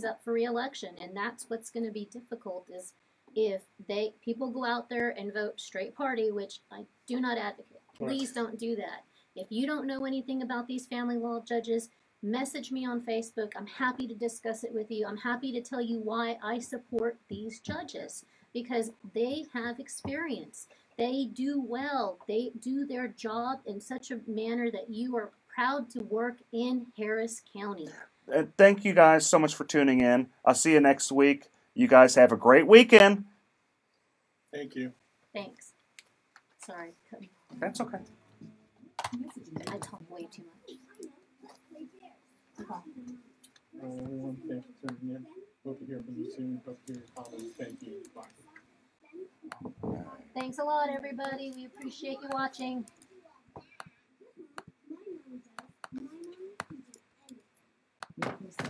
up for re-election, and that's what's going to be difficult is if people go out there and vote straight party, which I do not advocate. Please don't do that. If you don't know anything about these family law judges, message me on Facebook. I'm happy to discuss it with you. I'm happy to tell you why I support these judges, because they have experience. They do well. They do their job in such a manner that you are proud to work in Harris County. Thank you guys so much for tuning in. I'll see you next week. You guys have a great weekend. Thank you. Thanks. Sorry. That's okay. I talk way too much. Everyone, thanks for tuning in. Hope to hear from you soon. Hope to hear your comments. Thank you. Bye. Thanks a lot, everybody. We appreciate you watching.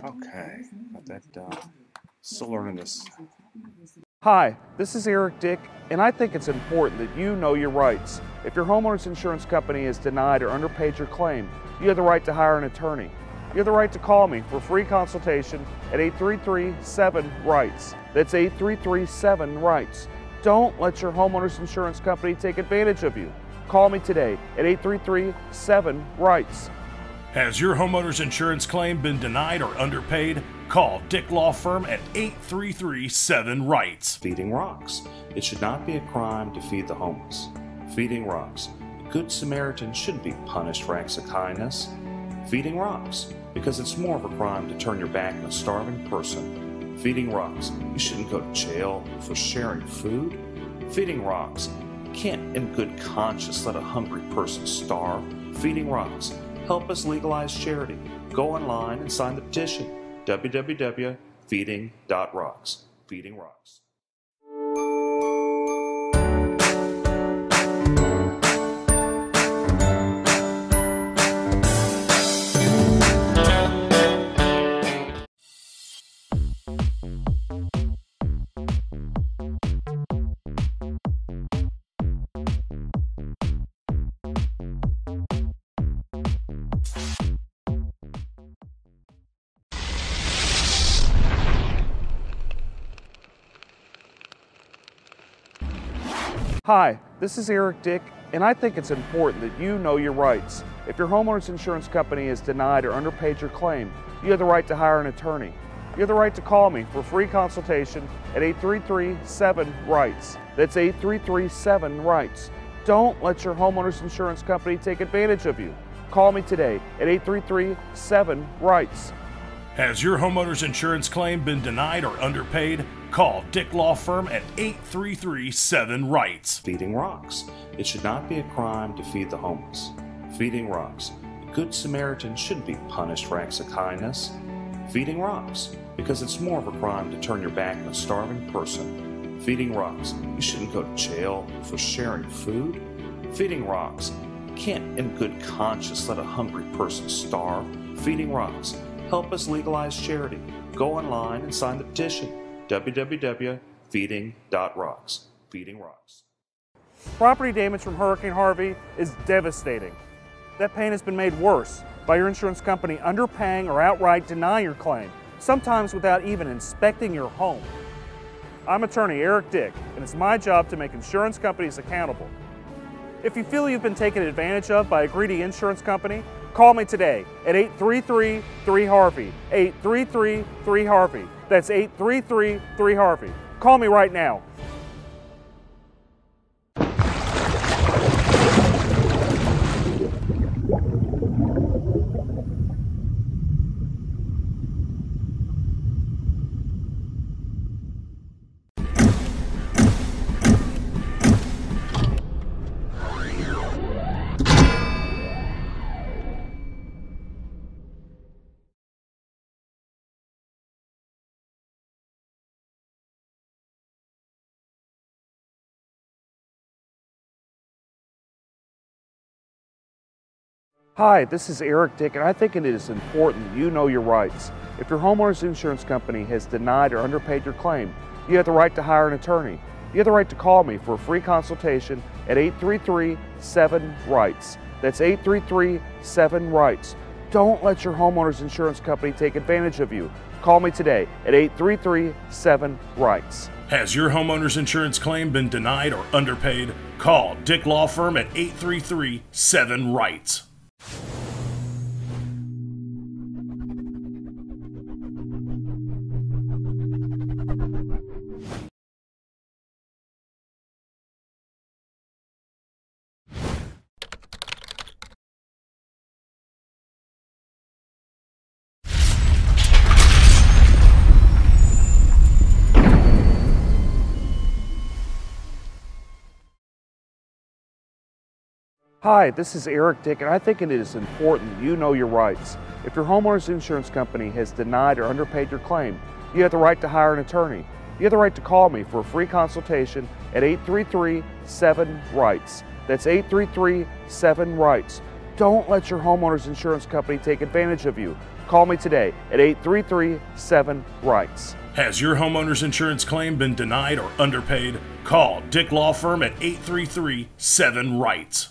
Okay, got that still learning this. Hi, this is Eric Dick, and I think it's important that you know your rights. If your homeowner's insurance company has denied or underpaid your claim, you have the right to hire an attorney. You have the right to call me for a free consultation at 833-7-RIGHTS. That's 833-7-RIGHTS. Don't let your homeowner's insurance company take advantage of you. Call me today at 833-7-RIGHTS. Has your homeowner's insurance claim been denied or underpaid? Call Dick Law Firm at 833-7-RIGHTS. Feeding rocks. It should not be a crime to feed the homeless. Feeding rocks. A good Samaritan shouldn't be punished for acts of kindness. Feeding rocks. Because it's more of a crime to turn your back on a starving person. Feeding rocks. You shouldn't go to jail for sharing food. Feeding rocks. You can't in good conscience let a hungry person starve. Feeding rocks. Help us legalize charity. Go online and sign the petition. www.feeding.rocks. Feeding Rocks. Hi, this is Eric Dick, and I think it's important that you know your rights. If your homeowner's insurance company has denied or underpaid your claim, you have the right to hire an attorney. You have the right to call me for a free consultation at 833-7-RIGHTS. That's 833-7-RIGHTS. Don't let your homeowner's insurance company take advantage of you. Call me today at 833-7-RIGHTS. Has your homeowner's insurance claim been denied or underpaid? Call Dick Law Firm at 833-7-RIGHTS. Feeding rocks. It should not be a crime to feed the homeless. Feeding rocks. A good Samaritan shouldn't be punished for acts of kindness. Feeding rocks. Because it's more of a crime to turn your back on a starving person. Feeding rocks. You shouldn't go to jail for sharing food. Feeding rocks. You can't in good conscience let a hungry person starve. Feeding rocks. Help us legalize charity. Go online and sign the petition. www.feeding.rocks. Feeding rocks. Property damage from Hurricane Harvey is devastating. That pain has been made worse by your insurance company underpaying or outright denying your claim, sometimes without even inspecting your home. I'm attorney Eric Dick, and it's my job to make insurance companies accountable. If you feel you've been taken advantage of by a greedy insurance company, call me today at 833-3-HARVEY, 833-3-HARVEY. That's 833-3-HARVEY. Call me right now. Hi, this is Eric Dick, and I think it is important that you know your rights. If your homeowner's insurance company has denied or underpaid your claim, you have the right to hire an attorney. You have the right to call me for a free consultation at 833-7-RIGHTS. That's 833-7-RIGHTS. Don't let your homeowner's insurance company take advantage of you. Call me today at 833-7-RIGHTS. Has your homeowner's insurance claim been denied or underpaid? Call Dick Law Firm at 833-7-RIGHTS. Hi, this is Eric Dick, and I think it is important that you know your rights. If your homeowner's insurance company has denied or underpaid your claim, you have the right to hire an attorney. You have the right to call me for a free consultation at 833-7-RIGHTS. That's 833-7-RIGHTS. Don't let your homeowner's insurance company take advantage of you. Call me today at 833-7-RIGHTS. Has your homeowner's insurance claim been denied or underpaid? Call Dick Law Firm at 833-7-RIGHTS.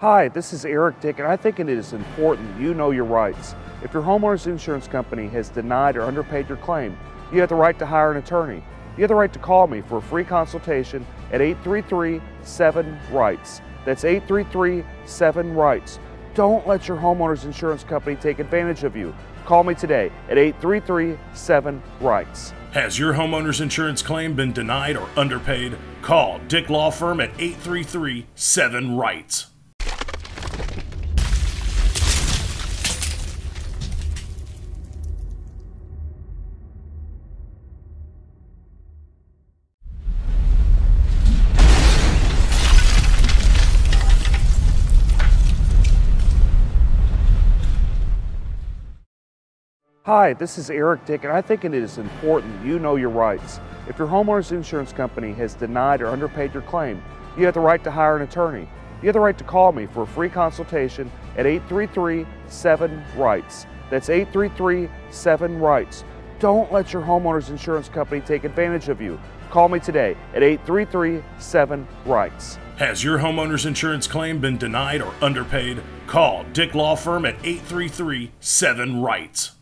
Hi, this is Eric Dick, and I think it is important that you know your rights. If your homeowner's insurance company has denied or underpaid your claim, you have the right to hire an attorney. You have the right to call me for a free consultation at 833-7-RIGHTS. That's 833-7-RIGHTS. Don't let your homeowner's insurance company take advantage of you. Call me today at 833-7-RIGHTS. Has your homeowner's insurance claim been denied or underpaid? Call Dick Law Firm at 833-7-RIGHTS. Hi, this is Eric Dick, and I think it is important that you know your rights. If your homeowner's insurance company has denied or underpaid your claim, you have the right to hire an attorney. You have the right to call me for a free consultation at 833-7-RIGHTS. That's 833-7-RIGHTS. Don't let your homeowner's insurance company take advantage of you. Call me today at 833-7-RIGHTS. Has your homeowner's insurance claim been denied or underpaid? Call Dick Law Firm at 833-7-RIGHTS.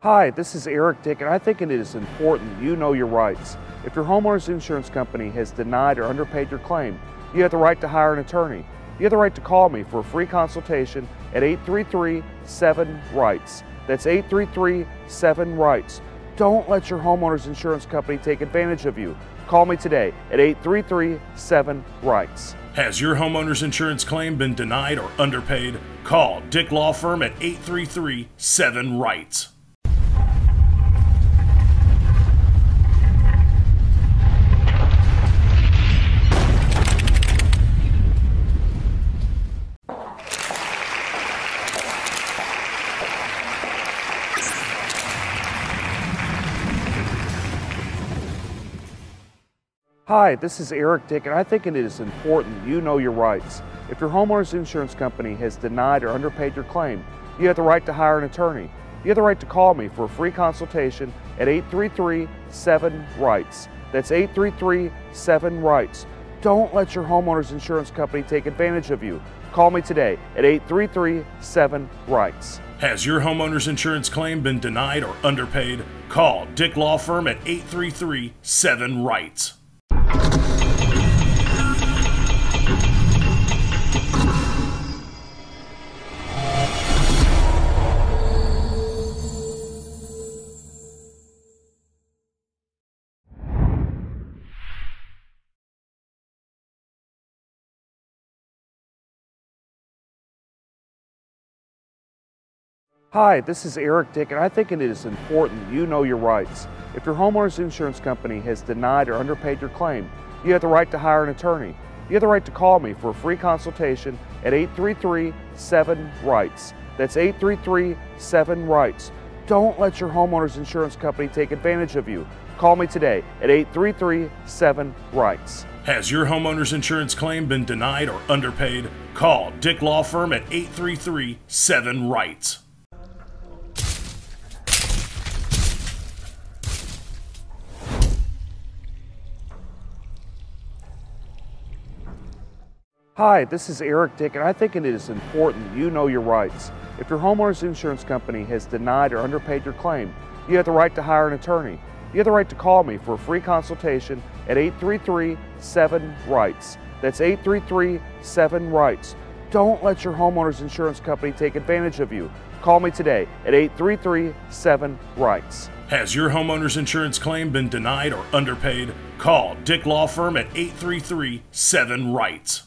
Hi, this is Eric Dick, and I think it is important that you know your rights. If your homeowner's insurance company has denied or underpaid your claim, you have the right to hire an attorney. You have the right to call me for a free consultation at 833-7-RIGHTS. That's 833-7-RIGHTS. Don't let your homeowner's insurance company take advantage of you. Call me today at 833-7-RIGHTS. Has your homeowner's insurance claim been denied or underpaid? Call Dick Law Firm at 833-7-RIGHTS. Hi, this is Eric Dick, and I think it is important that you know your rights. If your homeowner's insurance company has denied or underpaid your claim, you have the right to hire an attorney. You have the right to call me for a free consultation at 833-7-RIGHTS. That's 833-7-RIGHTS. Don't let your homeowner's insurance company take advantage of you. Call me today at 833-7-RIGHTS. Has your homeowner's insurance claim been denied or underpaid? Call Dick Law Firm at 833-7-RIGHTS. Hi, this is Eric Dick, and I think it is important that you know your rights. If your homeowner's insurance company has denied or underpaid your claim, you have the right to hire an attorney. You have the right to call me for a free consultation at 833-7-RIGHTS. That's 833-7-RIGHTS. Don't let your homeowner's insurance company take advantage of you. Call me today at 833-7-RIGHTS. Has your homeowner's insurance claim been denied or underpaid? Call Dick Law Firm at 833-7-RIGHTS. Hi, this is Eric Dick, and I think it is important that you know your rights. If your homeowner's insurance company has denied or underpaid your claim, you have the right to hire an attorney. You have the right to call me for a free consultation at 833-7-RIGHTS. That's 833-7-RIGHTS. Don't let your homeowner's insurance company take advantage of you. Call me today at 833-7-RIGHTS. Has your homeowner's insurance claim been denied or underpaid? Call Dick Law Firm at 833-7-RIGHTS.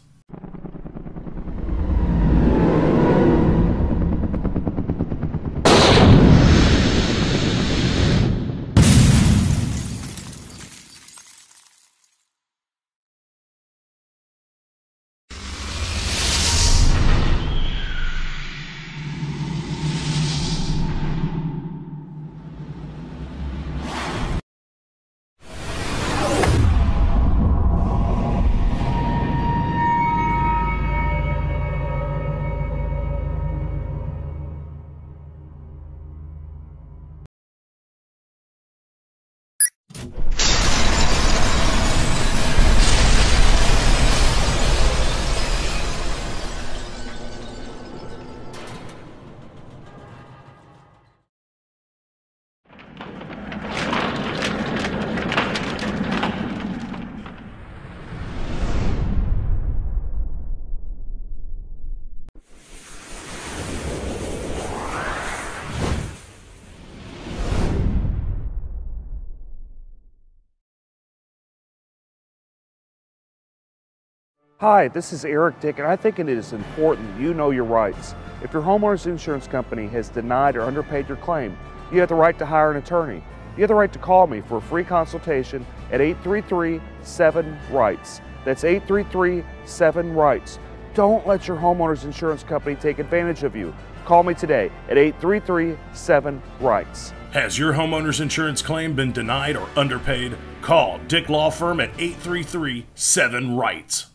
Hi, this is Eric Dick, and I think it is important that you know your rights. If your homeowner's insurance company has denied or underpaid your claim, you have the right to hire an attorney. You have the right to call me for a free consultation at 833-7-RIGHTS. That's 833-7-RIGHTS. Don't let your homeowner's insurance company take advantage of you. Call me today at 833-7-RIGHTS. Has your homeowner's insurance claim been denied or underpaid? Call Dick Law Firm at 833-7-RIGHTS.